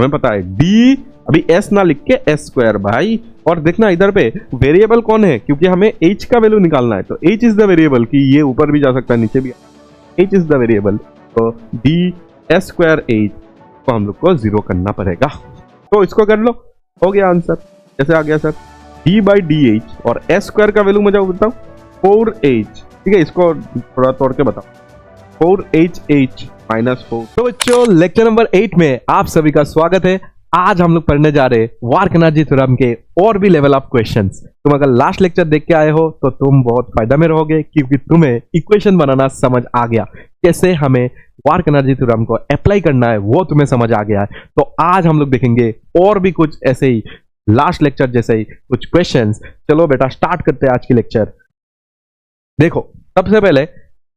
हमें पता है डी, अभी एस ना लिख के एस स्क्वायर भाई। और देखना इधर पे वेरिएबल कौन है, क्योंकि हमें एच का वैल्यू निकालना है, तो एच इज द वेरिएबल कि ये ऊपर भी जा सकता है नीचे भी, एच इज द वेरिएबल। तो डी एस स्क्वायर एच को हम लोग को 0 करना पड़ेगा। तो इसको कर लो, हो गया आंसर। कैसे आ गया sir? D by D H और एस स्क्वायर का वैल्यू मुझे बताओ 4h। ठीक है, इसको थोड़ा तोड़ के बताओ, 4h -4। तो बच्चों लेक्चर नंबर 8 में आप सभी का स्वागत है। आज हम लोग पढ़ने जा रहे हैं वार्क-एनर्जी थ्योरम के और भी लेवल ऑफ क्वेश्चंस। तुम अगर लास्ट लेक्चर देख के आए हो तो तुम बहुत फायदा में रहोगे, क्योंकि तुम्हें इक्वेशन बनाना समझ आ गया, कैसे हमें वार्क-एनर्जी थ्योरम को अप्लाई करना है वो तुम्हें समझ आ गया है। तो आज हम लोग देखेंगे और भी कुछ ऐसे ही लास्ट लेक्चर जैसे ही कुछ क्वेश्चंस। चलो बेटा स्टार्ट करते हैं आज की लेक्चर। देखो सबसे पहले,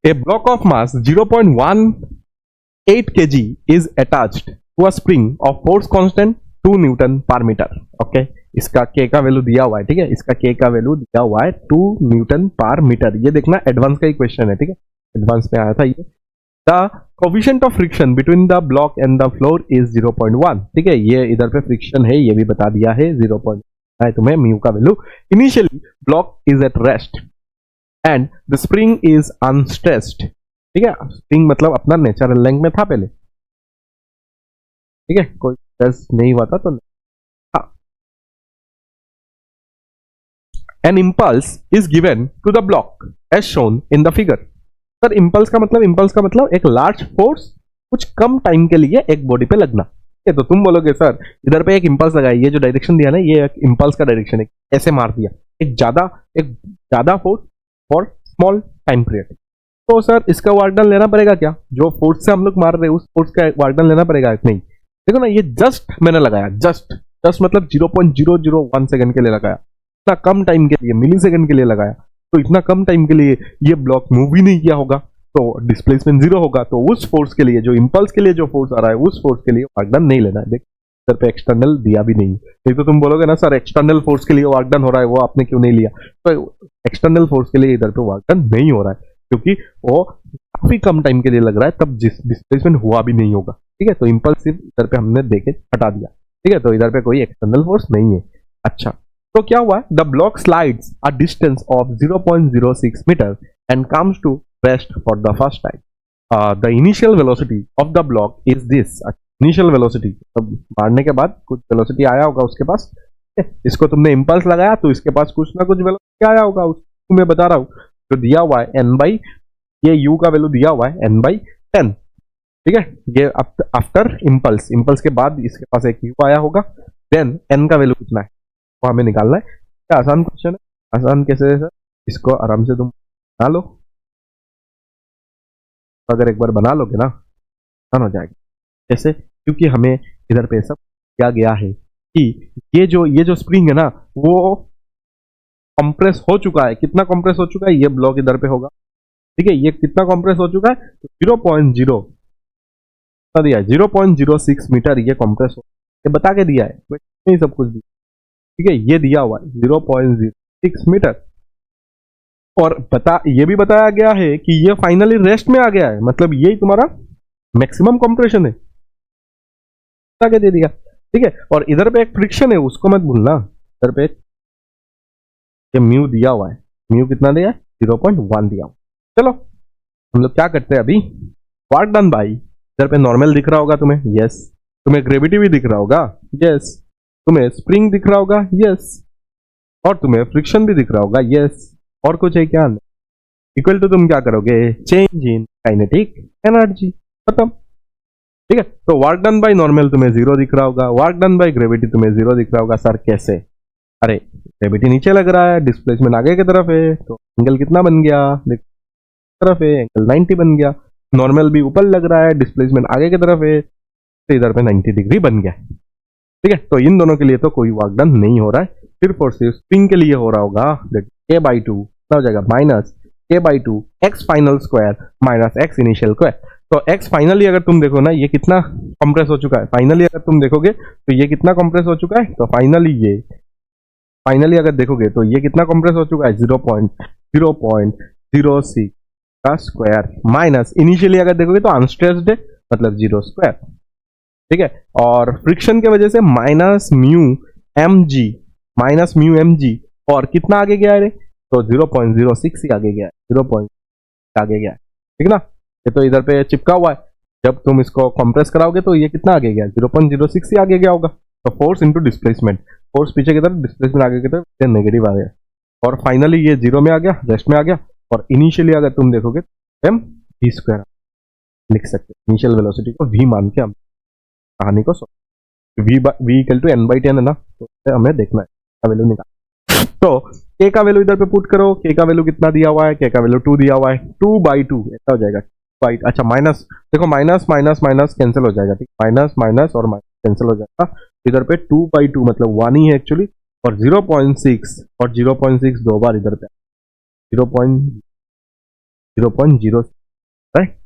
a block of mass 0.18 kg is attached to a spring of force constant 2 Newton per metre. Okay, इसका k का वैल्यू दिया हुआ है। ठीक है, इसका k का वैल्यू दिया हुआ है 2 न्यूटन पर मीटर। ये देखना एडवांस का ही क्वेश्चन है। ठीक है, एडवांस में आया था ये। The coefficient of friction between the block and the floor is 0.1। ठीक है, ये इधर पे फ्रिक्शन है, ये भी बता दिया है 0. है तुम्हें म्यू का value. Initially block is at rest and the spring is unstressed. ठीक है, स्प्रिंग मतलब अपना नेचुरल लेंथ में था पहले। ठीक है, कोई स्ट्रेस नहीं हुआ था तो हाँ। An impulse is given to the block as shown in the figure. Sir impulse का मतलब एक लार्ज फोर्स कुछ कम टाइम के लिए एक बॉडी पे लगना। ठीक है, तो तुम बोलोगे सर इधर पे एक इम्पल्स लगाई, ये जो डायरेक्शन दिया ना ये एक इम्पल्स का डायरेक्शन है, ऐसे मार दिया, एक ज्यादा force for small time period. तो सर इसका वर्क डन लेना पड़ेगा क्या? जो फोर्स से हम लोग मार रहे हैं उस फोर्स का वर्क डन लेना पड़ेगा? नहीं, देखो ना, ये जस्ट मैंने लगाया, जस्ट मतलब 0.001 सेकंड के लिए लगाया, इतना कम टाइम के लिए, मिली सेकंड के लिए लगाया। तो इतना कम टाइम के लिए ये ब्लॉक मूव भी नहीं किया होगा, तो डिस्प्लेसमेंट 0 होगा। तो उस फोर्स के लिए, जो इम्पल्स के लिए जो फोर्स आ रहा है, उस फोर्स के लिए वर्क डन नहीं लेना है। देख इधर पे एक्सटर्नल दिया भी नहीं। नहीं तो तुम बोलोगे ना सर एक्सटर्नल फोर्स के लिए वर्क डन हो रहा है, वो आपने क्यों नहीं लिया? तो एक्सटर्नल फोर्स के लिए इधर पे वर्क डन नहीं हो रहा है, क्योंकि वो काफी कम टाइम के लिए लग रहा है, तब डिस्प्लेसमेंट हुआ भी नहीं होगा। ठीक है, तो इम्पल्स सिर्फ इधर पे हमने देके हटा दिया। ठीक है, तो इधर पे कोई एक्सटर्नल फोर्स नहीं है। अच्छा, तो क्या हुआ? The block slides a distance of 0.06 metre and comes to rest for the first time. The initial velocity of the block is this. Initial velocity, तब मारने के बाद कुछ वेलोसिटी आया होगा उसके पास। इसको तुमने इम्पल्स लगाया तो इसके पास कुछ ना कुछ वेलोसिटी आया होगा, उसको मैं बता रहा हूँ। जो दिया हुआ है n बाई, ये u का वैल्यू दिया हुआ है n/10। ठीक है, ये आफ्टर इम्पल्स के बाद इसके पास एक u आया होगा, देन n का वैल्यू कितना है वो हमें निकालना है। क्या आसान क्वेश्चन है? आसान कैसे है सर? इसको आराम से तुम बना लो, अगर एक बार बना लोगे ना आसान हो जाएगा। कैसे? क्योंकि हमें इधर पे सब किया गया है कि ये जो स्प्रिंग है ना वो कंप्रेस हो चुका है। कितना कंप्रेस हो चुका है? ये ब्लॉक इधर पे होगा। ठीक है, ये कितना कंप्रेस हो चुका है? 0.0 दिया है, 0.06 मीटर ये कंप्रेस हो, ये बता के दिया है, नहीं सब कुछ दिया। ठीक है, ये दिया हुआ है 0.06 मीटर। और ये भी बताया गया है कि ये फाइनली रेस्ट में आ गया है, मतलब यही तुम्हारा मैक्सिमम कंप्रेशन है, बता के दे दिया। ठीक है, और इधर पे एक फ्रिक्शन है, उसको मत भूलना। इधर पे ये म्यू दिया हुआ है, म्यू कितना दिया है? 0.1 दिया हुआ। चलो हम लोग क्या करते हैं अभी, वर्क डन बाई, इधर पे नॉर्मल दिख रहा होगा तुम्हें, यस। तुम्हें ग्रेविटी भी दिख रहा होगा, यस। तुम्हें स्प्रिंग दिख रहा होगा, यस। और तुम्हें फ्रिक्शन भी दिख रहा होगा, यस। और कुछ है क्या? इक्वल टू तुम क्या करोगे? चेंज इन काइनेटिक एनर्जी, खत्म। ठीक है, तो वर्क डन बाई नॉर्मल तुम्हें 0 दिख रहा होगा, वर्क डन बाई ग्रेविटी तुम्हें 0 दिख रहा होगा। सर कैसे? अरे ग्रेविटी नीचे लग रहा है, डिस्प्लेसमेंट आगे की तरफ है, तो एंगल कितना बन गया? देखो तरफ है, एंगल 90 बन गया। नॉर्मल भी ऊपर लग रहा है, डिस्प्लेसमेंट आगे की तरफ है, तो इधर पे 90 डिग्री बन गया। ठीक है, तो इन दोनों के लिए तो कोई वर्क डन नहीं हो रहा है, सिर्फ और सिर्फ स्प्रिंग के लिए हो रहा होगा। k/2 हो जाएगा minus k/2 x final square minus x initial square. तो x फाइनली अगर तुम देखो ना, ये कितना कंप्रेस हो चुका है? फाइनली अगर तुम देखोगे तो ये कितना कंप्रेस हो चुका है? तो फाइनली अगर देखोगे तो ये कितना कंप्रेस हो चुका है? 0.06 का स्क्वायर माइनस इनिशियली अगर देखोगे तो अनस्ट्रेस्ड है, मतलब 0 स्क्वायर। ठीक है। और फ्रिक्शन के वजह से माइनस म्यू एम जी, और कितना आगे गया है रे, तो 0.06 ही आगे गया है, 0. आगे गया है, ठीक ना। ये तो इधर पे चिपका हुआ है, जब तुम इसको कंप्रेस कराओगे तो ये कितना आगे गया, 0.06 ही आगे गया होगा। तो फोर्स इंटू डिस्प्लेसमेंट, फोर्स पीछे की तरफ, डिस्प्लेसमेंट आगे की तरफ, नेगेटिव आ गया, और फाइनली ये 0 में आ गया, रेस्ट में आ गया। और इनिशियली अगर तुम देखोगे एम वी स्क्वायर लिख सकते, इनिशियल वेलोसिटी को v मान के हम कहानी को v इक्वल टू n/10 है ना, तो हमें देखना है का वैल्यू निकाल। तो k का वैल्यू इधर पे पुट करो, k का वैल्यू कितना दिया हुआ है, k का वैल्यू 2 दिया हुआ है, 2/2 ऐसा हो जाएगा, अच्छा माइनस, देखो माइनस माइनस माइनस कैंसिल हो जाएगा, ठीक, माइनस माइनस और माइनस कैंसिल हो जाएगा, इधर पे 2/2 मतलब 1 ही है एक्चुअली, और 0.6 और 0.6 दो बार इधर पे 0.0 राइट,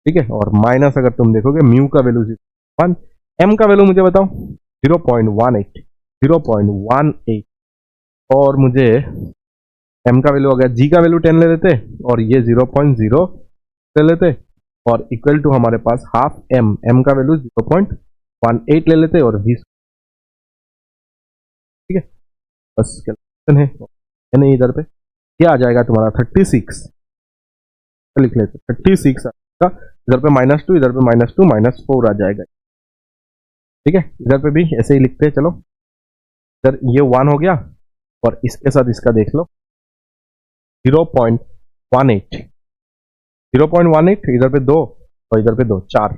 ठीक है। और माइनस अगर तुम देखोगे म्यू का वैल्यू 1, एम का वैल्यू मुझे बताओ 0.18, और मुझे एम का वैल्यू अगर जी का वैल्यू 10 ले लेते और ये 0.0 ले लेते, और इक्वल टू हमारे पास हाफ एम का वैल्यू 0.18 ले लेते, और वी, ठीक है, बस कैलकुलेशन है नहीं, इधर पे क्या आ जाएगा तुम्हारा 36 लिख लेते, 36 आएगा, इधर पे -2, इधर पे -2 -4 आ जाएगा, ठीक है। इधर पे भी ऐसे ही लिखते हैं, चलो इधर ये 1 हो गया, और इसके साथ इसका देख लो 0.18, 0.18, इधर पे 2 और इधर पे 2, 4,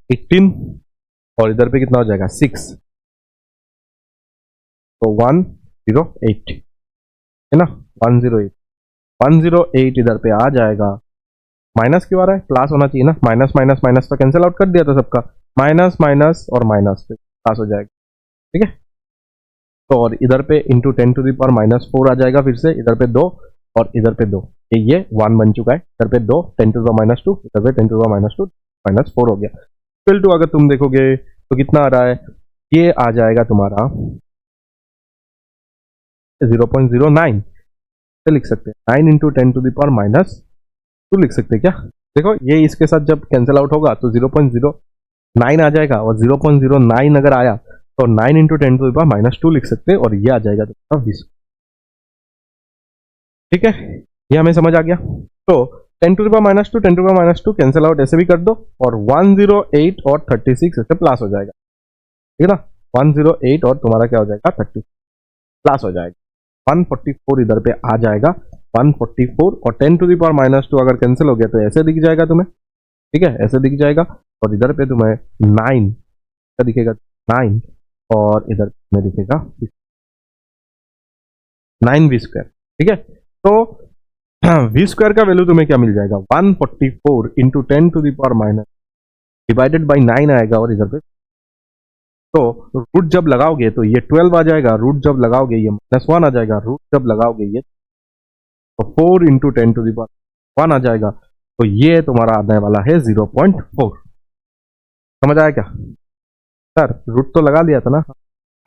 18, और इधर पे कितना हो जाएगा 6, तो 108 है ना, 108 इधर पे आ जाएगा। माइनस क्यों आ रहा है, प्लस होना चाहिए ना, माइनस माइनस माइनस तो कैंसिल आउट कर दिया था सबका, माइनस माइनस और माइनस पे प्लस हो जाएगा, ठीक है। तो और इधर पे इंटू 10 टू द पावर -4 आ जाएगा, फिर से इधर पे 2 और इधर पे 2, ये 1 बन चुका है, इधर पे 2 10 टू द पावर -2, इधर पे 10 टू द पावर -2 -4 हो गया। इक्वल टू अगर तुम देखोगे तो कितना आ रहा है, ये आ जाएगा तुम्हारा 0.09 से लिख सकते हैं, 9 इंटू 10 टू द पावर -2 लिख सकते हैं क्या, देखो ये इसके साथ जब कैंसिल आउट होगा तो 0.09 आ जाएगा, और 0.09 अगर आया तो 9 इंटू 10 टू द पावर -2 लिख सकते हैं, और ये आ जाएगा तुम्हारा 20, ठीक है। ये हमें समझ आ गया। तो 10 to the power -2 10 to the power -2 cancel out ऐसे भी कर दो, और 108 और 36 ऐसे प्लस हो जाएगा, ठीक है ना, 108 और तुम्हारा क्या हो जाएगा 30 प्लस हो जाएगा, 144 इधर पे आ जाएगा, 144, और 10 टू द पावर -2 अगर कैंसिल हो गया तो ऐसे दिख जाएगा तुम्हें, ठीक है, ऐसे दिख जाएगा, और इधर पे तुम्हें 9 क्या दिखेगा, 9, और इधर में दिखेगा 9 वी स्क्वायर, ठीक है। तो वी स्क्वायर का वैल्यू तुम्हें क्या मिल जाएगा, 144 into 10 to the power minus divided by 9 आएगा, और इधर पे तो रूट जब लगाओगे तो ये 12 आ जाएगा, रूट जब लगाओगे ये -1 आ जाएगा, रूट जब लगाओगे ये तो 4 इंटू 10 टू द पावर 1 आ जाएगा, तो ये तुम्हारा आने वाला है 0.4, समझ आया क्या सर, रूट तो लगा लिया था ना,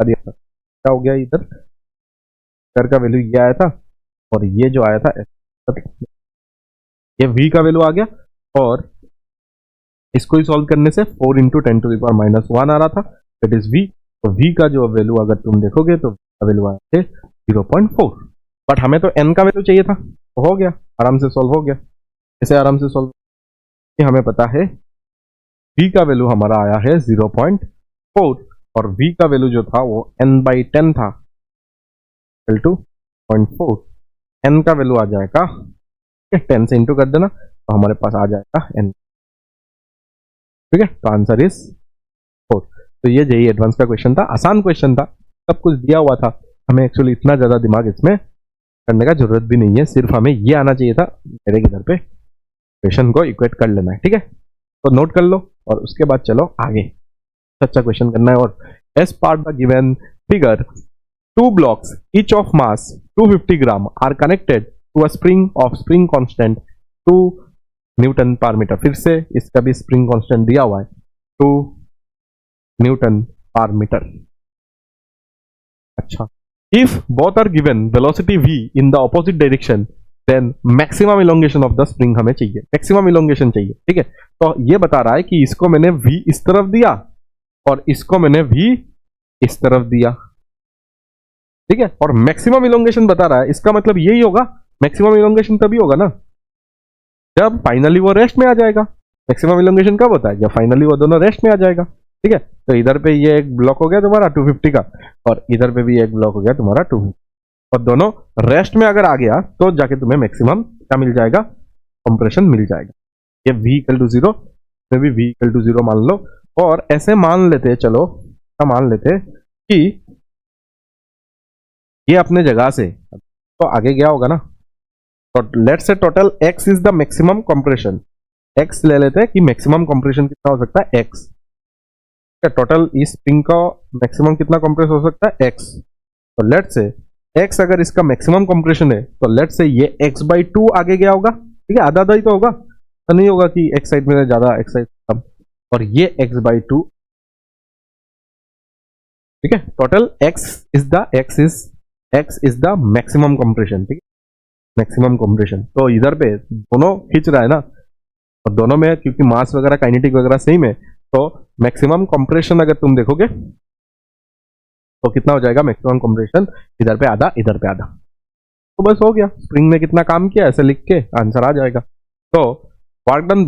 दिया था, क्या हो गया, इधर स्क्वायर का वैल्यू ये आया था, और ये जो आया था ये v का वैल्यू आ गया, और इसको ही सॉल्व करने से 4 इंटू 10 टू द पावर -1 आ रहा था, दैट इज v, तो v का जो वैल्यू अगर तुम देखोगे तो वैल्यू आया है 0.4, बट हमें तो n का वैल्यू चाहिए था, तो हो गया, आराम से सॉल्व हो गया, इसे आराम से सॉल्व, हमें पता है v का वैल्यू हमारा आया है 0.4, और v का वैल्यू जो था वो n/10 था, इक्वल टू 0.4, n का वैल्यू आ जाएगा 10 से इंटू कर देना, तो हमारे पास आ जाएगा n, ठीक है, तो आंसर इज 4। तो ये जेईई एडवांस का क्वेश्चन था, आसान क्वेश्चन था, सब कुछ दिया हुआ था, हमें एक्चुअली इतना ज्यादा दिमाग इसमें करने का जरूरत भी नहीं है, सिर्फ हमें ये आना चाहिए था, मेरे इधर पे क्वेश्चन को इक्वेट कर लेना है, ठीक है, तो नोट कर लो, और उसके बाद चलो आगे, अच्छा क्वेश्चन करना है। और as per the given figure 2 blocks each of mass 250 gram are connected to a spring of spring constant 2 Newton per metre, फिर से इसका भी स्प्रिंग कांस्टेंट दिया हुआ है 2 न्यूटन पर मीटर। अच्छा, if both are given velocity v in the opposite direction then maximum elongation of the spring हमें चाहिए, मैक्सिमम इलोंगेशन चाहिए, ठीक है। तो ये बता रहा है कि इसको मैंने v इस तरफ दिया और इसको मैंने V इस तरफ दिया, ठीक है। और मैक्सिमम इलोंगेशन बता रहा है, इसका मतलब यही होगा, मैक्सिमम इलोंगेशन तभी होगा ना जब फाइनली वो रेस्ट में आ जाएगा। मैक्सिमम इलोंगेशन कब होता है? जब फाइनली वो दोनों रेस्ट में आ जाएगा, ठीक है। तो इधर पे ये एक ब्लॉक हो गया तुम्हारा 250 का, और इधर पे भी एक ब्लॉक हो गया तुम्हारा 250, और दोनों रेस्ट में अगर आ गया तो जाके तुम्हें मैक्सिमम क्या मिल जाएगा? कंप्रेशन मिल जाएगा। ये V इक्वल टू 0, में भी V इक्वल टू 0 मान लो, और ऐसे मान लेते, चलो क्या मान लेते कि ये अपने जगह से तो आगे गया होगा ना, तो let's say total x is the maximum compression. x ले लेते हैं कि मैक्सिमम कंप्रेशन कितना हो सकता है, x। टोटल इस स्प्रिंग का मैक्सिमम कितना कंप्रेस हो सकता है, x। तो लेट्स से x अगर इसका मैक्सिमम कंप्रेशन है तो लेट्स से ये x/2 आगे गया होगा, ठीक है। आधा आधा ही तो होगा, तो नहीं होगा कि x साइड में ज्यादा x साइड कम, और ये x/2, ठीक है। Total x is the maximum compression, ठीक है, मैक्सिमम कंप्रेशन। तो इधर पे दोनों खींच रहा है ना, और दोनों में क्योंकि मास वगैरह काइनेटिक वगैरह सेम है, तो मैक्सिमम कंप्रेशन अगर तुम देखोगे तो कितना हो जाएगा? मैक्सिमम कंप्रेशन इधर पे आधा, इधर पे आधा। तो बस हो गया, स्प्रिंग ने कितना काम किया ऐसे लिख के आंसर आ जाएगा। तो वर्क डन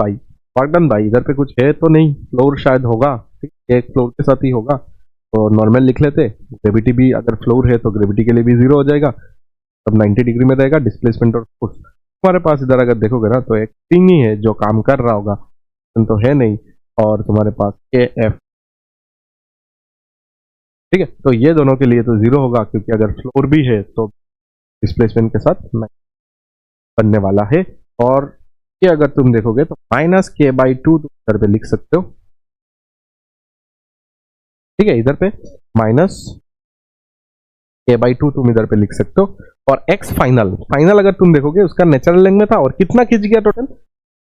बाई इधर पे कुछ है तो नहीं, फ्लोर शायद होगा, ठीक, एक फ्लोर के साथ ही होगा, तो नॉर्मल लिख लेते। ग्रेविटी भी अगर फ्लोर है तो ग्रेविटी के लिए भी 0 हो जाएगा, तब 90 डिग्री में रहेगा डिस्प्लेसमेंट और फोर्स। तुम्हारे पास इधर अगर देखोगे ना तो एक स्प्रिंग ही है जो काम कर रहा होगा, तो है नहीं, और तुम्हारे पास KF, ठीक है। तो ये दोनों के लिए तो 0 होगा, क्योंकि अगर फ्लोर भी है तो डिस्प्लेसमेंट के साथ बनने वाला है। और ये अगर तुम देखोगे तो -K/2 तुम इधर पे लिख सकते हो, ठीक है। इधर पे -K/2 तुम इधर पे लिख सकते हो, और x फाइनल अगर तुम देखोगे उसका नेचुरल लेंथ में था, और कितना खींच गया टोटल?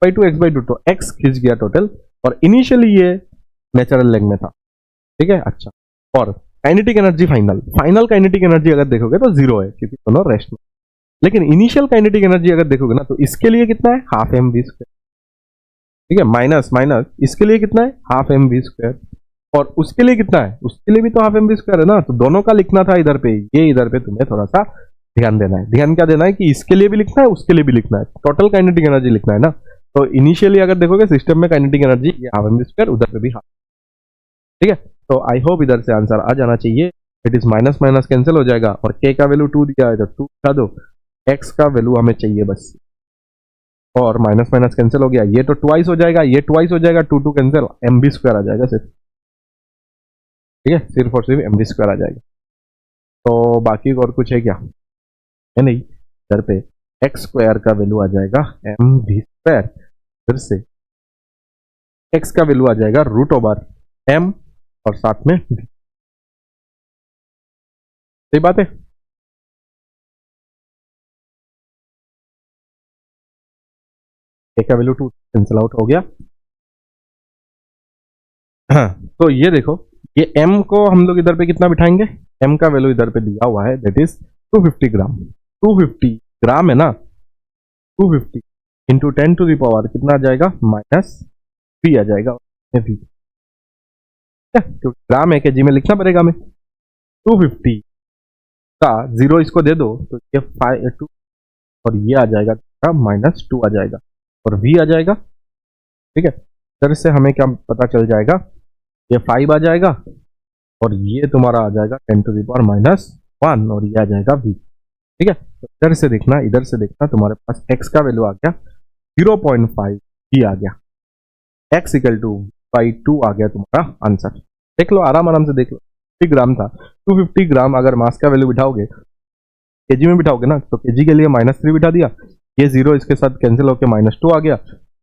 x/2, तो x खींच गया टोटल, और इनिशियली ये नेचुरल लेंथ में था, ठीक है। अच्छा, और kinetic energy final kinetic energy अगर देखोगे तो 0 है, क्योंकि दोनों रेस्ट में। लेकिन इनिशियल काइनेटिक एनर्जी अगर देखोगे ना तो इसके लिए कितना है? हाफ mv², ठीक है। माइनस इसके लिए कितना है? हाफ mv², और उसके लिए कितना है? उसके लिए भी तो हाफ mv² है ना, तो दोनों का लिखना था इधर पे। ये इधर पे तुम्हें थोड़ा सा ध्यान देना है। ध्यान क्या देना है कि इसके लिए भी लिखना है, उसके लिए भी लिखना है, टोटल काइनेटिक एनर्जी लिखना है ना। तो इनिशियली अगर देखोगे सिस्टम में काइनेटिक एनर्जी ये हाफ mv², उधर पे भी हाफ, ठीक है। तो आई होप इधर से आंसर आ जाना चाहिए। It is minus minus cancel हो जाएगा, और k का वैल्यू 2 दिया है तो 2 उठा दो, x का वैल्यू हमें चाहिए बस, और माइनस माइनस कैंसिल हो गया, ये तो ट्वाइस हो जाएगा, ये ट्वाइस हो जाएगा, 2 कैंसिल, mv² आ जाएगा सिर्फ, ठीक है, सिर्फ और सिर्फ mv² आ जाएगा। तो बाकी और कुछ है क्या? है नहीं। इधर पे x² का वैल्यू आ जाएगा mv², फिर से x का वैल्यू आ जाएगा √m, और साथ में v। सही बात है। a का वैल्यू 2 कैंसिल आउट हो गया। हाँ, तो ये देखो, ये m को हम लोग इधर पे कितना बिठाएंगे? m का वैल्यू इधर पे दिया हुआ है, दैट इज 250 ग्राम। 250 ग्राम है ना, 250 इंटू 10⁻, कितना आ जाएगा? -3 आ जाएगा, v, तो ग्राम है, केजी में लिखना पड़ेगा हमें। 250 का 0 इसको दे दो तो ये 2, और ये आ जाएगा -2 आ जाएगा, और v आ जाएगा, ठीक है। इधर से हमें क्या पता चल जाएगा? ये 5 आ जाएगा, और ये तुम्हारा आ जाएगा 10⁻⁻1, और ये आ जाएगा v, ठीक है। तो इधर से देखना तुम्हारे पास x का वैल्यू आ गया 0.5 v आ गया, x = 2 आ गया तुम्हारा आंसर। देख लो, आराम से देख लो। 50 ग्राम था, 250 ग्राम अगर मास का वैल्यू बिठाओगे, केजी में बिठाओगे ना, तो केजी के लिए -3 बिठा दिया, ये 0 इसके साथ कैंसिल होकर -2 आ गया,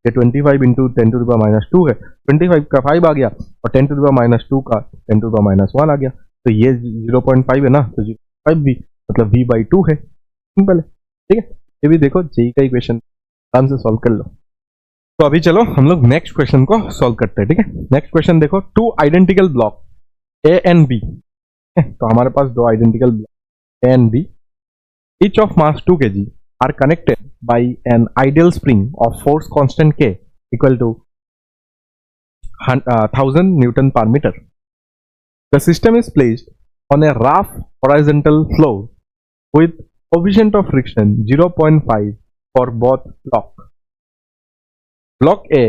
ये 25 इंटू 10⁻2 है, 25 का 5 आ गया, और 10⁻2 का 10⁻1 आ गया, तो ये 0.5 है ना, तो 0.5 भी मतलब v/2 है, सिंपल है, ठीक है। ये भी देखो, जेई का इक्वेशन आराम से सॉल्व कर लो। तो अभी चलो हम लोग नेक्स्ट क्वेश्चन को सॉल्व करते हैं, ठीक है। नेक्स्ट क्वेश्चन देखो, 2 identical block A and B, तो हमारे पास 2 identical block A and B, each of mass 2 kg are connected by an ideal spring of force constant K equal to 1000 Newton per meter. The system is placed on a rough horizontal floor with coefficient of friction 0.5 for both block. Block A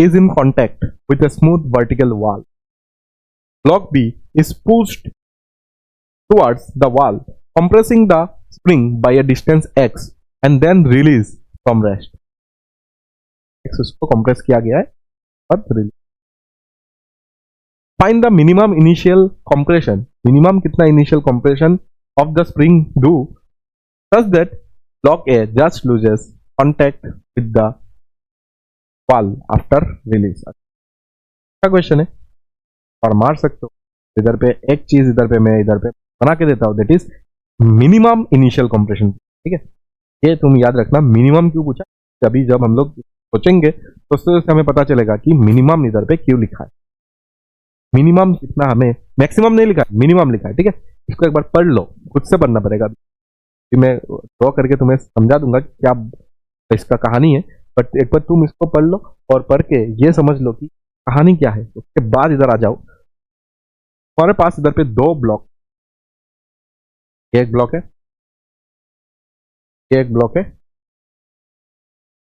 is in contact with a smooth vertical wall. Block B is pushed towards the wall, compressing the spring by a distance x and then release from rest. x उसको compress किया गया है और release. Find the minimum initial compression. Minimum कितना initial compression of the spring do such that block A just loses contact with the wall after release. अच्छा question है और मार सकते हो इधर पे एक चीज, इधर पे मैं इधर पे बना के देता हूं, that is minimum initial compression. ठीक है, ये तुम याद रखना. मिनिमम क्यों पूछा? अभी जब हम लोग सोचेंगे तो उससे हमें पता चलेगा कि मिनिमम इधर पे क्यों लिखा है. मिनिमम कितना, हमें मैक्सिमम नहीं लिखा है, मिनिमम लिखा है. ठीक है, इसको एक बार पढ़ लो, खुद से पढ़ना पड़ेगा. मैं ड्रॉ करके तुम्हें समझा दूंगा कि क्या इसका कहानी है, बट एक बार तुम इसको पढ़ लो और पढ़ के ये समझ लो कि कहानी क्या है. उसके बाद इधर आ जाओ. हमारे पास इधर पे दो ब्लॉक, एक ब्लॉक है, एक ब्लॉक है,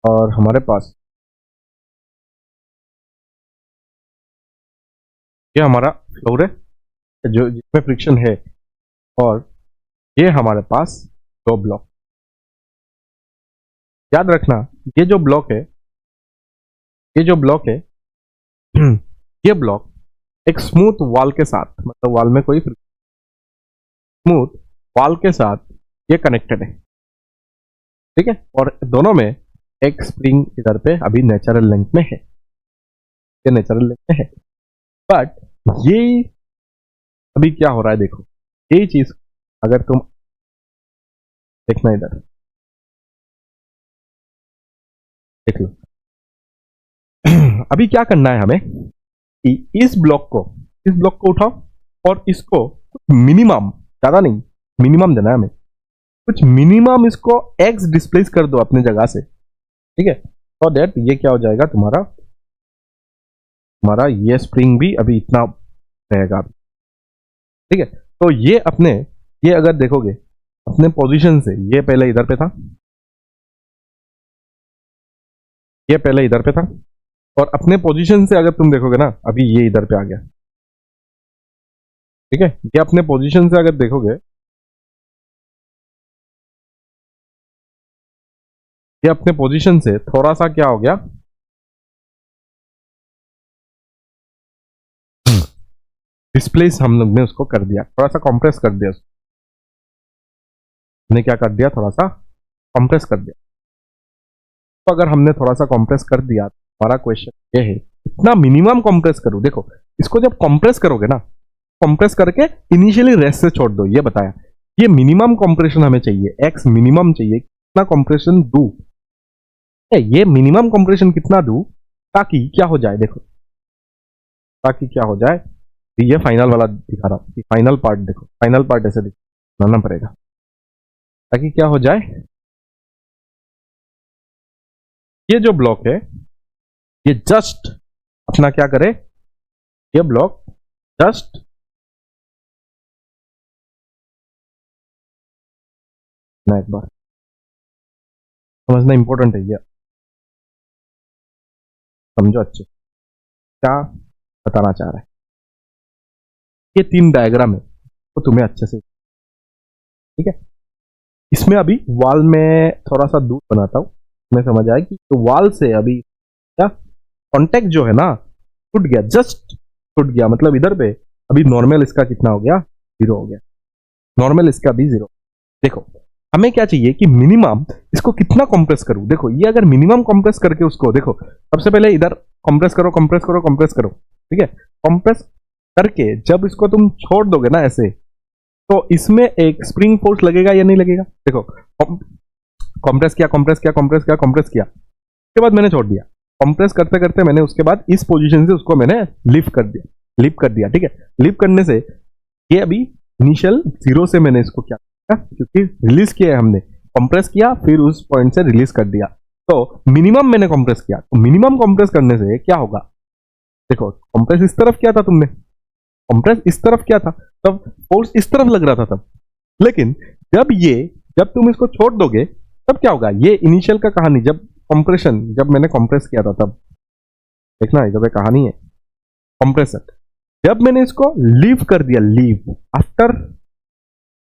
और हमारे पास ये हमारा फ्लोर है जो जिसमें फ्रिक्शन है, और ये हमारे पास दो ब्लॉक. याद रखना ये जो ब्लॉक है, ये जो ब्लॉक है ये ब्लॉक एक स्मूथ वॉल के साथ, मतलब वॉल में कोई स्मूथ वॉल के साथ ये कनेक्टेड है. ठीक है, और दोनों में एक स्प्रिंग इधर पे अभी नेचुरल लेंथ में है, ये नेचुरल लेंथ में है. बट ये अभी क्या हो रहा है देखो, यही चीज अगर तुम देखना इधर देख लो. अभी क्या करना है हमें कि इस ब्लॉक को उठाओ और इसको मिनिमम, ज्यादा नहीं, मिनिमम देना है हमें, कुछ मिनिमम इसको x डिस्प्लेस कर दो अपने जगह से. ठीक है, तो दैट ये क्या हो जाएगा तुम्हारा ये स्प्रिंग भी अभी इतना रहेगा. ठीक है, तो ये अपने, ये अगर देखोगे अपने पोजीशन से, ये पहले इधर पे था, ये पहले इधर पे था, और अपने पोजीशन से अगर तुम देखोगे ना अभी ये इधर पे आ गया. ठीक है, ये अपने पोजीशन से अगर देखोगे, ये अपने पोजीशन से थोड़ा सा क्या हो गया, डिस्प्लेस हम लोग ने उसको कर दिया, थोड़ा सा कंप्रेस कर दिया उसको. हमने क्या कर दिया, थोड़ा सा कंप्रेस कर दिया. तो अगर हमने थोड़ा सा कंप्रेस कर दिया, हमारा क्वेश्चन ये है इतना मिनिमम कंप्रेस करूं. देखो इसको जब कंप्रेस करोगे ना, कंप्रेस करके इनिशियली रेस्ट से छोड़ दो, ये बताया. ये मिनिमम कंप्रेशन हमें चाहिए, एक्स मिनिमम चाहिए. कितना कंप्रेशन दूं, ये मिनिमम कंप्रेशन कितना दूं ताकि क्या हो जाए, देखो ताकि क्या हो जाए. ये फाइनल वाला दिखा रहा हूं, फाइनल पार्ट देखो, फाइनल पार्ट ऐसे बनाना पड़ेगा ताकि क्या हो जाए. ये जो ब्लॉक है ये जस्ट अपना क्या करे, ये ब्लॉक जस्ट ना, एक बार समझना इंपॉर्टेंट है, ये समझो अच्छे क्या बताना चाह रहा है. ये 3 डायग्राम है तो तुम्हें अच्छे से, ठीक है. इसमें अभी वॉल में थोड़ा सा दूर बनाता हूं, तुम्हें समझ आए कि तो वॉल से अभी क्या कांटेक्ट जो है ना टूट गया, जस्ट टूट गया. मतलब इधर पे अभी नॉर्मल इसका कितना हो गया, 0 हो गया. नॉर्मल इसका भी 0. देखो हमें क्या चाहिए कि मिनिमम इसको कितना कंप्रेस करूं. देखो ये अगर मिनिमम कंप्रेस करके उसको, देखो सबसे पहले इधर कंप्रेस करो, कंप्रेस करो, कंप्रेस करो. ठीक है, कंप्रेस करके जब इसको तुम छोड़ दोगे ना ऐसे, तो इसमें एक स्प्रिंग फोर्स लगेगा या नहीं लगेगा. देखो कंप्रेस किया, कंप्रेस किया, कंप्रेस किया, कंप्रेस किया, उसके बाद मैंने छोड़ दिया. कंप्रेस करते करते मैंने उसके बाद इस पोजीशन से उसको मैंने लिफ्ट कर दिया, लिफ्ट कर दिया. ठीक है, लिफ्ट करने से ये अभी इनिशियल 0 से मैंने इसको क्या, क्योंकि रिलीज किया हमने, कंप्रेस किया फिर उस पॉइंट से रिलीज कर दिया. तो मिनिमम मैंने कंप्रेस किया, तो मिनिमम कंप्रेस करने से क्या होगा, देखो कंप्रेस इस तरफ किया था तुमने, कंप्रेस इस तरफ क्या था, तब फोर्स इस तरफ लग रहा था तब। लेकिन जब तुम इसको छोड़ दोगे तब क्या होगा, ये इनिशियल का कहानी, जब मैंने कंप्रेस किया था तब, देखना इधर पे कहानी है कंप्रेसर। जब मैंने इसको लीव कर दिया,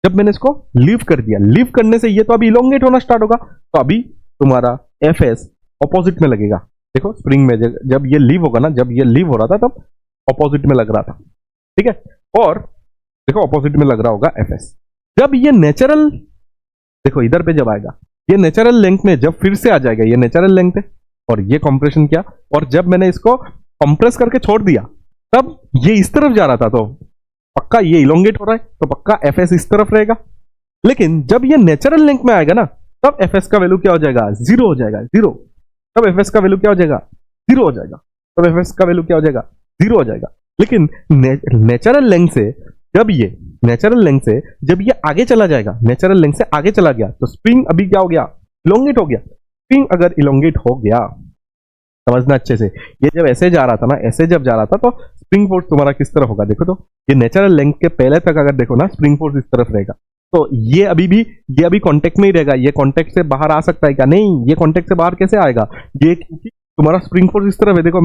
जब मैंने इसको लीव कर दिया, लीव करने से ये तो अभी इलोंगेट होना स्टार्ट होगा, तो अभी तुम्हारा एफएस ऑपोजिट में लगेगा। देखो स्प्रिंग में जब ये लीव होगा ना, जब ये लीव हो रहा था तब ऑपोजिट में लग रहा था, ठीक है। और देखो ऑपोजिट में लग रहा होगा एफएस। जब ये नेचुरल, देखो इधर पे जब आएगा, ये नेचुरल लेंथ में जब फिर से आ जाएगा, ये नेचुरल लेंथ है और ये कंप्रेशन किया, और जब मैंने इसको कंप्रेस करके छोड़ दिया तब ये इस तरफ जा रहा था, तो पक्का ये इलोंगेट हो रहा है, तो पक्का एफएस इस तरफ रहेगा। लेकिन जब ये नेचुरल लेंथ में आएगा ना, तब एफएस का वैल्यू क्या हो जाएगा, जीरो हो जाएगा, जीरो। तब एफएस का वैल्यू क्या हो जाएगा, जीरो हो जाएगा। तब एफएस का वैल्यू क्या हो जाएगा, जीरो हो जाएगा। लेकिन नेचुरल लेंथ से जब ये आगे चला जाएगा, नेचुरल लेंथ से आगे चला गया, तो स्प्रिंग अभी क्या हो गया, इलोंगेट हो गया। स्प्रिंग अगर इलोंगेट हो गया, समझना अच्छे से, ये जब ऐसे जा रहा था ना, ऐसे जब जा रहा था, तो स्प्रिंग फोर्स तुम्हारा किस तरफ होगा, देखो तो ये नेचुरल लेंथ के पहले तक अगर देखो ना, स्प्रिंग फोर्स इस तरफ रहेगा, तो ये अभी कांटेक्ट में ही रहेगा। ये कांटेक्ट से बाहर आ सकता है क्या, नहीं, ये कांटेक्ट से बाहर कैसे आएगा, ये क्योंकि तुम्हारा स्प्रिंग फोर्स इस तरफ है। देखो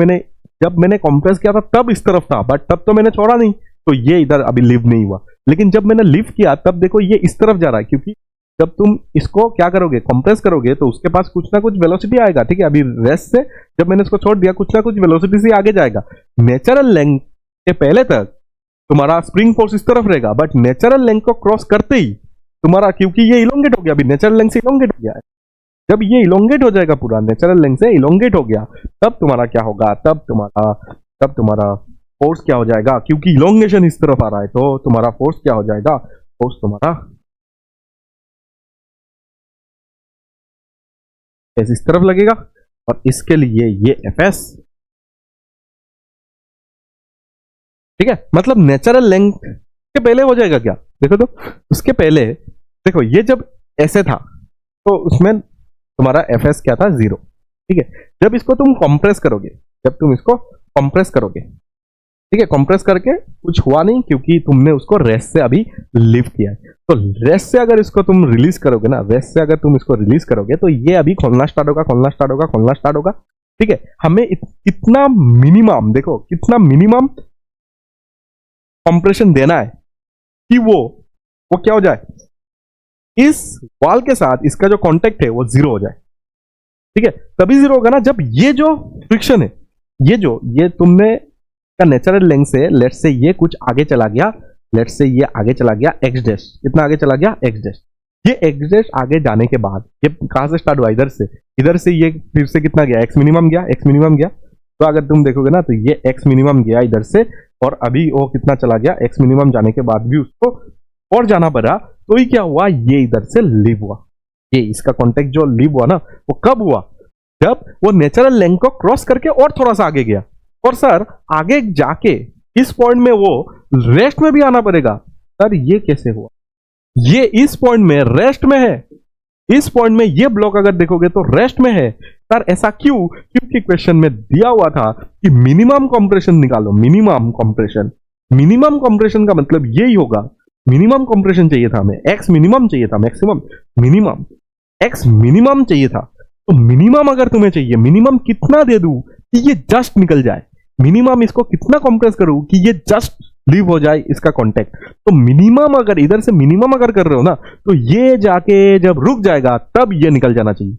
जब मैंने कंप्रेस किया था तब इस तरफ था, बट तब तो मैंने छोड़ा नहीं, तो ये इधर अभी लिव नहीं हुआ। लेकिन जब मैंने लिव किया तब देखो ये इस तरफ जा रहा है, क्योंकि जब तुम इसको क्या करोगे, कंप्रेस करोगे, तो उसके पास कुछ ना कुछ वेलोसिटी आएगा, ठीक है। अभी रेस्ट से जब मैंने इसको छोड़ दिया, कुछ ना कुछ वेलोसिटी से आगे जाएगा। नेचुरल लेंथ के पहले तक तुम्हारा स्प्रिंग फोर्स इस तरफ रहेगा, बट नेचुरल लेंथ को क्रॉस करते ही तुम्हारा, क्योंकि ये इलोंगेट हो गया, अभी नेचुरल लेंथ से इलोंगेट हो गया है, जब ये इलोंगेट हो जाएगा, पूरा नेचुरल लेंथ से इलोंगेट हो गया, तब तुम्हारा क्या होगा, तब तुम्हारा फोर्स क्या हो जाएगा, क्योंकि इलोंगेशन इस तरफ आ रहा है, तो तुम्हारा फोर्स क्या हो जाएगा, फोर्स तुम्हारा इस तरफ लगेगा। और इसके लिए ये एफएस, ठीक है, मतलब नेचुरल लेंथ के पहले हो जाएगा क्या, देखो तो उसके पहले देखो, ये जब ऐसे था तो उसमें तुम्हारा एफएस क्या था, जीरो, ठीक है। जब इसको तुम कंप्रेस करोगे, ठीक है, कंप्रेस करके कुछ हुआ नहीं, क्योंकि तुमने उसको रेस्ट से अभी लिव किया है, तो रेस्ट से अगर इसको तुम रिलीज करोगे ना, तो ये अभी खोलना स्टार्ट होगा, ठीक है। हमें कितना मिनिमम, देखो कितना मिनिमम कंप्रेशन देना है कि वो क्या हो जाए, इस वॉल के साथ इसका जो कांटेक्ट है वो जीरो हो जाए, ठीक है। तभी जीरो होगा ना जब ये जो फ्रिक्शन है, ये तुमने का नेचुरल लेंथ से लेट्स से ये कुछ आगे चला गया, एक्स डैश, कितना आगे चला गया, एक्स डैश। ये एक्स डैश आगे जाने के बाद ये कहां से स्टार्ट हुआ, इधर से ये फिर से कितना गया, एक्स मिनिमम गया। तो अगर तुम देखोगे ना, तो ये एक्स मिनिमम गया इधर से, और अभी वो कितना चला गया, एक्स मिनिमम जाने के बाद भी उसको और जाना पड़ा, तो ही क्या हुआ, ये इधर से लीव हुआ। ये इसका कांटेक्ट जो लीव हुआ ना, वो कब हुआ, जब वो नेचुरल लेंथ को क्रॉस करके और थोड़ा सा आगे गया, और सर आगे जाके इस पॉइंट में वो रेस्ट में भी आना पड़ेगा। सर ये कैसे हुआ, ये इस पॉइंट में रेस्ट में है, इस पॉइंट में ये ब्लॉक अगर देखोगे तो रेस्ट में है। सर ऐसा क्यों, क्योंकि क्वेश्चन में दिया हुआ था कि मिनिमम कंप्रेशन निकालो, मिनिमम कंप्रेशन का मतलब यही होगा, मिनिमम कंप्रेशन चाहिए था हमें, एक्स मिनिमम चाहिए था, मैक्सिमम मिनिमम, एक्स मिनिमम चाहिए था। तो मिनिमम अगर तुम्हें चाहिए, मिनिमम कितना दे दूं कि ये जस्ट निकल जाए, मिनिमम इसको कितना कंप्रेस करूं कि ये जस्ट लीव हो जाए इसका कांटेक्ट। तो मिनिमम अगर इधर से मिनिमम अगर कर रहे हो ना, तो ये जाके जब रुक जाएगा तब ये निकल जाना चाहिए,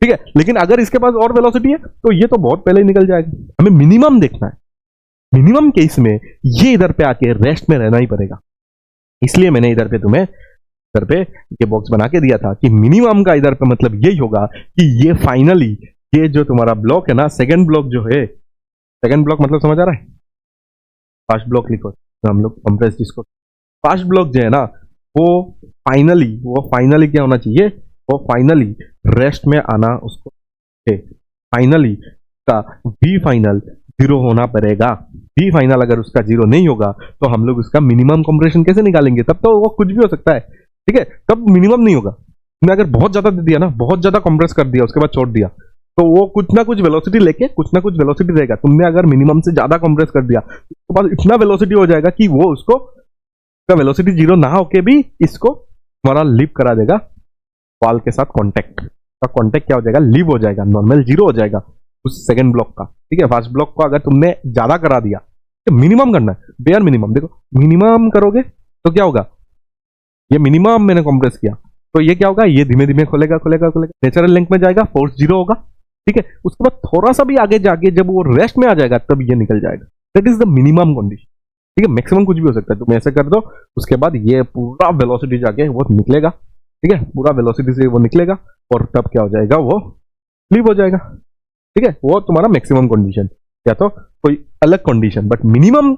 ठीक है। लेकिन अगर इसके पास और वेलोसिटी है तो ये तो बहुत पहले ही निकल जाएगा। हमें मिनिमम देखना है, मिनिमम केस में ये इधर पे आके रेस्ट में रहना ही पड़ेगा। इसलिए मैंने इधर पे ये बॉक्स बना के दिया था कि मिनिमम का इधर पे मतलब यही होगा कि ये फाइनली ये जो तुम्हारा ब्लॉक है ना, सेकंड ब्लॉक जो है, सेकंड ब्लॉक मतलब समझ आ रहा है, फर्स्ट ब्लॉक लिखो तो हम लोग कंप्रेस जिसको, फर्स्ट ब्लॉक जो है ना, वो फाइनली क्या होना चाहिए, वो फाइनली रेस्ट में आना उसको, फाइनली का वी फाइनल जीरो होना पड़ेगा। वी फाइनल अगर उसका जीरो नहीं होगा तो हम लोग उसका मिनिमम कंप्रेशन कैसे निकालेंगे, तब तो वो कुछ भी हो सकता है, ठीक है। तब मिनिमम नहीं होगा। तुमने अगर बहुत ज्यादा दे दिया ना, बहुत ज्यादा कंप्रेस कर दिया उसके बाद छोड़ दिया, तो वो कुछ ना कुछ वेलोसिटी लेके कुछ ना कुछ वेलोसिटी देगा। तुमने अगर मिनिमम से ज्यादा कंप्रेस कर दिया, उसके पास इतना वेलोसिटी हो जाएगा कि वो उसको वेलोसिटी जीरो ना होके भी इसको तुम्हारा लिव करा देगा वॉल के साथ। कॉन्टेक्ट का कॉन्टेक्ट क्या हो जाएगा, लिव हो जाएगा, नॉर्मल जीरो हो जाएगा उस सेकंड ब्लॉक का। ठीक है, फर्स्ट ब्लॉक को अगर तुमने ज्यादा करा दिया, तो मिनिमम करना है, बेयर मिनिमम। देखो मिनिमम करोगे तो क्या होगा, ये मिनिमम मैंने कंप्रेस किया तो ये क्या होगा, ये धीमे धीमे खुलेगा खुलेगा खुलेगा, नेचुरल लेंथ में जाएगा, फोर्स जीरो होगा। ठीक है, उसके बाद थोड़ा सा भी आगे जाके जब वो रेस्ट में आ जाएगा तब ये निकल जाएगा। That is the minimum condition. ठीक है, मैक्सिमम कुछ भी हो सकता है, तुम ऐसे कर दो, उसके बाद ये पूरा वेलोसिटी जाके वो निकलेगा। ठीक है, पूरा वेलोसिटी से वो निकलेगा और तब क्या हो जाएगा, वो स्लीप हो जाएगा। ठीक है, वो तुम्हारा मैक्सिमम कंडीशन या तो कोई अलग कंडीशन। बट मिनिमम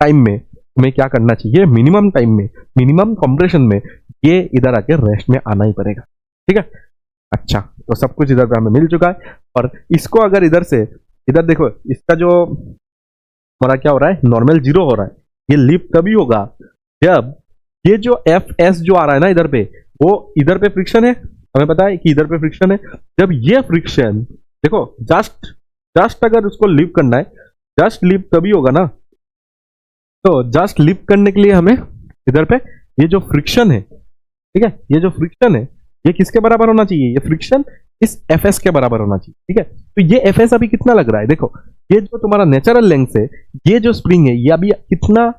टाइम में तुम्हें क्या करना चाहिए, मिनिमम टाइम में, मिनिमम कंप्रेशन में ये इधर आके रेस्ट में आना ही पड़ेगा। ठीक है, अच्छा, तो सब कुछ इधर पे हमें मिल चुका है। और इसको अगर इधर से, इधर देखो, इसका जो हमारा क्या हो रहा है, नॉर्मल जीरो हो रहा है। ये लिप तभी होगा जब ये जो एफ एस जो आ रहा है ना इधर पे, वो इधर पे फ्रिक्शन है, हमें पता है कि इधर पे फ्रिक्शन है। जब ये फ्रिक्शन देखो जस्ट अगर उसको लिप करना है, जस्ट लिप तभी होगा ना। तो जस्ट लिप करने के लिए हमें इधर पे ये जो फ्रिक्शन है, ठीक है, ये जो फ्रिक्शन है ये किसके बराबर होना चाहिए, ये फ्रिक्शन इस एफ एस के बराबर होना चाहिए। ठीक है, तो ये एफ एस अभी कितना लग रहा है, देखो ये जो तुम्हारा नेचुरल लेंथ है, ये जो स्प्रिंग है ये अभी कितना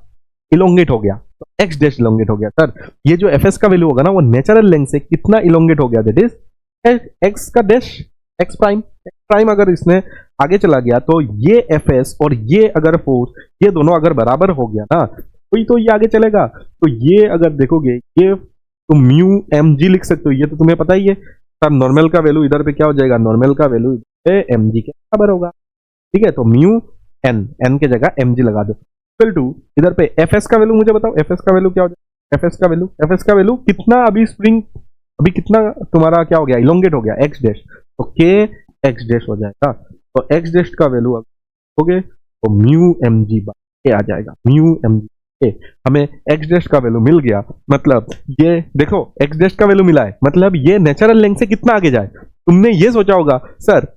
इलोंगेट हो गया, तो एक्स डैश इलोंगेट हो गया। सर ये जो एफ एस का वैल्यू होगा ना वो नेचुरल लेंथ से कितना इलोंगेट हो गया, दैट इज एक्स का डैश, एक्स प्राइम अगर इसने आगे चला गया तो ये एफ एस और ये अगर फोर्स ये दोनों अगर बराबर हो गया ना तो ये आगे चलेगा। तो ये अगर देखोगे ये तुम म्यू एम जी लिख सकते हो, ये तो तुम्हें पता ही है। सर नॉर्मल का वैल्यू इधर पे क्या हो जाएगा, नॉर्मल का वैल्यू एम जी के बराबर होगा। ठीक है, तो म्यू एन के जगह एम जी लगा दो, इक्वल टू इधर पे एफ एस का वैल्यू मुझे बताओ, एफ एस का वैल्यू क्या हो जाएगा, एफ एस का वैल्यू कितना, अभी स्प्रिंग अभी कितना तुम्हारा क्या हो गया, इलोंगेट हो गया, एक्स डैश, तो के एक्स डैश हो जाएगा। तो एक्स डैश का वैल्यू हो गए तो म्यू एम जी बाय आ जाएगा, म्यू एम जी। हमें एक्स डैश का वैल्यू मिल गया, मतलब ये देखो एक्स डैश का वैल्यू मिला है, मतलब ये नेचुरल लेंथ से कितना आगे जाए। तुमने ये सोचा होगा सर,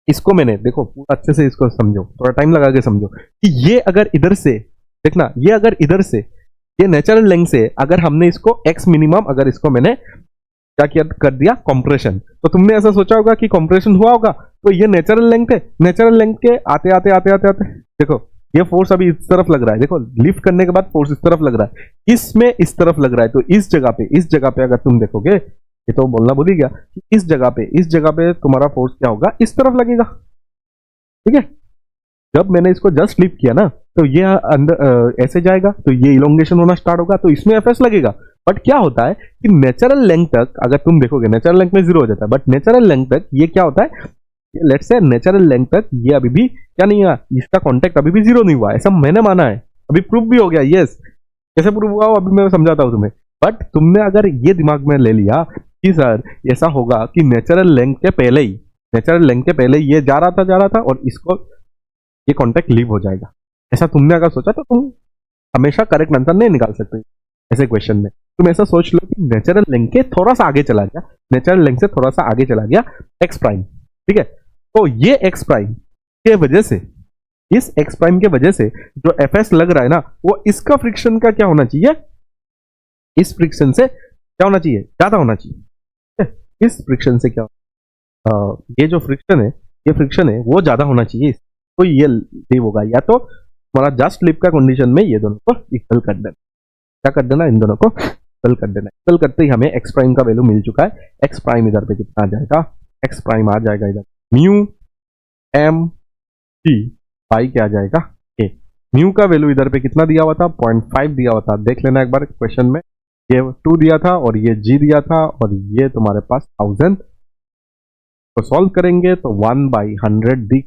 इसको मैंने देखो पूरा अच्छे से इसको समझो, थोड़ा टाइम लगा के समझो कि ये अगर इधर से देखना, ये अगर इधर से ये नेचुरल लेंथ से अगर हमने इसको एक्स मिनिमम अगर इसको मैंने क्या किया कर दिया कंप्रेशन, तो तुमने ऐसा सोचा होगा कि कंप्रेशन हुआ होगा, तो ये नेचुरल लेंथ है, नेचुरल लेंथ के आते आते आते आते आते देखो ये फोर्स अभी इस तरफ लग रहा है, देखो लिफ्ट करने के बाद फोर्स इस तरफ लग रहा है, इसमें इस तरफ लग रहा है। तो इस जगह पे अगर तुम देखोगे, ये तो बोलना भूल ही गया, इस जगह पे तुम्हारा फोर्स क्या होगा, इस तरफ लगेगा। ठीक है, जब मैंने इसको जस्ट लिफ्ट किया ना तो ये अंदर ऐसे जाएगा, तो ये इलोंगेशन होना स्टार्ट होगा, तो इसमें एफएस लगेगा। बट क्या होता है कि नेचुरल लेंथ तक अगर तुम देखोगे, नेचुरल लेंथ में जीरो हो जाता है, बट नेचुरल लेंथ तक ये क्या होता है, लेट्स से नेचुरल लेंथ तक ये अभी भी क्या नहीं हुआ, इसका कांटेक्ट अभी भी जीरो नहीं हुआ, ऐसा मैंने माना है, अभी प्रूफ भी हो गया। यस, कैसे प्रूफ हुआ अभी मैं समझाता हूं तुम्हें। बट तुमने अगर ये दिमाग में ले लिया कि सर ऐसा होगा कि नेचुरल लेंथ के पहले ही ये जा रहा था और इसको ये कांटेक्ट लीव हो जाएगा, ऐसा तुमने अगर सोचा तो तुम हमेशा करेक्ट आंसर नहीं निकाल सकते ऐसे क्वेश्चन में। तुम ऐसा सोच लो कि नेचुरल लेंथ के थोड़ा सा आगे चला गया, नेचुरल लेंथ से थोड़ा सा आगे चला गया एक्स प्राइम। ठीक है, तो ये एक्स प्राइम के वजह से, इस एक्स प्राइम के वजह से जो एफ एस लग रहा है ना, वो इसका फ्रिक्शन का क्या होना चाहिए, इस फ्रिक्शन से क्या होना चाहिए, ज्यादा होना चाहिए। इस फ्रिक्शन से क्या ये जो फ्रिक्शन है, ये फ्रिक्शन है वो ज्यादा होना चाहिए, तो ये लीव होगा। या तो हमारा जस्ट लिव का कंडीशन में ये दोनों को इक्वल कर देना, क्या कर देना, इन दोनों को इक्वल कर देना। इक्वल करते ही हमें एक्स प्राइम का वैल्यू मिल चुका है। एक्स प्राइम इधर पे कितना आ जाएगा, एक्स प्राइम आ जाएगा इधर म्यू एम टी पाई क्या आ जाएगा ए। म्यू का वैल्यू इधर पे कितना दिया हुआ था, 0.5 दिया हुआ था, देख लेना एक बार क्वेश्चन में, ये 2 दिया था और ये जी दिया था और ये तुम्हारे पास 1000 को सॉल्व करेंगे तो 1/100 दी,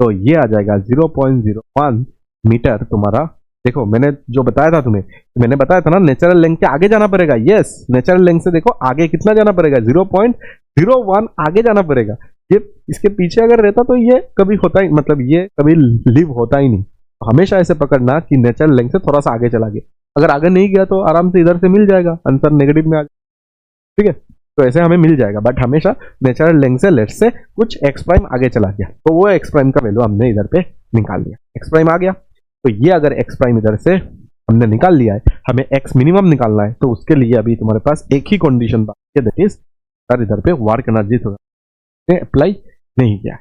तो ये आ जाएगा 0.01 मीटर तुम्हारा। देखो मैंने जो बताया था तुम्हें, मैंने बताया था ना नेचुरल लेंथ के आगे जाना पड़ेगा। यस, नेचुरल लेंथ से देखो आगे कितना जाना पड़ेगा, 0.01 आगे जाना पड़ेगा। ये इसके पीछे अगर रहता तो ये कभी होता ही, मतलब ये कभी लिव होता ही नहीं। हमेशा ऐसे पकड़ना कि नेचुरल लेंथ से थोड़ा सा आगे चला गया, अगर आगे नहीं गया तो आराम से इधर से मिल जाएगा, आंसर नेगेटिव में आ जाएगा। ठीक है, तो ऐसे हमें मिल जाएगा, बट हमेशा नेचुरल लेंथ से लेट से कुछ एक्स प्राइम आगे चला गया, तो वो एक्स प्राइम का वैल्यू हमने इधर पे निकाल लिया, एक्स प्राइम आ गया। तो ये अगर एक्स प्राइम इधर से हमने निकाल लिया है, हमें एक्स मिनिमम निकालना है, तो उसके लिए अभी तुम्हारे पास एक ही कंडीशन बाकी है, दैट इज सर इधर पे वर्क एनर्जी थोड़ा अप्लाई नहीं किया है।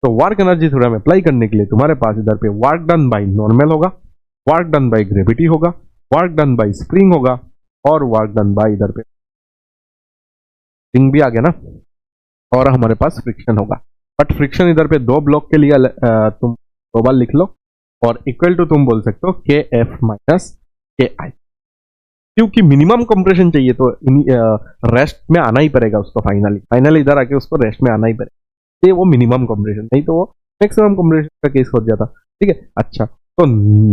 तो वर्क एनर्जी थोड़ा में अप्लाई करने के लिए तुम्हारे पास इधर पे वर्क डन बाई नॉर्मल होगा, वर्क डन बाई ग्रेविटी होगा, वर्क डन बाई स्प्रिंग होगा, और वर्क डन बाई इधर पे स्प्रिंग भी आ गया ना, और हमारे पास फ्रिक्शन होगा। बट फ्रिक्शन इधर पे दो ब्लॉक के लिए तुम दो बार लिख लो, और इक्वल टू तुम बोल सकते हो के एफ माइनस के आई, क्योंकि मिनिमम कंप्रेशन चाहिए तो रेस्ट में आना ही पड़ेगा उसको, फाइनली इधर आके उसको रेस्ट में आना ही पड़ेगा, ये वो मिनिमम कंप्रेशन, नहीं तो वो मैक्सिमम कंप्रेशन का केस हो जाता। ठीक है, अच्छा तो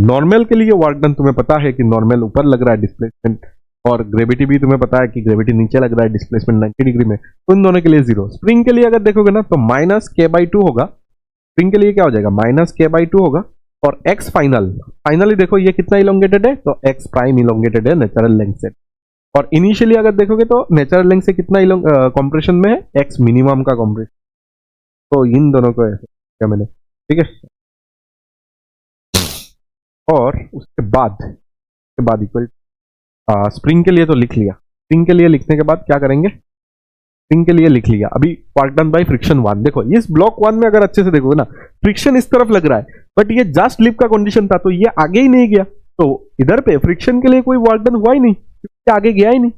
नॉर्मल के लिए वर्क डन तुम्हें पता है कि नॉर्मल ऊपर लग रहा है डिस्प्लेसमेंट, और ग्रेविटी भी तुम्हें पता है कि ग्रेविटी नीचे लग रहा है डिस्प्लेसमेंट 90 डिग्री में, तो इन दोनों के लिए जीरो। स्प्रिंग के लिए अगर देखोगे ना तो माइनस के बाई टू होगा, स्प्रिंग के लिए क्या हो जाएगा माइनस के बाई टू होगा, और एक्स फाइनली देखो ये कितना इलोंगेटेड है, तो एक्स प्राइम इलोंगेटेड है नेचुरल लेंथ से, और इनिशियली अगर देखोगे तो नेचुरल लेंथ से कितना कंप्रेशन में है, एक्स मिनिमम का कंप्रेशन, तो इन दोनों को ऐसे क्या मैंने, ठीक है। और उसके बाद इक्वल स्प्रिंग के लिए तो लिख लिया, स्प्रिंग के लिए लिखने के बाद क्या करेंगे, स्प्रिंग के लिए लिख लिया अभी work done by friction one. देखो इस ब्लॉक वन में अगर अच्छे से देखोगे ना, फ्रिक्शन इस तरफ लग रहा है, बट ये जस्ट लिप का कंडीशन था, तो ये आगे ही नहीं गया, तो इधर पे फ्रिक्शन के लिए कोई वर्क डन हुआ ही नहीं, क्योंकि आगे गया ही नहीं।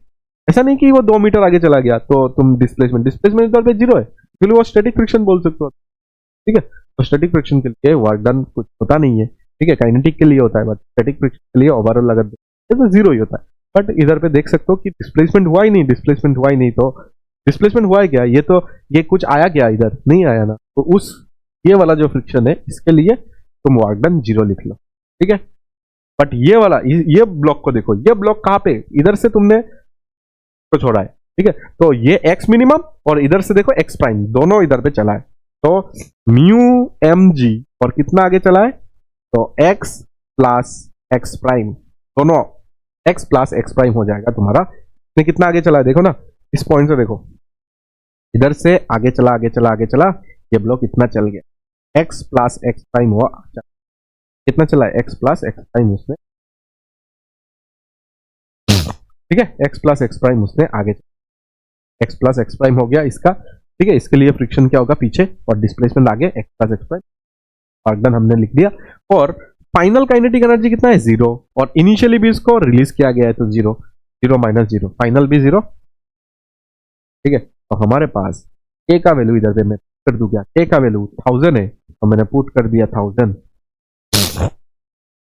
ऐसा नहीं कि वो 2 मीटर आगे चला गया तो तुम डिस्प्लेसमेंट इधर पे जीरो है, इसलिए वो स्टैटिक फ्रिक्शन बोल सकते हो। ठीक है, तो स्टैटिक फ्रिक्शन के लिए वर्क डन कुछ होता नहीं है, ठीक है, काइनेटिक के लिए होता है, बट स्टैटिक फ्रिक्शन के लिए ओवरऑल अगर तो जीरो ही होता है। बट इधर पे देख सकते हो कि डिस्प्लेसमेंट हुआ ही नहीं, तो डिस्प्लेसमेंट हुआ है क्या, ये कुछ आया क्या, इधर नहीं आया ना, तो उस ये वाला जो फ्रिक्शन है इसके लिए तुम वर्क डन जीरो लिख लो। ठीक है, बट ये वाला ये ब्लॉक को देखो, ये ब्लॉक कहां पे, इधर से तुमने तो छोड़ा है, ठीक है, तो ये एक्स मिनिमम और इधर से देखो एक्स प्राइम दोनों इधर पे चला है, तो म्यू एम जी और कितना आगे चला है, तो एक्स प्लस एक्स प्राइम, दोनों एक्स प्लस एक्स प्राइम हो जाएगा तुम्हारा। इसमें कितना आगे चला है देखो ना, इस पॉइंट से देखो, इधर से आगे चला, ये ब्लॉक इतना चल गया, एक्स प्लस एक्स प्राइम हुआ, कितना चला है एक्स प्लस एक्स प्राइम उसने, ठीक है, एक्स प्लस एक्स प्राइम उसने आगे, एक्स प्लस एक्स प्राइम हो गया इसका। ठीक है, इसके लिए फ्रिक्शन क्या होगा पीछे, और डिस्प्लेसमेंट आगे x plus ex prime, work done हमने लिख दिया। और फाइनल काइनेटिक एनर्जी कितना है जीरो, और इनिशियली भी इसको रिलीज किया गया है तो zero, zero minus zero, final भी जीरो। ठीक है, तो हमारे पास ए का वैल्यू इधर पे मैं कर दूं क्या, ए का वैल्यू 1000 है, तो मैंने पुट कर दिया 1000।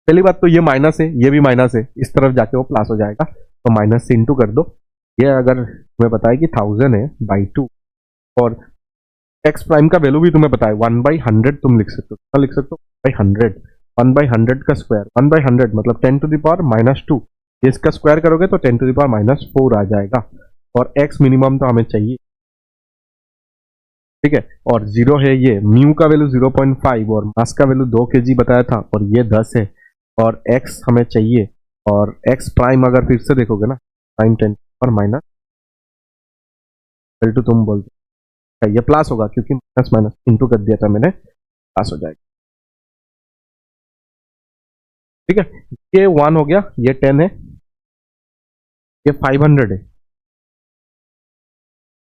पहली बात तो ये माइनस है, ये भी माइनस है, इस तरफ जाके वो प्लस हो जाएगा, तो माइनस से इंटू कर दो। ये अगर तुम्हें पता है कि 1000 है बाई 2, और एक्स प्राइम का वैल्यू भी तुम्हें पता है 1/100 तुम लिख सकते हो, क्या लिख सकते हो, बाई 100, 1/100 का स्क्वायर, 1/100 मतलब 10 टू द पावर माइनस 2, इसका स्क्वायर करोगे तो 10 टू द पावर माइनस 4 आ जाएगा, और एक्स मिनिमम तो हमें चाहिए। ठीक है, और जीरो है, ये म्यू का वैल्यू 0.5 और मास का वैल्यू 2 kg बताया था, और ये 10 है, और एक्स हमें चाहिए, और एक्स प्राइम अगर फिर से देखोगे ना, प्राइम 10 और माइनस टू तुम बोलते, ये प्लस होगा क्योंकि माइनस माइनस इंटू कर दिया था मैंने, प्लस हो जाएगा। ठीक है, ये 1 हो गया, ये 10 है, ये 500 है,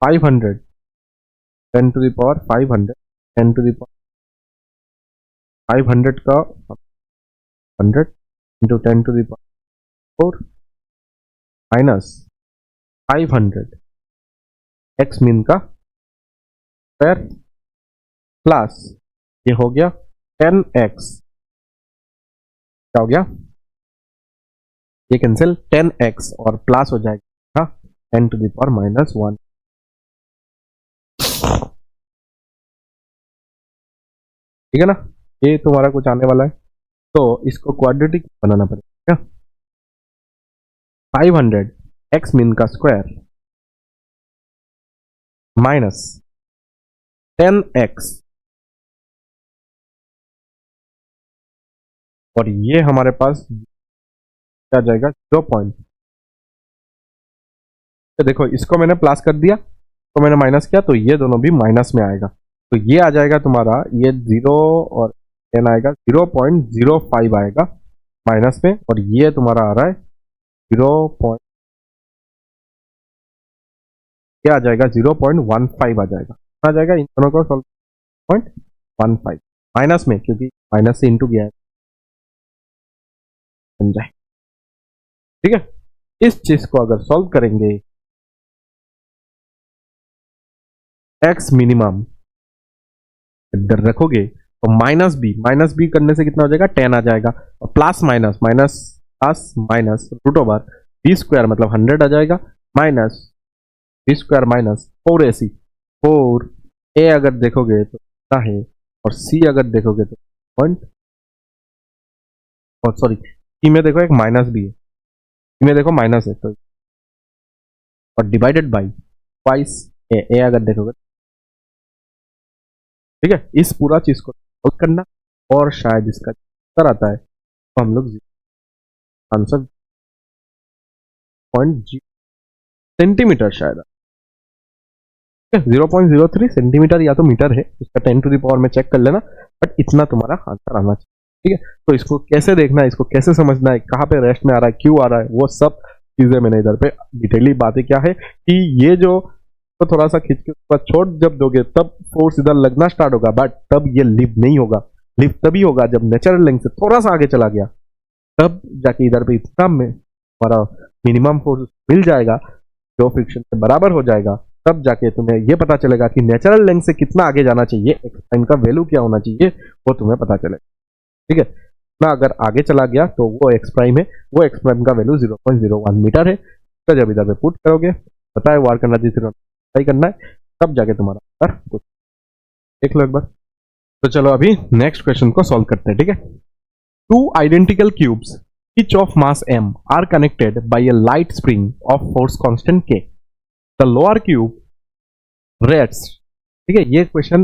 500, 10 to the power 500, 10 to the power 500 का 100 into 10 to the power 4 minus 500 x mean का स्क्वायर, प्लस ये हो गया 10x, क्या हो गया, ये कैंसिल 10x और प्लस हो जाएगा 10 टू द पावर माइनस 1। ठीक है ना, ये तुम्हारा कुछ आने वाला है, तो इसको क्वाड्रेटिक बनाना पड़ेगा, 500 एक्स मीन का स्क्वायर माइनस 10x, और ये हमारे पास क्या जाएगा 0. तो देखो इसको मैंने प्लस कर दिया, तो मैंने माइनस किया, तो ये दोनों भी माइनस में आएगा। तो ये आ जाएगा तुम्हारा, ये 0 और 10 आएगा, 0.05 आएगा माइनस में, और ये तुम्हारा आ रहा है 0. ये आ जाएगा 0.15 आ जाएगा, आ जाएगा इन दोनों को 0.15 माइनस में, क्योंकि माइनस से इंटू किया है, बन जाए। ठीक है, इस चीज को अगर सॉल्व करेंगे, एक्स मिनिमम इधर रखोगे तो माइनस बी करने से कितना हो जाएगा, 10 आ जाएगा, और plus minus minus plus minus root over b square मतलब 100 आ जाएगा, minus B square minus 4ac, 4a अगर देखोगे तो कितना है, और c अगर देखोगे तो पॉइंट, और सॉरी सी में देखो एक माइनस भी है, सी में देखो माइनस है, तो और डिवाइडेड बाई ट्वाइस ए अगर देखोगे। ठीक है, इस पूरा चीज को सॉल्व करना, और शायद इसका उत्तर आता है तो हम लोग आंसर 0.0 सेंटीमीटर शायद 0.03 सेंटीमीटर या तो मीटर है, उसका 10 टू द पावर में चेक कर लेना, बट इतना तुम्हारा आंसर आना चाहिए। ठीक है, तो इसको कैसे देखना है, इसको कैसे समझना है, कहाँ पे रेस्ट में आ रहा है, क्यों आ रहा है, वो सब चीजें मैंने इधर पे डिटेली बातें क्या है कि ये जो तो थोड़ा सा खींच के ऊपर छोड़ जब दोगे तब फोर्स इधर लगना स्टार्ट होगा, बट तब ये लिफ्ट नहीं होगा। लिफ्ट तभी होगा जब नेचुरल लेंथ से थोड़ा सा आगे चला गया, तब जाके इधर पे इतना में हमारा मिनिमम फोर्स मिल जाएगा जो फ्रिक्शन से बराबर हो जाएगा, तब जाके तुम्हें ये पता चलेगा कि नेचुरल लेंथ से कितना आगे जाना चाहिए, एक्स प्राइम का वैल्यू क्या होना चाहिए, वो तुम्हें पता चलेगा। ठीक है, ना अगर आगे चला गया तो वो एक्स प्राइम है, वो एक्स प्राइम का वैल्यू 0.01 मीटर है। तो जब इधर पे पुट करोगे पता है वार करना चाहिए करना है, तब जाके तुम्हारा आंसर कुछ देख लो एक बार। तो चलो अभी नेक्स्ट क्वेश्चन को सॉल्व करते हैं। ठीक है, two identical cubes each of mass m are connected by a light spring of force constant k. The lower cube rests, ठीक है, ये क्वेश्चन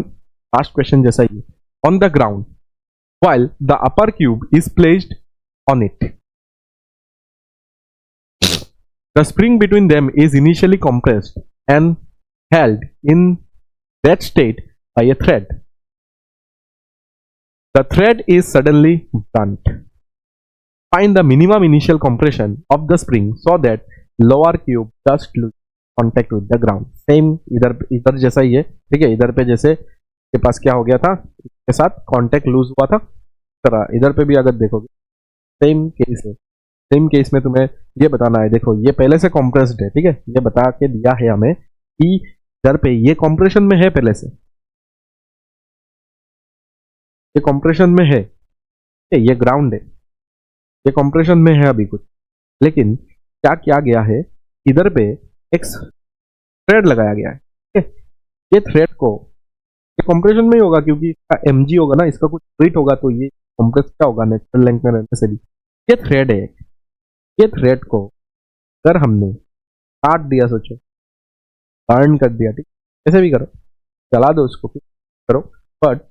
लास्ट क्वेश्चन जैसा ही on the ground while the upper cube is placed on it. The spring between them is initially compressed and held in that state by a thread. The thread is suddenly blunt. Find the minimum initial compression of the spring so that lower cube just lose contact with the ground. Same इधर जैसा ही है। ठीक है, इधर पे जैसे के पास क्या हो गया था, इसके साथ कांटेक्ट लूज हुआ था, तरह इधर पे भी अगर देखोगे सेम केस है। सेम केस में तुम्हें ये बताना है, देखो ये पहले से कॉम्प्रेस्ड है। ठीक है, ये बता के दिया है हमें कि इधर पे ये कॉम्प्रेशन में है, पहले से ये कॉम्प्रेशन में है, ये ग्राउंड है, ये कंप्रेशन में है अभी कुछ, लेकिन क्या किया गया है, इधर पे एक थ्रेड लगाया गया है। ठीक है, ये थ्रेड को ये कंप्रेशन में ही होगा क्योंकि इसका mg होगा ना, इसका कुछ वेट होगा, तो ये कंप्रेस क्या होगा नेचुरल लेंथ में रहने से भी। ये थ्रेड है, ये थ्रेड को अगर हमने काट दिया, सोचो बर्न कर दिया, ठीक ऐसे भी करो, जला दो उसको, करो, बट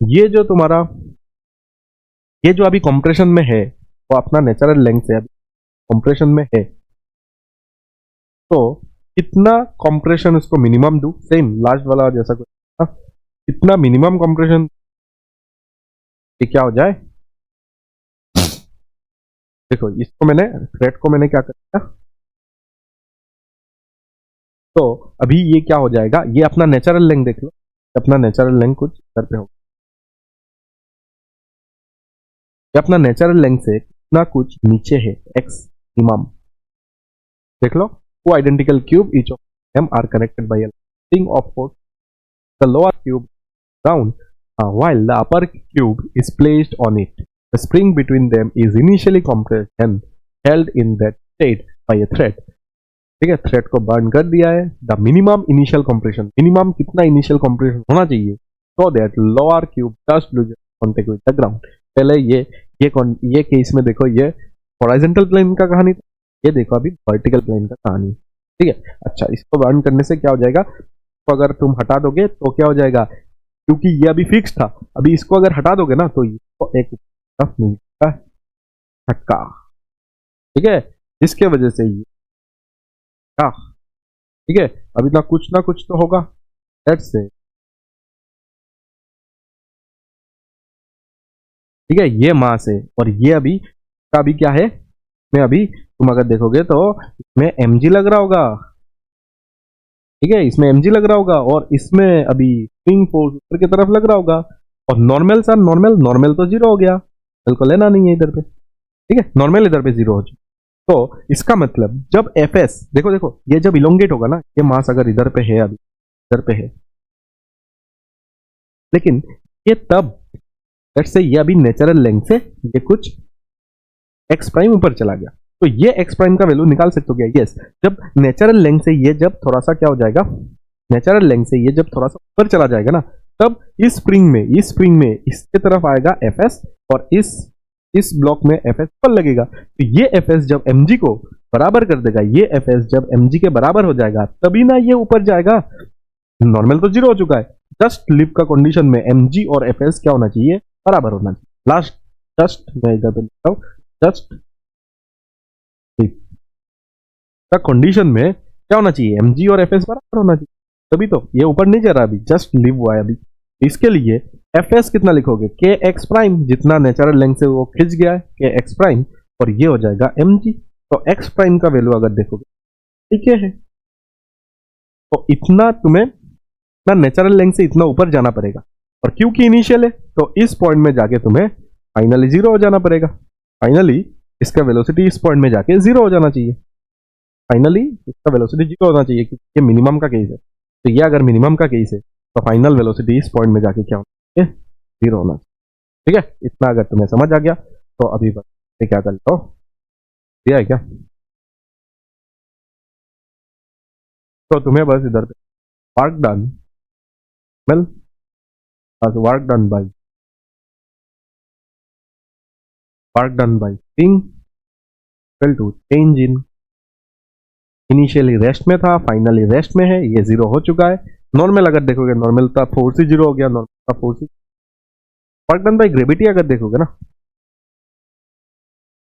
ये जो तुम्हारा ये जो अभी कंप्रेशन में है वो अपना नेचुरल लेंथ से अभी कंप्रेशन में है, तो कितना कंप्रेशन उसको मिनिमम दूं, सेम लास्ट वाला जैसा कुछ, कितना मिनिमम कंप्रेशन क्या हो जाए। देखो इसको मैंने थ्रेड को मैंने क्या कर, तो अभी ये क्या हो जाएगा, ये अपना नेचुरल लेंथ देख लो, अपना नेचुरल लेंथ कुछ इधर पे होगा, ये अपना नेचुरल लेंथ से कितना कुछ नीचे है, एक्स मिनिमम देख लो। Two identical cube each of them are connected by a string of force. The lower cube down while the upper cube is placed on it. The spring between them is initially compressed and held in that state by a thread. ठीक है, thread को burn कर दिया है। The minimum initial compression, minimum कितना initial compression होना चाहिए, so that lower cube just lose contact with the ground. पहले ये केस में देखो, ये हॉरिजॉन्टल प्लेन का कहानी, ये देखो अभी वर्टिकल प्लेन का कहानी। ठीक है, अच्छा इसको बर्न करने से क्या हो जाएगा, तो अगर तुम हटा दोगे तो क्या हो जाएगा, क्योंकि ये अभी फिक्स था, अभी इसको अगर हटा दोगे ना तो इसको एक मिलेगा झटका। ठीक है, जिसके वजह से ये ठीक है, अभी ना कुछ तो होगा। लेट्स से, ठीक है, ये मास है और ये अभी का अभी क्या है, मैं अभी तुम अगर देखोगे तो इसमें mg लग रहा होगा। ठीक है, इसमें mg लग रहा होगा और इसमें अभी स्प्रिंग फोर्स ऊपर की तरफ लग रहा होगा। और नॉर्मल सा नॉर्मल नॉर्मल तो जीरो हो गया, बिल्कुल को लेना नहीं है इधर पे। ठीक है, नॉर्मल इधर पे जीरो हो जाए। तो इसका मतलब जब fs, देखो देखो ये जब इलोंगेट होगा ना, ये मास अगर इधर पे है, अभी इधर पे है, लेकिन ये तब, लेट्स से ये अभी नेचुरल लेंथ से ये कुछ एक्स प्राइम ऊपर चला गया, तो ये एक्स प्राइम का वैल्यू निकाल सकते हो क्या? यस, जब नेचुरल लेंथ से ये जब थोड़ा सा क्या हो जाएगा, नेचुरल लेंथ से ये जब थोड़ा सा ऊपर चला जाएगा ना, तब इस स्प्रिंग में इसके तरफ आएगा एफएस और इस ब्लॉक में एफएस पर लगेगा। तो ये एफएस जब mg को बराबर कर देगा, ये एफएस जब mg के बराबर हो जाएगा, तभी ना ये ऊपर जाएगा। नॉर्मल तो जीरो हो चुका है, जस्ट लिप का कंडीशन में mg और fs क्या होना चाहिए, बराबर होना चाहिए। लास्ट जस्ट मैं इधर पे लिखता हूं, जस्ट लिप का कंडीशन में क्या होना चाहिए, mg और fs बराबर होना चाहिए, तभी तो ये ऊपर नहीं जा रहा अभी, जस्ट लिप हुआ है अभी। इसके लिए fs कितना लिखोगे, के एक्स प्राइम, जितना नेचुरल लेंथ से वो खिंच गया है के एक्स प्राइम, और ये हो जाएगा mg। तो एक्स प्राइम का वैल्यू अगर देखोगे, ठीक है, तो इतना तुम्हें ना नेचुरल लेंथ से इतना ऊपर जाना पड़ेगा, और क्योंकि इनिशियल है तो इस पॉइंट में जाके तुम्हें फाइनली जीरो हो जाना पड़ेगा। फाइनली इसका वेलोसिटी इस पॉइंट में जाके जीरो हो जाना चाहिए, फाइनली इसका वेलोसिटी जीरो होना चाहिए, क्योंकि ये मिनिमम का केस है। तो ये अगर मिनिमम का केस है तो फाइनल वेलोसिटी इस पॉइंट में जाके क्या होना चाहिए, जीरो होना चाहिए। ठीक है, इतना अगर तुम्हें समझ आ गया तो अभी बस क्या कर लो, दिया है क्या, तो तुम्हें बस इधर पे work done, well work done by spring equal to change in, initially rest में था, फाइनली रेस्ट में है, ये जीरो हो चुका है। नॉर्मल अगर देखोगे, नॉर्मल था फोर्स ही जीरो हो गया, नॉर्मल का force he, work done by gravity अगर देखोगे ना,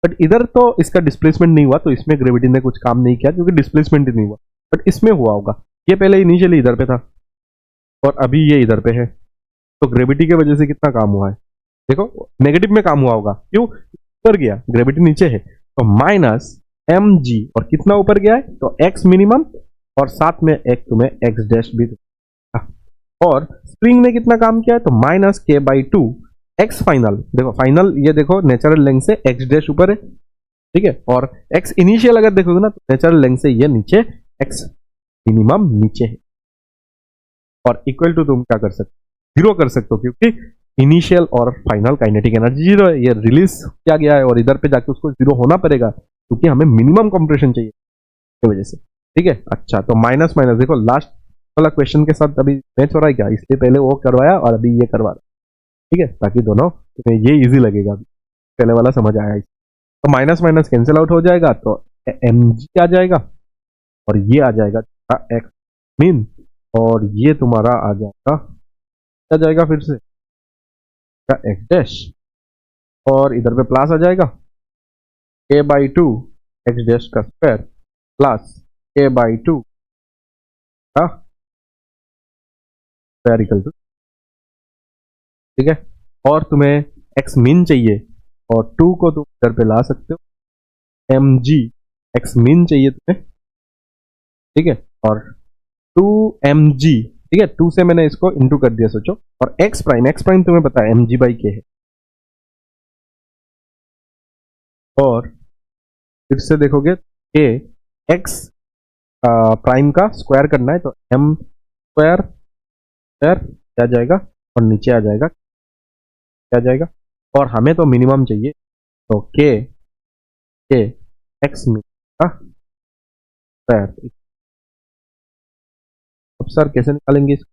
बट इधर तो इसका डिस्प्लेसमेंट नहीं हुआ, तो इसमें ग्रेविटी ने कुछ काम नहीं किया क्योंकि डिस्प्लेसमेंट ही नहीं हुआ, बट इसमें हुआ होगा। ये पहले इनिशियली इधर पे था और अभी ये इधर पे है, तो ग्रेविटी की वजह से कितना काम हुआ है, देखो नेगेटिव में काम हुआ होगा, क्यों, ऊपर गया, ग्रेविटी नीचे है, तो माइनस mg, और कितना ऊपर गया है, तो x मिनिमम, और साथ में एक तुम्हें x डैश भी दिखा। और स्प्रिंग ने कितना काम किया है, तो माइनस के बाई टू एक्स फाइनल, देखो फाइनल ये देखो नेचुरल लेंथ से x डैश ऊपर है, ठीक है, और x इनिशियल अगर देखोगे ना, तो नेचुरल लेंथ से ये नीचे, x मिनिमम नीचे है, और इक्वल टू तुम क्या कर सकते हो, जीरो कर सकते हो, क्योंकि इनिशियल और फाइनल काइनेटिक एनर्जी जीरो है, ये रिलीज किया गया है, और इधर पे जाके उसको जीरो होना पड़ेगा क्योंकि हमें मिनिमम कंप्रेशन चाहिए की वजह से। ठीक है, अच्छा, तो माइनस माइनस देखो लास्ट वाला क्वेश्चन के साथ अभी मैच हो रहा है क्या, इसलिए पहले वो करवाया और अभी ये करवा रहा, ठीक है, ताकि दोनों तुम्हें ये इजी लगेगा, पहले वाला समझ आया। तो माइनस माइनस कैंसिल आउट हो जाएगा, तो mg आ जाएगा और ये आ जाएगा एक्स मीन, और ये तुम्हारा आ जाएगा फिर से एक्स डैश, और इधर पे प्लस आ जाएगा a by two x dash का square plus a by two का स्क्वायर इक्वल टू, ठीक है, और तुम्हें x मीन चाहिए और 2 को तुम इधर पे ला सकते हो, mg x मीन चाहिए तुम्हें, ठीक है, और 2mg, ठीक है, 2 से मैंने इसको इंटू कर दिया सोचो, और x प्राइम तुम्हें पता है mg बाई k है, और फिर से देखोगे k x प्राइम का स्क्वायर करना है, तो m स्क्वायर स्क्वायर क्या जाएगा, और नीचे आ जाएगा क्या जाएगा, और हमें तो मिनिमम चाहिए, तो k x का स्क्वायर। अब सर कैसे निकालेंगे इसको,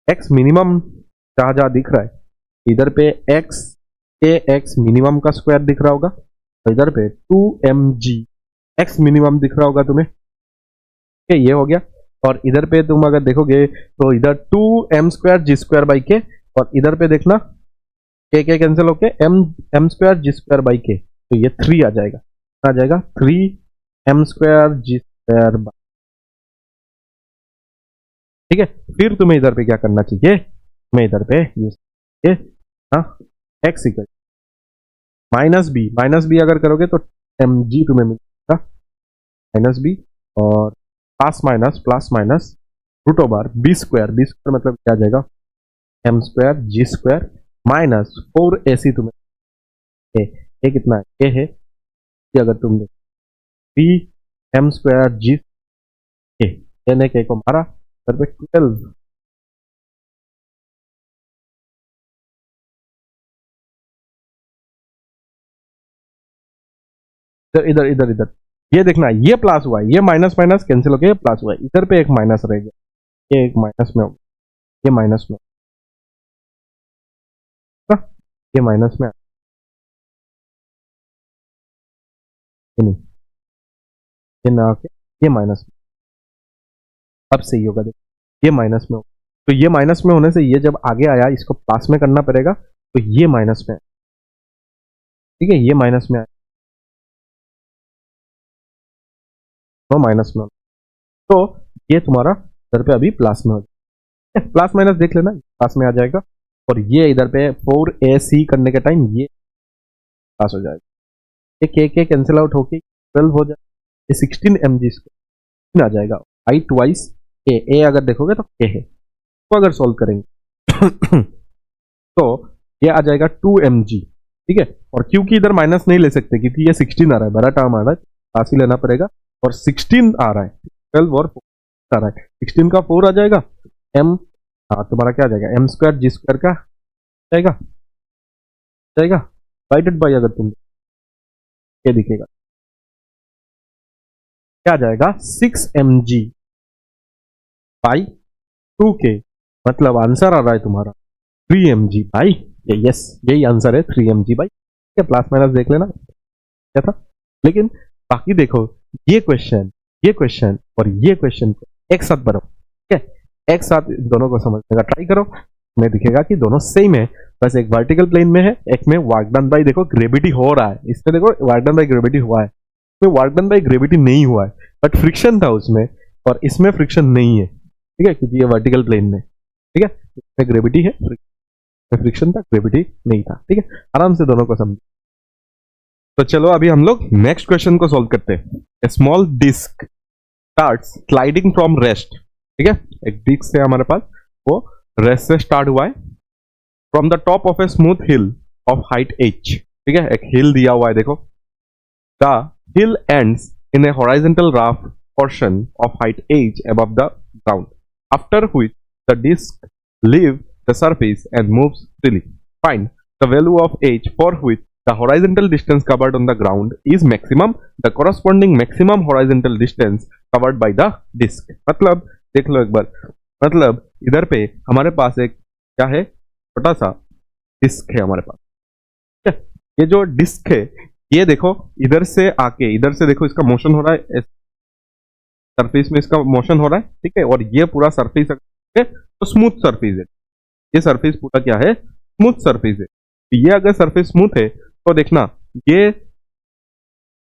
x मिनिमम जहां जहां दिख रहा है इधर पे x के x मिनिमम का स्क्वायर दिख रहा होगा, तो इधर पे 2mg x मिनिमम दिख रहा होगा तुम्हें, ठीक है, ये हो गया। और इधर पे तुम अगर देखोगे तो इधर 2m square g square by के, और इधर पे देखना के कैंसिल होके m square g square by k, तो ये 3 आ जाएगा, 3 m स्क्वायर जी स्क्वायर ठीक है, फिर तुम्हें इधर पे क्या करना चाहिए, तुम्हें इधर पे ये हाँ एक्स इक्वल माइनस बी अगर करोगे तो एम जी तुम्हें मिलेगा माइनस बी, और plus minus root over b square मतलब क्या आ जाएगा m square g square minus 4ac तुम्हें ए कितना है, ए है, ये अगर तुम बी एम स्क्वायर जी ए ने के को मारा इधर पे 12 इधर इधर इधर इधर ये देखना, ये प्लस हुआ है, ये माइनस माइनस कैंसिल हो गया, ये प्लस हुआ है, इधर पे एक माइनस रह गया, ये एक माइनस में हो गया, ये माइनस में होगा, ये माइनस में ये नहीं, ये ना आके ये माइनस में, अब सही होगा देखो, ये माइनस में होगा, तो ये माइनस में होने से ये जब आगे आया इसको प्लस में करना पड़ेगा, तो ये माइनस में है, ठीक है, ये माइनस में आया तो माइनस में, तो ये तुम्हारा इधर पे अभी प्लस में हो जाएगा, प्लस माइनस देख लेना प्लस में आ जाएगा, और ये इधर पे 4ac करने के टाइम ये पास हो जाएगा, ये के कैंसिल आउट होके 12 हो जाएगा, ये 16 mg स्क्वायर आ जाएगा, आई ट्वाइस ए अगर देखोगे तो के है, तो अगर सॉल्व करेंगे तो ये आ जाएगा 2mg, ठीक है, और क्योंकि इधर माइनस नहीं ले सकते क्योंकि ये 16 आ रहा है, बड़ा टर्म आ रहा है, पास ही लेना पड़ेगा, और 16 आ रहा है, 12 और 4 आ रहा है, 16 का 4 आ जाएगा, m हाँ तुम्हारा क्या आ जाएगा एम स्क्वायर जी स्क्वायर का जाएगा जाएगा डिवाइडेड बाई, अगर तुम ये दिखेगा क्या आ जाएगा 6mg बाई 2k, मतलब आंसर आ रहा है तुम्हारा 3mg बाई, यस यही आंसर है 3mg बाई, ठीक है, प्लस माइनस देख लेना क्या था, लेकिन बाकी देखो ये क्वेश्चन और ये क्वेश्चन एक साथ भरो, ठीक है, एक साथ दोनों को समझने का ट्राई करो, तुम्हें दिखेगा कि दोनों सेम है, बस एक वर्टिकल प्लेन में है, एक में वर्क डन बाय देखो ग्रेविटी हो रहा है, इसमें देखो वर्क डन बाय ग्रेविटी हुआ है, इसमें वर्क डन बाय ग्रेविटी नहीं हुआ है, बट फ्रिक्शन था उसमें, और इसमें फ्रिक्शन नहीं है, ठीक है, क्योंकि ये वर्टिकल प्लेन में, ठीक है, इसमें ग्रेविटी है, फ्रिक्शन था, ग्रेविटी नहीं था, ठीक है, आराम से दोनों को समझो। तो चलो अभी हम लोग नेक्स्ट क्वेश्चन को सॉल्व करते हैं। A small disc starts sliding from rest, ठीक है, एक डिस्क है हमारे पास, वो रेस्ट से स्टार्ट हुआ है from the top of a smooth hill of height h, ठीक है, एक हिल दिया हुआ है देखो, the hill ends in A horizontal rough portion of height h above the ground, after which the disk leaves the surface and moves freely. Find the value of h for which the horizontal distance covered on the ground is maximum, the corresponding maximum horizontal distance covered by the disk. मतलब देख लो एक बार, मतलब इधर पे हमारे पास एक क्या है, छोटा सा डिस्क है हमारे पास, ठीक है, ये जो डिस्क है ये देखो इधर से आके इधर से देखो इसका मोशन हो रहा है, सरफेस में इसका मोशन हो रहा है, ठीक है, और ये पूरा सरफेस है तो स्मूथ सरफेस है, ये सरफेस पूरा क्या है स्मूथ सरफेस है, तो ये अगर सरफेस स्मूथ है तो देखना ये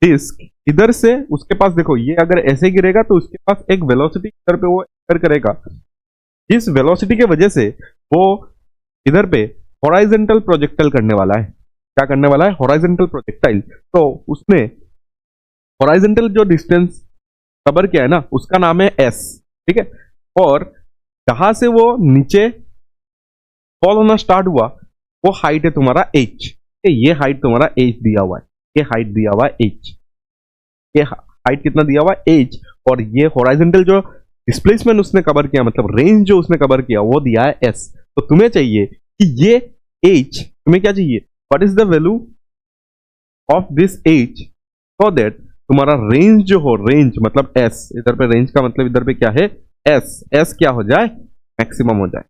डिस्क इधर से उसके पास देखो ये अगर ऐसे गिरेगा तो उसके पास एक वेलोसिटी इधर पे वो एंटर करेगा, इस वेलोसिटी के वजह से वो इधर पे हॉराइजॉन्टल प्रोजेक्टाइल करने वाला है, क्या करने वाला है हॉराइजॉन्टल प्रोजेक्टाइल, तो उसने हॉराइजॉन्टल जो डिस्टेंस कवर किया है ना उसका नाम है s, ठीक है, और जहां से वो नीचे फॉल होना स्टार्ट हुआ वो हाइट है तुम्हारा h, ये हाइट तुम्हारा h दिया हुआ है, ये हाइट दिया हुआ है h, ये हाइट कितना दिया हुआ है h, और ये हॉरिजॉन्टल जो डिस्प्लेसमेंट उसने कवर किया मतलब रेंज जो उसने कवर किया वो दिया है s, तो तुम्हें चाहिए कि ये h, तुम्हें क्या चाहिए what is the value of this h so that तुम्हारा रेंज जो हो, रेंज मतलब s, इधर पे रेंज का मतलब इधर पे क्या है s क्या हो जाए मैक्सिमम हो जाए,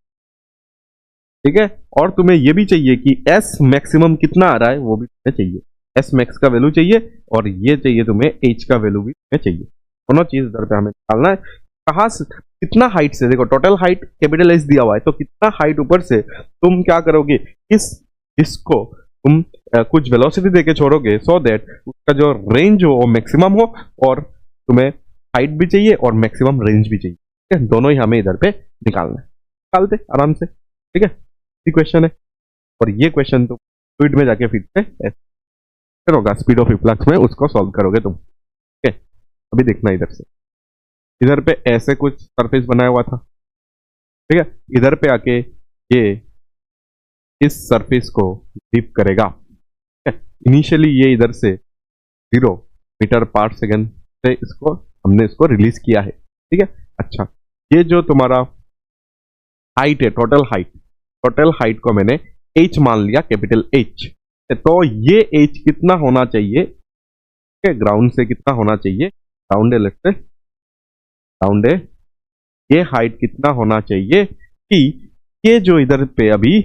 ठीक है, और तुम्हें ये भी चाहिए कि s मैक्सिमम कितना आ रहा है वो भी तुम्हें चाहिए, s मैक्स का वैल्यू चाहिए और ये चाहिए तुम्हें h का वैल्यू भी तुम्हें चाहिए, दोनों चीज इधर पे हमें निकालना है, कहां से कितना हाइट से, देखो टोटल हाइट कैपिटल h दिया हुआ है, तो कितना हाइट ऊपर से तुम क्या करोगे इस इसको तुम कुछ वेलोसिटी देके छोड़ोगे सो दैट उसका जो रेंज हो वो मैक्सिमम हो, और तुम्हें हाइट भी चाहिए और मैक्सिमम रेंज भी चाहिए, ठीक है, दोनों ही हमें इधर पे निकालना है, निकालते आराम से। ठीक है, ये क्वेश्चन है और ये क्वेश्चन तुम स्पीड में जाके फिर से ऐसे होगा, स्पीड ऑफ रिफ्लक्स में उसको सॉल्व करोगे तुम। ठीक है, अभी देखना इधर से, इधर पे ऐसे कुछ सरफेस बनाया हुआ था। ठीक है, इधर पे आके ये इस सरफेस को डिप करेगा। इनिशियली ये इधर से 0 मीटर/सेकंड से इसको हमने इसको रिलीज किया है। ठीक है, अच्छा ये जो तुम्हारा हाइट है, टोटल हाइट को मैंने h मान लिया, कैपिटल H। तो ये h कितना होना चाहिए, ठीक है, ग्राउंड से कितना होना चाहिए, ग्राउंड है, लेट्स से ग्राउंड है, ये हाइट कितना होना चाहिए कि ये जो इधर पे अभी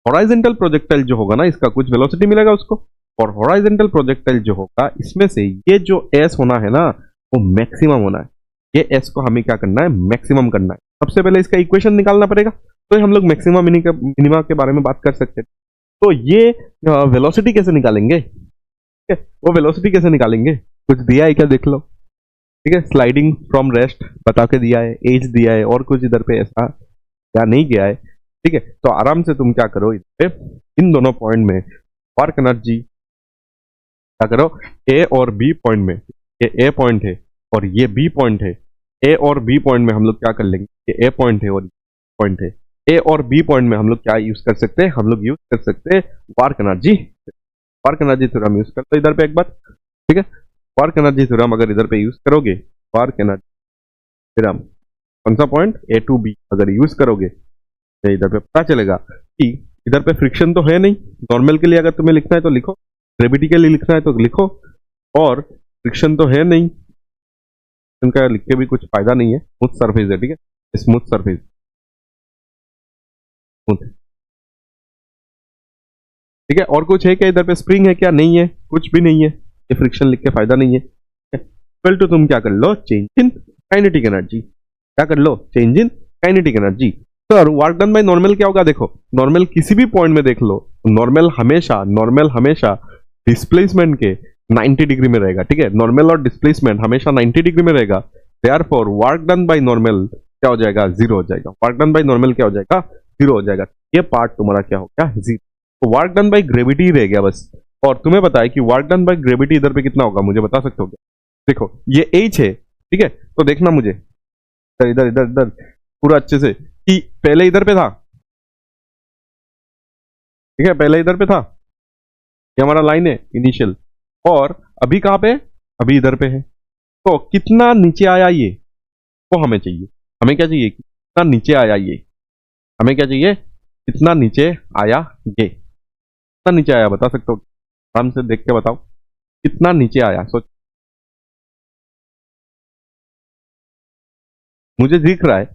हॉराइजेंटल प्रोजेक्टाइल जो होगा ना, इसका कुछ वेलोसिटी मिलेगा उसको, और हॉराइजेंटल प्रोजेक्टाइल जो होगा इसमें से ये जो s होना है ना वो मैक्सिमम होना है। ये s को हमें क्या करना है, मैक्सिमम करना है। सबसे पहले इसका इक्वेशन निकालना पड़ेगा, तो हम लोग मैक्सिमम मिनिमा के बारे में बात कर सकते हैं। तो ये वेलोसिटी कैसे निकालेंगे, ठीक है, वो वेलोसिटी कैसे निकालेंगे, कुछ दिया है क्या देख लो। ठीक है, स्लाइडिंग फ्रॉम रेस्ट बता के दिया है, एज दिया है, और कुछ इधर पे ऐसा क्या नहीं गया है। ठीक है, तो आराम से तुम क्या करो, इधर पे इन दोनों पॉइंट में वर्क एनर्जी क्या करो, ए और बी पॉइंट में, ये ए पॉइंट है और ये बी पॉइंट है, ए और बी पॉइंट में हम लोग क्या कर लेंगे, ये ए पॉइंट है और पॉइंट है, ए और बी पॉइंट में हम लोग क्या यूज कर सकते हैं, हम लोग यूज कर सकते हैं work energy. Work energy theorem use करते इधर पे एक बार। ठीक है, वर्क एनर्जी थ्योरम अगर इधर पे यूज करोगे, वर्क एनर्जी थ्योरम कौन सा पॉइंट ए टू बी अगर यूज करोगे तो इधर पे पता चलेगा कि इधर पे फ्रिक्शन तो है नहीं। नॉर्मल के लिए अगर तुम्हें लिखना है तो लिखो, ग्रेविटी के लिए लिखना है तो लिखो, और फ्रिक्शन तो है नहीं, इनका लिख के भी कुछ फायदा नहीं है। स्मूथ सरफेस है, ठीक है, स्मूथ सरफेस, स्मूथ। ठीक है, और कुछ है क्या इधर पे, स्प्रिंग है क्या, नहीं है, कुछ भी नहीं है, ये फ्रिक्शन लिख के फायदा नहीं है। इक्वल टू तुम क्या कर लो, चेंज इन काइनेटिक एनर्जी, क्या कर लो, change in kinetic energy. Sir work done by normal क्या होगा, देखो नॉर्मल किसी भी पॉइंट में देख लो, नॉर्मल हमेशा डिस्प्लेसमेंट के 90 डिग्री में रहेगा। ठीक है, नॉर्मल और डिस्प्लेसमेंट हमेशा 90 डिग्री में रहेगा, therefore work done by normal क्या हो जाएगा, 0 हो जाएगा। वर्क डन बाय नॉर्मल क्या हो जाएगा, 0 हो जाएगा। ये पार्ट तुम्हारा क्या हो गया, 0। तो वर्क डन बाय ग्रेविटी रह गया बस। और तुम्हें पता है कि वर्क डन बाय ग्रेविटी इधर पे कितना होगा, मुझे बता सकते हो क्या? देखो ये h है, ठीक है, तो देखना मुझे इधर इधर इधर इधर पूरा अच्छे से कि पहले इधर पे था, ठीक है, पहले इधर पे था, ये हमारा लाइन है इनिशियल, और अभी कहां पे है, अभी इधर पे है। तो कितना नीचे आया ये, वो हमें चाहिए। हमें क्या चाहिए, कितना नीचे आया ये, हमें क्या चाहिए, कितना नीचे आया ये, कितना नीचे आया बता सकते हो, आराम से देख के बताओ कितना नीचे आया। सोच, मुझे दिख रहा है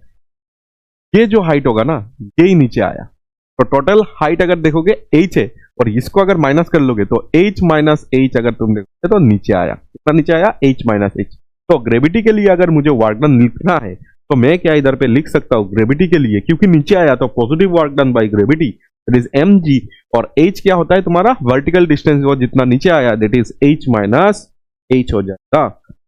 ये जो हाइट होगा ना ये ही नीचे आया। तो टोटल हाइट अगर देखोगे h है, और इसको अगर माइनस कर लोगे तो h माइनस h अगर तुम देखोगे तो नीचे आया, कितना नीचे आया, h माइनस h। तो ग्रेविटी के लिए अगर मुझे वर्क डन लिखना है तो मैं क्या इधर पे लिख सकता हूँ ग्रेविटी के लिए, क्योंकि नीचे आया तो positive work done by gravity that is mg, और h क्या होता है तुम्हारा वर्टिकल डिस्टेंस, वो जितना नीचे आया that is h minus h हो जाएगा।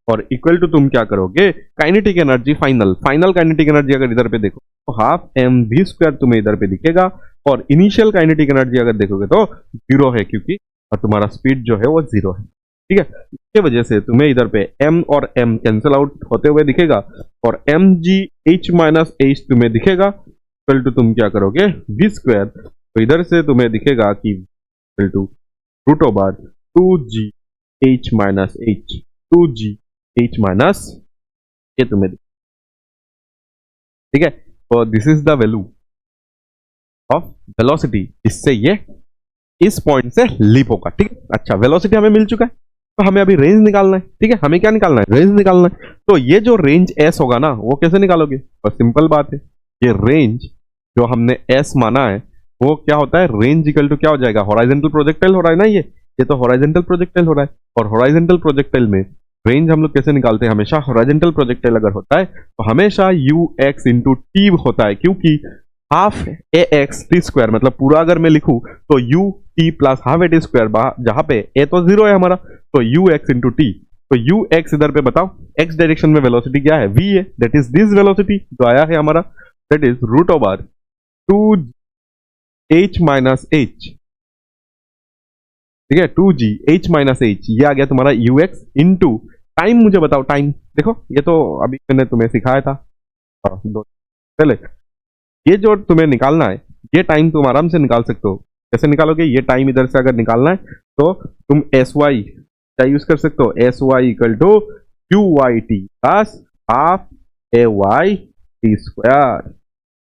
और इक्वल टू तुम क्या करोगे, kinetic energy, final kinetic energy अगर इधर पे देखो तो हाफ एम वी स्क्वायर तुम्हें इधर पे दिखेगा, और इनिशियल काइनेटिक एनर्जी अगर देखोगे तो 0 है, क्योंकि और तुम्हारा स्पीड जो है वो 0 है। ठीक है, इसके वजह से तुम्हें इधर पे m और m कैंसिल आउट होते हुए दिखेगा, और mg h माइनस h तुम्हें दिखेगा। इक्वल टू तुम क्या करोगे, v स्क्वायर, तो इधर से तुम्हें दिखेगा कि equal to root over 2g h minus h, 2g h minus ये तुम्हें, ठीक है। तो this is the value of velocity, इससे ये इस पॉइंट से लीप होगा। ठीक है, अच्छा वेलोसिटी हमें मिल चुका है, तो हमें अभी रेंज निकालना है। ठीक है, हमें क्या निकालना है, रेंज निकालना है। तो ये जो रेंज s होगा ना वो कैसे निकालोगे, तो सिंपल बात है, ये रेंज जो हमने s माना है वो क्या होता है, रेंज इक्वल टू क्या हो जाएगा, हॉराइजेंटल प्रोजेक्टाइल हो रहा है ना, ये तो हॉराइजेंटल प्रोजेक्टाइल हो रहा है, और हॉराइजेंटल प्रोजेक्टाइल में रेंज हम लोग कैसे निकालते हैं, हमेशा हॉराइजेंटल प्रोजेक्टाइल अगर होता है तो हमेशा ux इंटू टी होता है, क्योंकि हाफ ए एक्स टी स्क्वायर, मतलब पूरा अगर मैं लिखूं तो U T plus half A T square, जहां पे ए तो 0 है हमारा, तो यू एक्स इंटू टी, तो यू एक्स इधर पे बताओ, एक्स डायरेक्शन में वेलोसिटी क्या है, v है, दैट इज दिस वेलोसिटी जो आया है हमारा, that is root over 2h minus h, ठीक है, 2g h माइनस h, ये आ गया तुम्हारा यू एक्स इंटू टाइम। मुझे बताओ टाइम, देखो ये तो अभी मैंने तुम्हें सिखाया था पहले, ये जो तुम्हें निकालना है ये टाइम तुम आराम से निकाल सकते हो। कैसे निकालोगे, ये टाइम इधर से अगर निकालना है तो तुम एस वाई क्या यूज कर सकते हो, s y equal to u y t plus half a y t square.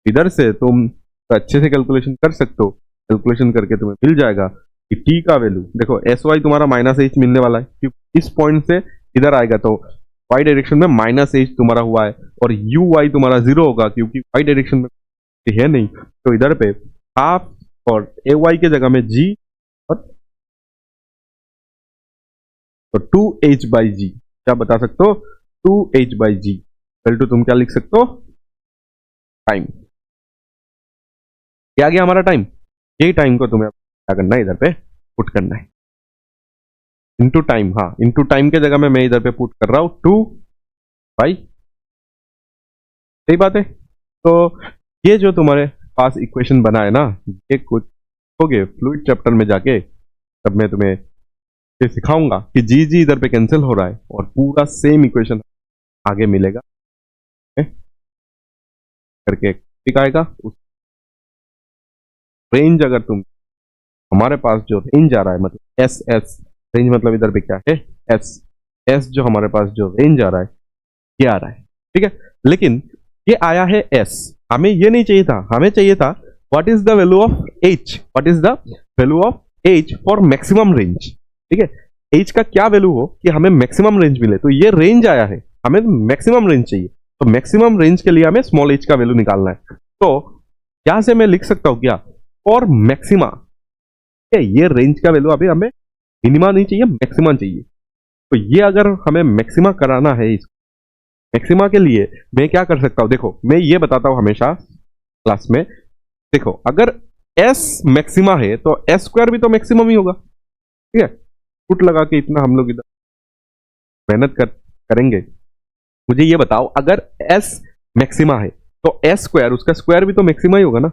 इधर से तुम अच्छे से कैलकुलेशन कर सकते हो, कैलकुलेशन करके तुम्हें मिल जाएगा कि टी का वैल्यू, देखो एस वाई तुम्हारा माइनस एच मिलने वाला है क्योंकि इस पॉइंट से इधर आएगा तो वाई डायरेक्शन में माइनस एच तुम्हारा हुआ है, और यू वाई तुम्हारा जीरो होगा क्योंकि वाई डायरेक्शन में है नहीं, तो इधर पे हाफ और ए वाई के जगह में जी और तो 2h बाई जी, क्या बता सकते हो, 2h by ji equal to तुम क्या लिख सकते हो, टाइम। क्या आ गया हमारा टाइम, यही टाइम को तुम्हें क्या करना है, इधर पे पुट करना है इनटू टाइम। हाँ, इनटू टाइम के जगह में मैं इधर पे पुट कर रहा हूं 2 बाई, सही बात है। तो ये जो तुम्हारे पास इक्वेशन बना है ना, ये कुछ हो गए फ्लूइड चैप्टर में जाके, तब मैं तुम्हें ये सिखाऊंगा कि जी जी इधर पे कैंसिल हो रहा है और पूरा सेम इक्वेशन आगे मिलेगा करके ठीक आएगा। उस रेंज अगर तुम, हमारे पास जो रेंज आ रहा है मतलब एस एस रेंज, मतलब इधर पे क्या है एस एस, जो हमारे पास जो रेंज आ रहा है ये आ रहा है, ठीक है। लेकिन ये आया है एस, हमें ये नहीं चाहिए था, हमें चाहिए था what is the value of H, what is the value of H for maximum range, ठीक है। एच का क्या वैल्यू हो कि हमें मैक्सिमम रेंज मिले, तो ये रेंज आया है, हमें मैक्सिमम रेंज चाहिए, तो मैक्सिमम रेंज के लिए हमें स्मॉल एच का वैल्यू निकालना है। तो यहां से मैं लिख सकता हूं क्या, फॉर मैक्सिमा, ये रेंज का वैल्यू अभी हमें मिनिमा नहीं चाहिए, मैक्सिमा चाहिए। तो ये अगर हमें मैक्सिमा कराना है, इस मैक्सिमा के लिए मैं क्या कर सकता हूं, देखो मैं ये बताता हूं हमेशा क्लास में, देखो अगर एस मैक्सिमा है तो एस स्क्वायर भी तो मैक्सिमम ही होगा, ठीक है। फुट लगा के इतना हम लोग इधर मेहनत करेंगे, मुझे ये बताओ अगर एस मैक्सिमा है तो एस स्क्वायर, उसका स्क्वायर भी तो मैक्सिमा ही होगा ना,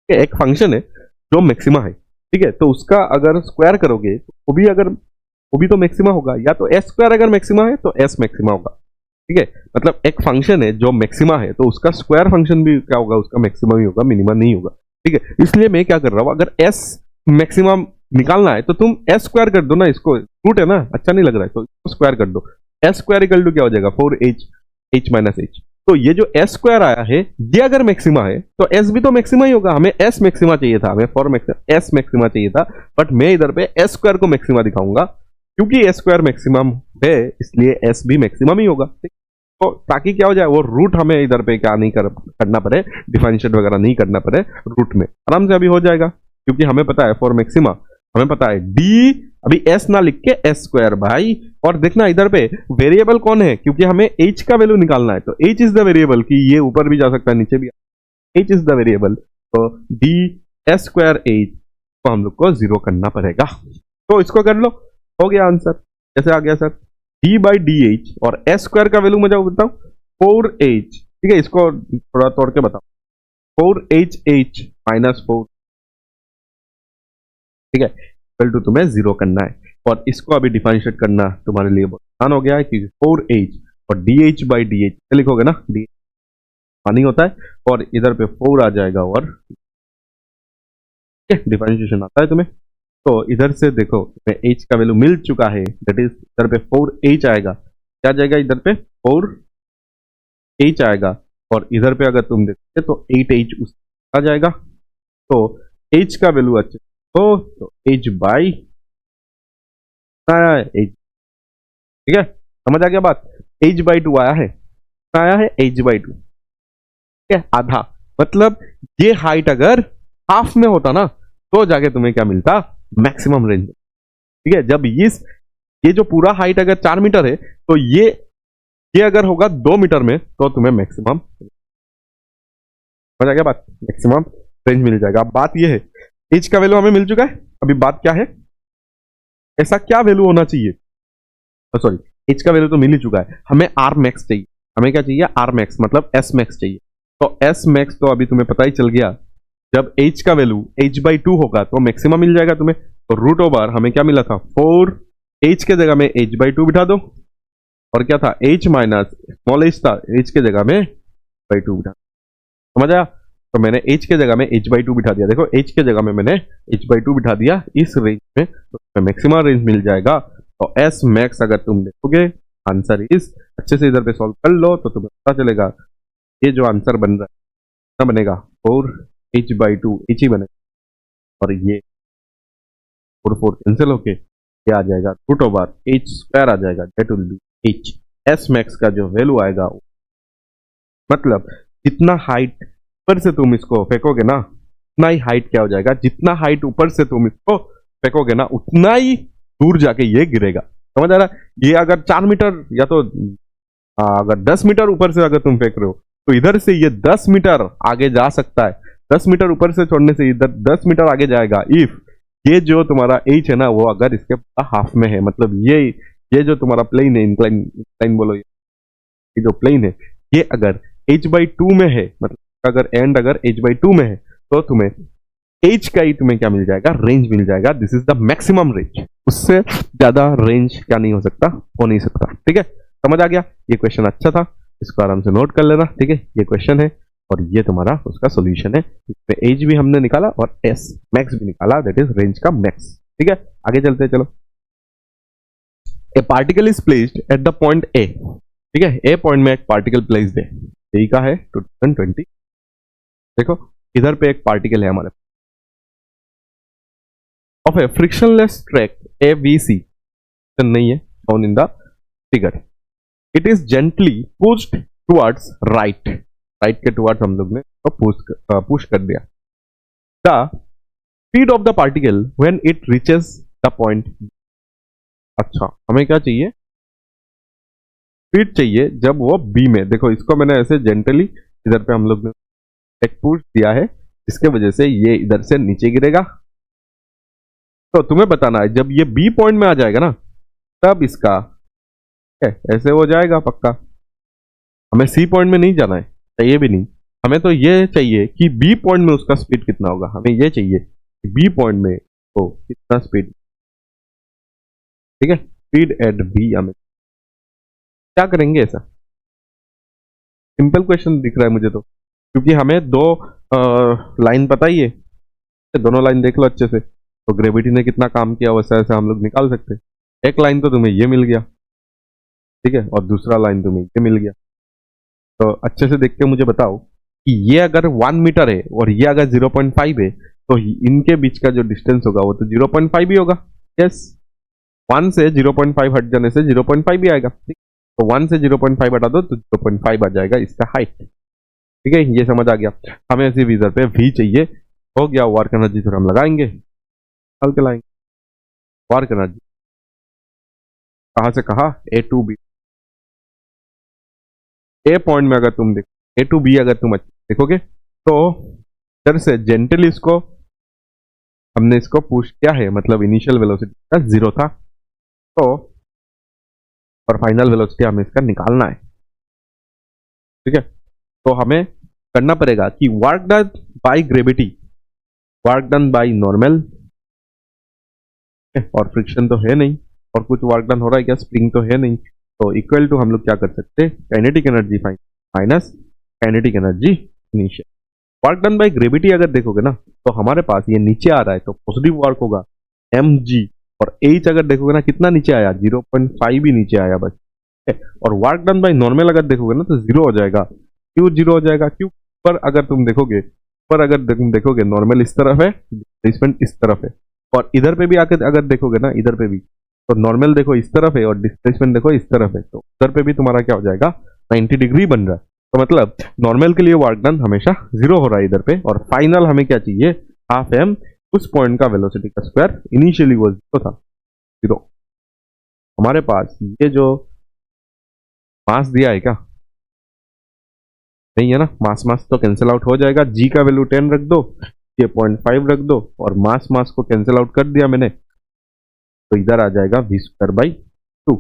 एक फंक्शन है जो मैक्सिमा है, ठीक है, तो उसका अगर स्क्वायर करोगे तो वो भी तो मैक्सिमा होगा, या तो एस स्क्वायर अगर मैक्सिमा है तो एस मैक्सिमा होगा, ठीक है। मतलब एक फंक्शन है जो मैक्सिमा है तो उसका स्क्वायर फंक्शन भी क्या होगा, उसका मैक्सिमा ही होगा, मिनिमा नहीं होगा, ठीक है। इसलिए मैं क्या कर रहा हूं, अगर एस मैक्सिमा निकालना है तो तुम एस स्क्वायर कर दो ना, इसको रूट है ना, अच्छा नहीं लग रहा है तो इसको स्क्वायर कर दो, एस स्क्वायर इक्वल टू क्या हो जाएगा 4h h माइनस h। तो ये जो एस स्क्वायर आया है ये अगर मैक्सिमा है तो एस भी तो मैक्सिमा ही होगा, हमें एस मैक्सिमा चाहिए था, हमें फॉर एस मैक्सिमा चाहिए था, बट मैं इधर पे एस स्क्वायर को मैक्सिमा दिखाऊंगा क्योंकि एस स्क्वायर मैक्सिमम है, इसलिए एस भी मैक्सिमम ही होगा, तो ताकि क्या हो जाए, वो रूट हमें इधर पे क्या नहीं करना पड़े, डिफरेंशिएट वगैरह नहीं करना पड़े, रूट में आराम से अभी हो जाएगा, क्योंकि हमें पता है फॉर मैक्सिमा, हमें पता है डी, अभी एस ना लिख के एस स्क्वायर भाई। और देखना इधर पे वेरिएबल कौन है, क्योंकि हमें एच का वैल्यू निकालना है, तो एच इज द वेरिएबल, कि ये ऊपर भी जा सकता है नीचे भी, एच इज द वेरिएबल, तो डी एस स्क्वायर एच को हम लोग को जीरो करना पड़ेगा। तो इसको कर लो, हो गया आंसर, कैसे आ गया sir, D by D H, और एस स्क्वायर का वैल्यू मुझे बताओ 4h, ठीक है, इसको थोड़ा तोड़ के बताओ 4h माइनस 4, ठीक है, इक्वल टू तुम्हें जीरो करना है, और इसको अभी डिफरेंशिएट करना तुम्हारे लिए बहुत आसान हो गया है, क्योंकि 4h और dh बाई डी एच लिखोगे ना, डी पानी होता है, और इधर पे 4 आ जाएगा, और डिफरेंशिएशन आता है तुम्हें, तो इधर से देखो h का वैल्यू मिल चुका है, दैट इज इधर पे 4h आएगा, क्या जाएगा इधर पे 4h आएगा, और इधर पे अगर तुम देखते तो 8h उस आ जाएगा, तो h का वैल्यू अच्छे तो h बाई आया है h, ठीक है, समझ आ गया बात, h बाई 2 आया है, आया है h बाई 2, ठीक है, आधा, मतलब ये हाइट अगर हाफ में होता ना तो जाके तुम्हें क्या मिलता, मैक्सिमम रेंज, ठीक है। जब ये जो पूरा हाइट अगर 4 मीटर है तो ये अगर होगा 2 मीटर में तो तुम्हें मैक्सिमम, समझ आ गया बात, मैक्सिमम रेंज मिल जाएगा। अब बात ये है, एच का वैल्यू हमें मिल चुका है, अभी बात क्या है, ऐसा क्या वैल्यू होना चाहिए, सॉरी एच का वैल्यू तो मिल ही चुका है, हमें आर मैक्स चाहिए। हमें क्या चाहिए? आर मैक्स मतलब एस मैक्स चाहिए। तो एस मैक्स तो अभी तुम्हें पता ही चल गया, जब एच का वैल्यू h/2 होगा तो मैक्सिमम मिल जाएगा तुम्हें। तो रूट ओवर हमें क्या मिला था? 4, एच के जगह में h/2 बिठा दो, और क्या था? h माइनस स्मॉल एच था, h के जगह में h/2 बिठा, समझ आया? तो मैंने h के जगह में h/2 बिठा दिया। देखो h के जगह में मैंने h/2 बिठा दिया इस रेंज में, तो मैक्सिमम रेंज मिल जाएगा। तो एस मैक्स अगर तुम देखोगे आंसर इज, अच्छे से इधर पे सॉल्व कर लो तो तुम्हें पता चलेगा ये जो आंसर बन रहा है कितना बनेगा? 4h/2 h ही बनेगा, और ये 4 कैंसिल होके ये आ जाएगा रूट ओवर h स्क्वायर आ जाएगा, that will be h। S max का जो वैल्यू आएगा, मतलब जितना हाइट ऊपर से तुम इसको फेंकोगे ना, उतना ही हाइट क्या हो जाएगा? जितना हाइट ऊपर से तुम इसको फेंकोगे ना, उतना ही दूर जाके ये गिरेगा। समझ आ रहा है? ये अगर 4 मीटर या तो अगर 10 मीटर ऊपर से अगर तुम फेंक रहे हो, तो इधर से ये 10 मीटर आगे जा सकता है। 10 मीटर ऊपर से छोड़ने से इधर 10 मीटर आगे जाएगा इफ ये जो तुम्हारा एच है ना, वो अगर इसके हाफ में है, मतलब ये जो तुम्हारा प्लेन है, इंक्लाइन इंक्लाइन बोलो, ये जो प्लेन है ये अगर h/2 में है, मतलब अगर एंड अगर h/2 में है, तो तुम्हें एच का ही तुम्हें क्या मिल जाएगा? रेंज मिल जाएगा। This is the maximum range, उससे ज्यादा रेंज क्या नहीं हो सकता? हो नहीं सकता। ठीक है, समझ आ गया? ये क्वेश्चन अच्छा था, इसको आराम से नोट कर लेना। ठीक है, ये क्वेश्चन है और ये तुम्हारा उसका सॉल्यूशन है। इसमें एज भी हमने निकाला और एस मैक्स भी निकाला, दैट इज रेंज का मैक्स। ठीक है, आगे चलते हैं, चलो। ए particle is placed at the point A. ठीक है, ए पॉइंट में एक पार्टिकल प्लेस्ड है, यही का है 2020। देखो इधर पे एक पार्टिकल है हमारे of a frictionless track AVC नहीं है shown in the figure. It is gently pushed towards right. Right के towards हम लोग ने push कर दिया. The speed of the particle when it reaches the point. अच्छा, हमें क्या चाहिए? स्पीड चाहिए जब वो B में। देखो इसको मैंने ऐसे जेंटली इधर पे हम लोग ने एक पुश दिया है, जिसके वजह से ये इधर से नीचे गिरेगा। तो तुम्हें बताना है जब ये बी पॉइंट में आ जाएगा ना, तब इसका ऐसे हो जाएगा पक्का। हमें सी पॉइंट में नहीं जाना है, चाहिए भी नहीं। हमें तो ये चाहिए कि बी पॉइंट में उसका स्पीड कितना होगा। हमें ये चाहिए कि बी पॉइंट में हो कितना स्पीड। ठीक है, स्पीड एट बी। हमें क्या करेंगे? ऐसा सिंपल क्वेश्चन दिख रहा है मुझे तो, क्योंकि हमें दो लाइन पता ही है, दोनों लाइन देख लो अच्छे से। तो ग्रेविटी ने कितना काम किया वैसा ऐसा हम लोग निकाल सकते हैं। एक लाइन तो तुम्हें ये मिल गया, ठीक है, और दूसरा लाइन तुम्हें ये मिल गया। तो अच्छे से देख के मुझे बताओ कि ये अगर 1 मीटर है और ये अगर 0.5 है, तो इनके बीच का जो डिस्टेंस होगा वो तो 0.5 ही होगा। यस, 1 से 0.5 हट जाने से 0.5 भी आएगा। ठीक, तो 1 से 0.5 हटा दो तो 0.5 आ जाएगा इसका हाइट। ठीक है, ये समझ आ गया। हमें सिर्फ इधर पे v चाहिए, हो गया। वर्क एनर्जी फिर हम लगाएंगे, हल के लाएंगे। वर्क एनर्जी कहां से कहा? ए टू बी। ए पॉइंट में अगर तुम देखो, ए टू बी अगर तुम देखोगे तो इधर से जेंटली इसको हमने इसको पुश किया है, मतलब इनिशियल वेलोसिटी का 0 था, तो और फाइनल वेलोसिटी हमें इसका निकालना है। ठीक है, तो हमें करना पड़ेगा कि work done by gravity, work done by normal, और फ्रिक्शन तो है नहीं, और कुछ वर्क डन हो रहा है क्या? स्प्रिंग तो है नहीं, तो इक्वल टू हम लोग क्या कर सकते हैं? Kinetic energy minus kinetic energy initial. Work done by gravity अगर देखोगे ना, तो हमारे पास ये नीचे आ रहा है तो पॉजिटिव वर्क होगा mg, और एच अगर देखोगे ना कितना नीचे आया? 0.5 ही नीचे आया बस। और वर्क डन बाय नॉर्मल अगर देखोगे ना तो 0 हो जाएगा। क्यों 0 हो जाएगा? क्यों? पर अगर तुम देखोगे, पर अगर तुम देखोगे नॉर्मल इस तरफ है, डिस्प्लेसमेंट इस तरफ है, और इधर पे भी आकर अगर देखोगे ना, इधर पे भी तो नॉर्मल देखो इस तरफ है और डिस्प्लेसमेंट देखो इस तरफ है, तो उधर पे भी तुम्हारा क्या हो जाएगा? 90 डिग्री बन रहा है। तो मतलब नॉर्मल के लिए वर्क डन हमेशा 0 हो रहा है इधर पे, और फाइनल हमें क्या चाहिए? हाफ एम, उस पॉइंट का वेलोसिटी का स्क्वायर। इनिशियली वो 0 था, 0। हमारे पास ये जो मास दिया है क्या? नहीं है ना, मास मास तो कैंसिल आउट हो जाएगा। जी का वैल्यू 10 रख दो, ये 0.5 रख दो, और मास मास को कैंसिल आउट कर दिया मैंने, तो इधर आ जाएगा v² बाई 2।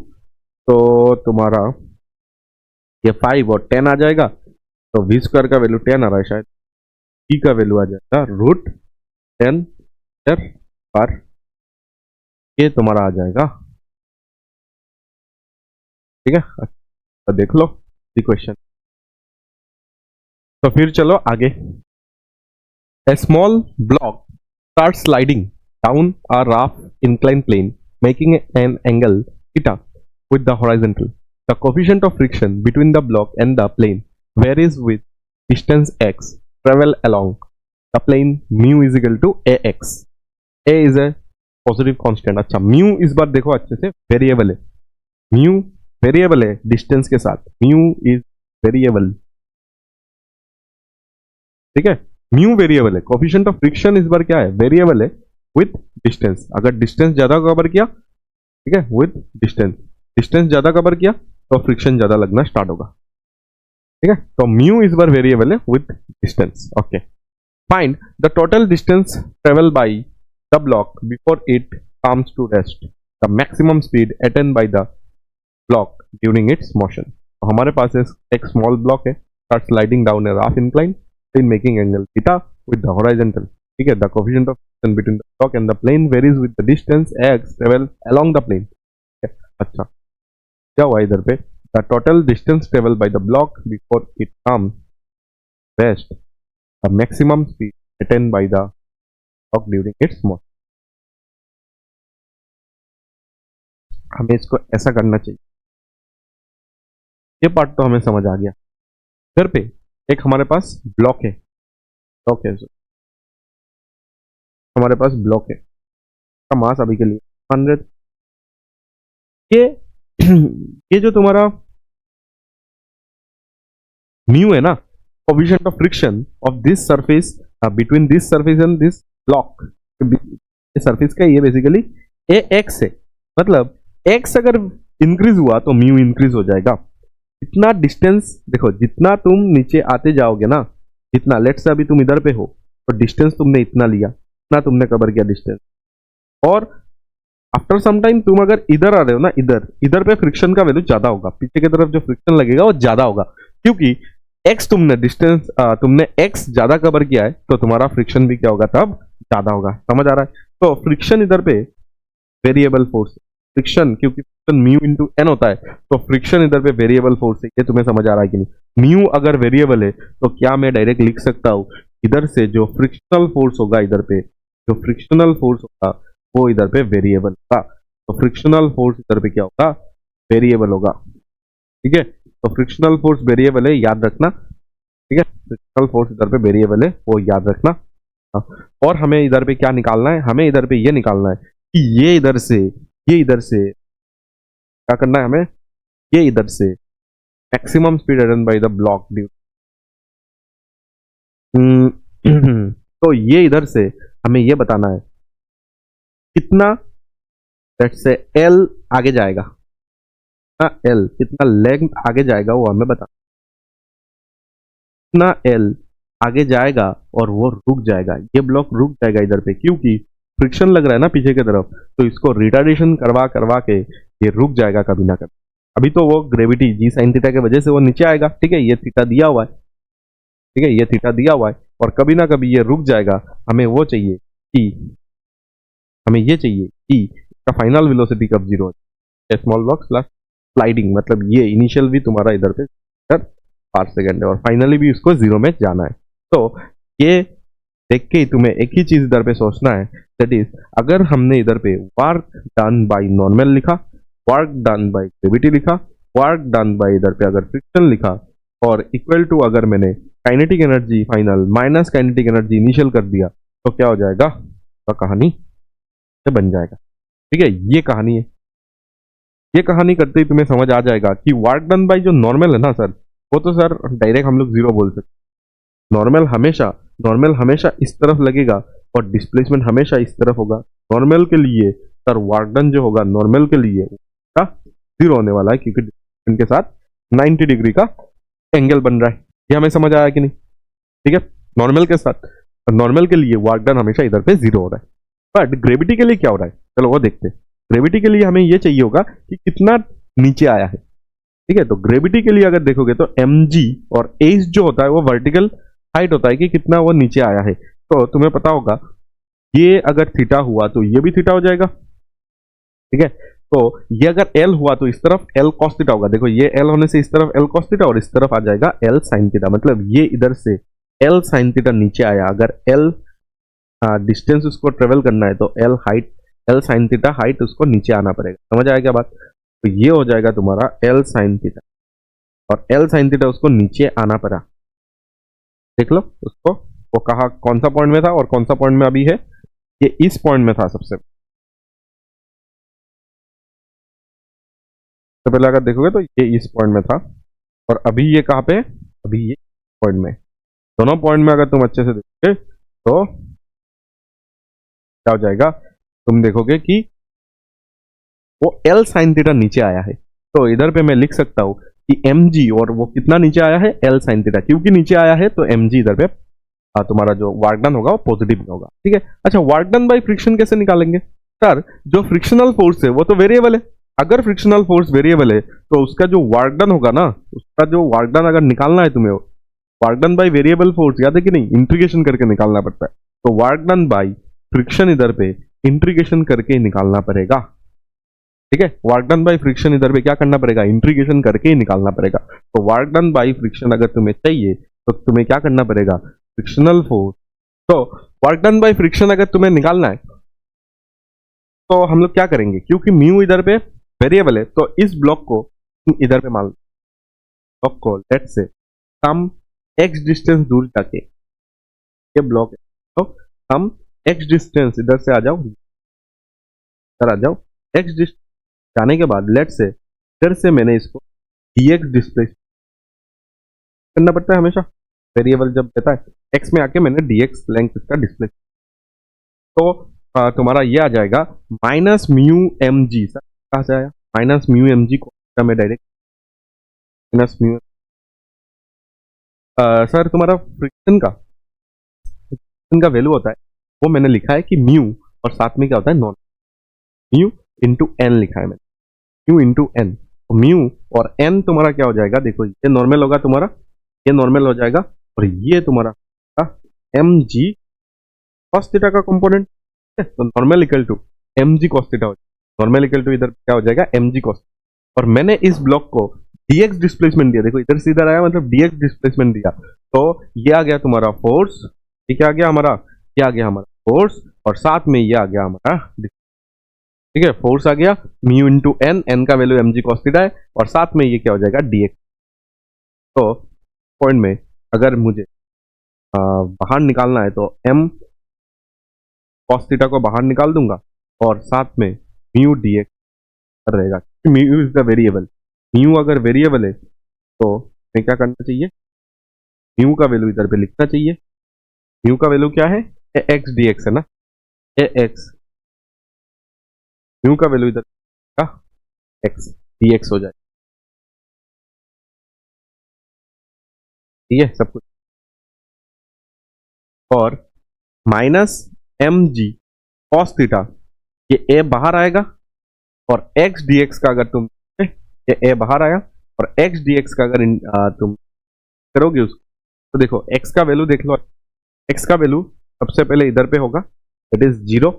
तो तुम्हारा ये 5 और 10 आ जाएगा, तो वी स्क्वायर का वैल्यू 10 आ रहा है शायद, ई का वैल्यू आ जाएगा √10 पर, ये तुम्हारा आ जाएगा। ठीक है, तो देख लो इक्वेशन। तो फिर चलो आगे। A small block starts sliding down a rough inclined plane, making an angle theta with the horizontal. The coefficient of friction between the block and the plane varies with distance x travel along the plane mu is equal to ax. A is a positive constant. अच्छा, mu इस बार देखो अच्छे से variable है, mu variable है distance के साथ, mu is variable. ठीक है, म्यू वेरिएबल है, कोफिशिएंट ऑफ फ्रिक्शन इस बार क्या है, वेरिएबल है विथ डिस्टेंस। अगर डिस्टेंस ज्यादा कवर किया, ठीक है, विथ डिस्टेंस, डिस्टेंस ज्यादा कवर किया तो फ्रिक्शन ज्यादा लगना स्टार्ट होगा। ठीक है, तो म्यू इस बार वेरिएबल है with distance. Okay, find the total distance travel by the block before it comes to rest, the maximum speed attain by the block during its motion. तो हमारे पास एक स्मॉल ब्लॉक है, start sliding down a rough incline in making angle theta with the horizontal. ठीक है, the coefficient of friction between the block and the plane varies with the distance x travel along the plane. अच्छा, क्या हुआ इधर पे, the total distance travel by the block before it comes rest, the maximum speed attained by the block during its motion. हमें इसको ऐसा करना चाहिए, ये पार्ट तो हमें समझ आ गया। इधर पे एक हमारे पास ब्लॉक है, हमारे पास ब्लॉक है का मास अभी के लिए 100। ये ये जो तुम्हारा म्यू है ना, coefficient of friction of this surface between this surface and this block, surface का ये बेसिकली ए एक्स है, मतलब एक्स अगर इंक्रीज हुआ तो म्यू इंक्रीज हो जाएगा। इतना डिस्टेंस देखो, जितना तुम नीचे आते जाओगे ना, जितना लेट्स से अभी तुम इधर पे हो तो डिस्टेंस तुमने इतना लिया, इतना तुमने कवर किया डिस्टेंस, और आफ्टर सम टाइम तुम अगर इधर आ रहे हो ना, इधर पे फ्रिक्शन का वैल्यू ज्यादा होगा, पीछे की तरफ जो फ्रिक्शन लगेगा वो ज्यादा होगा, क्योंकि एक्स तुमने डिस्टेंस तुमने एक्स ज्यादा कवर किया है, तो तुम्हारा फ्रिक्शन भी क्या होगा, तब ज्यादा होगा। समझ आ रहा है? तो फ्रिक्शन इधर पे वेरिएबल फोर्स, फ्रिक्शन क्योंकि म्यू इंटू एन होता है, तो फ्रिक्शन इधर पे वेरिएबल फोर्स है। ये तुम्हें समझ आ रहा है कि नहीं? म्यू अगर वेरिएबल है तो क्या मैं डायरेक्ट लिख सकता हूँ, इधर से जो फ्रिक्शनल फोर्स होगा, इधर पे जो फ्रिक्शनल फोर्स होगा वो इधर पे वेरिएबल होगा, तो फ्रिक्शनल फोर्स इधर पे क्या होगा, वेरिएबल होगा। ठीक है, तो फ्रिक्शनल फोर्स वेरिएबल है, याद रखना। ठीक है, फ्रिक्शनल फोर्स इधर पे वेरिएबल है, वो याद रखना। और हमें इधर पे क्या निकालना है, हमें इधर पे ये निकालना है कि ये इधर से क्या करना है हमें, ये इधर से maximum speed attain by the block due, तो ये इधर से हमें ये बताना है कितना, लेट्स से एल आगे जाएगा, एल कितना लेंथ आगे जाएगा वो हमें बता, कितना एल आगे जाएगा और वो रुक जाएगा, ये ब्लॉक रुक जाएगा इधर पे, क्योंकि फ्रिक्शन लग रहा है ना पीछे की तरफ, तो इसको रिटार्डेशन करवा के ये रुक जाएगा कभी ना कभी। अभी तो वो ग्रेविटी जी साइन थीटा की वजह से वो नीचे आएगा, ठीक है, ये थीटा दिया हुआ है, ठीक है, ये थीटा दिया हुआ है, और कभी ना कभी ये रुक जाएगा। हमें वो चाहिए कि, हमें ये चाहिए कि इसका फाइनल वेलोसिटी कब जीरो है, स्मॉल ब्लॉक प्लस स्लाइडिंग, मतलब ये इनिशियल भी तुम्हारा इधर पे पर सेकेंड है और फाइनली भी उसको जीरो में जाना है। तो ये देख के तुम्हें एक ही चीज इधर पे सोचना है, दैट इज अगर हमने इधर पे वर्क डन बाय नॉर्मल लिखा, वर्क डन बाय ग्रेविटी लिखा, वर्क डन बाय इधर पे अगर फ्रिक्शन लिखा, और इक्वल टू अगर मैंने kinetic energy final minus kinetic energy initial कर दिया, तो क्या हो जाएगा, तो कहानी से बन जाएगा। ठीक है, ये कहानी है। ये कहानी करते ही तुम्हें समझ आ जाएगा कि वर्क डन बाय जो नॉर्मल है ना सर, वो तो सर डायरेक्ट हम लोग जीरो बोल सकते, नॉर्मल हमेशा इस तरफ लगेगा और डिस्प्लेसमेंट हमेशा इस तरफ होगा। नॉर्मल के लिए सर वर्क डन जो होगा नॉर्मल के लिए जीरो होने वाला है, क्योंकि डिस्प्लेसमेंट के साथ 90 डिग्री का एंगल बन रहा है। ये हमें समझ आया कि नहीं? ठीक है, नॉर्मल के साथ, नॉर्मल के लिए वर्क डन हमेशा इधर पे जीरो हो रहा है, बट ग्रेविटी के लिए क्या हो रहा है, चलो वो देखते हैं। ग्रेविटी के लिए हमें ये चाहिए होगा कि कितना नीचे आया है। ठीक है, तो ग्रेविटी के लिए अगर देखोगे तो mg और h जो होता है वो वर्टिकल हाइट होता है कि कितना वो नीचे आया है। तो तुम्हें पता होगा ये अगर थीटा हुआ तो ये भी थीटा हो जाएगा। ठीक है, तो ये अगर L हुआ तो इस तरफ L cos थीटा होगा। देखो ये L होने से इस तरफ L cos थीटा और इस तरफ आ जाएगा L sin थीटा। मतलब ये इधर से L sin थीटा नीचे आया। अगर L डिस्टेंस उसको ट्रेवल करना है तो L sin थीटा हाइट उसको नीचे आना पड़ेगा। समझ आया क्या बात? तो ये हो जाएगा तुम्हारा L sin थीटा और L sin थीटा उसको नीचे आना पड़ा। देख लो उसको, वो कहा कौन सा पॉइंट में था और कौन सा पॉइंट में अभी है। ये इस पॉइंट में था सबसे तो पहले अगर देखोगे तो ये इस पॉइंट में था और अभी ये कहाँ पे है? अभी ये पॉइंट में। दोनों पॉइंट में अगर तुम अच्छे से देखोगे तो क्या हो जाएगा, तुम देखोगे कि वो L sin थीटा नीचे आया है। तो इधर पे मैं लिख सकता हूं कि mg और वो कितना नीचे आया है L sin थीटा। क्योंकि नीचे आया है तो mg इधर पे तुम्हारा जो वर्क डन होगा वो पॉजिटिव में होगा। ठीक है, अच्छा वर्क डन बाय फ्रिक्शन कैसे निकालेंगे? सर जो फ्रिक्शनल फोर्स है वो तो वेरिएबल है। अगर फ्रिक्शनल फोर्स वेरिएबल है तो उसका जो वर्क डन होगा ना, उसका जो वर्क डन अगर निकालना है तुम्हें, work done by variable force याद है कि नहीं, इंटीग्रेशन करके निकालना पड़ता है। तो वर्क डन बाय फ्रिक्शन इधर पे इंटीग्रेशन करके निकालना पड़ेगा। ठीक है, वर्क डन बाय फ्रिक्शन इधर पे क्या करना पड़ेगा, इंटीग्रेशन करके ही निकालना पड़ेगा। तो वर्क डन बाय फ्रिक्शन अगर तुम्हें चाहिए तो तुम्हें क्या करना पड़ेगा, फ्रिक्शनल फोर्स। तो वर्क डन बाय फ्रिक्शन अगर तुम्हें निकालना है तो हम लोग क्या करेंगे, क्योंकि म्यू इधर पे वेरिएबल है तो इस ब्लॉक को इधर पे मान, ब्लॉक को लेट से हम एक्स डिस्टेंस दूर जाके, ये ब्लॉक है तो हम एक्स डिस्टेंस इधर से आ जाओ, इधर आ जाओ। एक्स डिस्टेंस जाने के बाद लेट से इधर से मैंने इसको dx डिस्प्लेस करना पड़ता है हमेशा, वेरिएबल जब देता है एक्स में आके मैंने dx लेंथ इसका डिस्प्लेस। तो तुम्हारा ये आ जाएगा minus mu m g. Sir कहाँ से आया माइनस म्यू एम जी को मैं डायरेक्ट माइनस म्यू। सर तुम्हारा फ्रिक्शन का वैल्यू होता है वो मैंने लिखा है कि म्यू और साथ में क्या होता है नॉन, म्यू इंटू एन लिखा है मैंने, म्यू इंटू एन। तो म्यू और एन तुम्हारा क्या हो जाएगा, देखो ये नॉर्मल होगा तुम्हारा, ये नॉर्मल हो जाएगा और ये तुम्हारा एम जी कॉस थीटा का कंपोनेंट। तो normal equal to m g cos theta हो जाएगा, नॉर्मल इक्वल टू इधर क्या हो जाएगा एम जी कॉस। और मैंने इस ब्लॉक को dx डिस्प्लेसमेंट दिया, देखो इधर से इधर आया मतलब dx डिस्प्लेसमेंट दिया। तो ये आ गया तुम्हारा फोर्स, ये क्या आ गया हमारा, ये आ गया हमारा फोर्स और साथ में ये आ गया हमारा, ठीक है, फोर्स आ गया म्यू इंटू एन, एन का value m g cos theta है और साथ में ये क्या हो जाएगा dx। तो पॉइंट में अगर मुझे बाहर निकालना है तो m कॉस थीटा को बाहर निकाल दूंगा और साथ में म्यू dx रहेगा। Mu is the variable, mu अगर वेरिएबल है तो हमें क्या करना चाहिए, म्यू का वैल्यू इधर पे लिखना चाहिए। म्यू का वैल्यू क्या है, ए एक्स डी एक्स है ना, ए एक्स, म्यू का वैल्यू इधर का एक्स डी एक्स हो जाए। ठीक है सब कुछ, और minus m g cos theta, ये ए बाहर आएगा और एक्स डी एक्स का अगर तुम, ये ए बाहर आया और एक्स डी एक्स का अगर तुम करोगे उसको तो देखो एक्स का वैल्यू देख लो, एक्स का वैल्यू सबसे पहले इधर पे होगा दैट इज जीरो,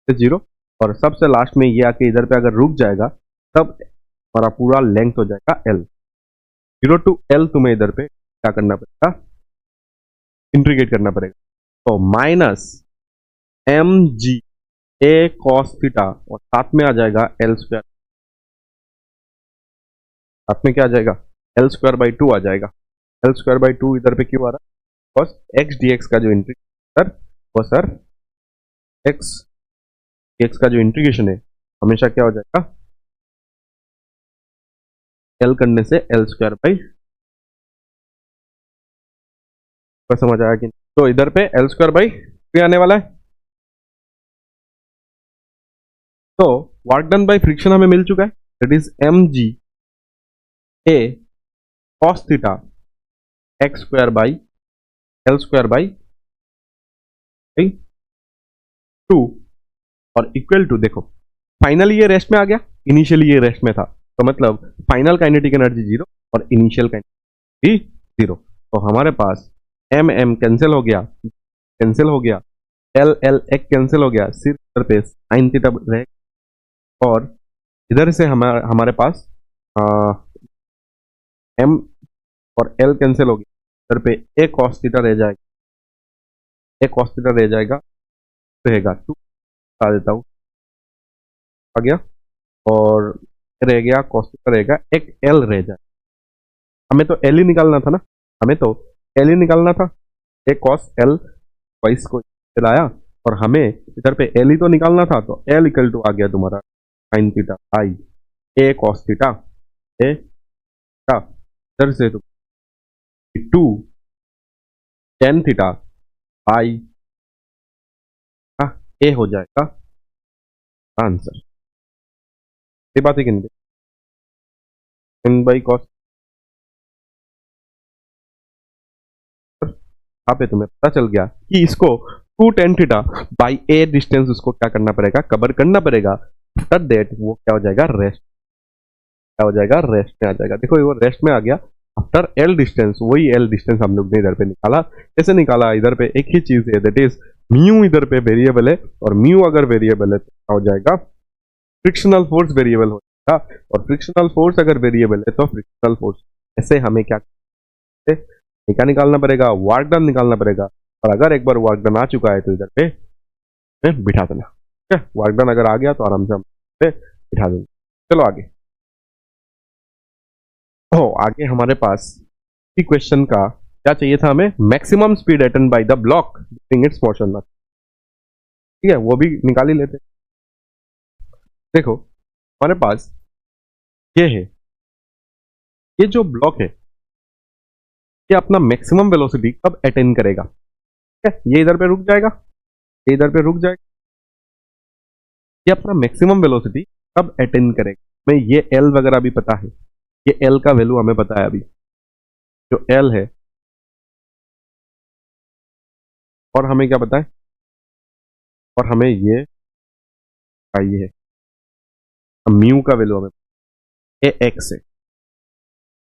जीरो, और सबसे लास्ट में ये आके इधर पे अगर रुक जाएगा तब हमारा पूरा लेंथ हो जाएगा एल। जीरो टू एल तुम्हें इधर पे क्या करना पड़ेगा, इंटीग्रेट करना पड़ेगा। तो minus m g a cos theta और साथ में आ जाएगा एल स्क्वायर, साथ में क्या आ जाएगा एल स्क्वायर बाई टू आ जाएगा। एल स्क्वायर बाई टू इधर पे क्यों आ रहा है, बस एक्स डी एक्स का जो इंटीग्रेशन सर, वो सर एक्स एक्स का जो इंटीग्रेशन है हमेशा क्या हो जाएगा, एल करने से एल स्क्वायर बाई, समझ आया कि, तो इधर पे एल स्क्वायर बाई थ्री आने वाला है। तो वर्क डन बाय फ्रिक्शन हमें मिल चुका है that is m g a cos theta x square by l square by two और इक्वल टू, देखो फाइनली ये रेस्ट में आ गया। इनिशियली ये रेस्ट में था, तो मतलब फाइनल काइनेटिक एनर्जी जीरो और इनिशियल काइनेटिक जीरो। तो हमारे पास एम एम कैंसिल हो गया, कैंसिल हो गया, एल एल एक कैंसिल हो गया, सिर्फ इधर पे साइन थीटा रहे, और इधर से हमारे पास एम और एल कैंसिल हो गया, इधर पे ए कॉस थीटा रह जाएगा, ए कॉस थीटा रह जाएगा, रहेगा टू, बता देता हूँ, आ गया, और रह गया कॉस थीटा रहेगा, एक एल रह जाएगा। हमें तो एल ही निकालना था ना, हमें तो एल ही निकालना था, ए कॉस एल वाइस को चलाया, और हमें इधर पे एल ही तो निकालना था, तो एल इक्वल टू आ गया तुम्हारा साइन थीटा आई ए कॉस थीटा, ए थीटा, इधर से तो टू टेन थीटा आई ए हो जाएगा आंसर। ये बात है कि नहीं, एन बाई कॉस, यहाँ पे तुम्हें पता चल गया कि इसको two tan theta by a distance उसको क्या करना पड़ेगा, कवर करना पड़ेगा, आफ्टर दैट वो क्या हो जाएगा, रेस्ट, क्या हो जाएगा, रेस्ट में आ जाएगा। देखो वो रेस्ट में आ गया आफ्टर एल डिस्टेंस, वही एल डिस्टेंस हम लोग ने इधर पे निकाला। कैसे निकाला, इधर पे एक ही चीज है, दैट इज म्यू इधर पे वेरिएबल है, और म्यू अगर वेरिएबल है तो क्या हो जाएगा, फ्रिक्शनल फोर्स वेरिएबल हो जाएगा, और फ्रिक्शनल फोर्स अगर वेरिएबल है तो फ्रिक्शनल फोर्स, ऐसे हमें क्या निकालना पड़ेगा, वर्क डन निकालना पड़ेगा। और अगर एक बार वर्क डन आ चुका है तो इधर पे बिठा देना, ठीक है, वर्क डन अगर आ गया तो आराम से हम बिठा देंगे। चलो आगे, तो आगे हमारे पास क्वेश्चन का क्या चाहिए था हमें, maximum speed attain by the block during its motion, ठीक है, वो भी निकाल ही लेते। देखो हमारे पास ये है, ये जो ब्लॉक है ये अपना मैक्सिमम वेलोसिटी कब अटेन करेगा, ठीक है, ये इधर पे रुक जाएगा, ये इधर पे रुक जाएगा, ये अपना मैक्सिमम वेलोसिटी कब अटेन करेगा। मैं ये एल वगैरह भी पता है, ये एल का वैल्यू हमें पता है अभी, जो एल है, और हमें क्या पता है, और हमें ये चाहिए है म्यू का वैल्यू हमें ए एक्स है,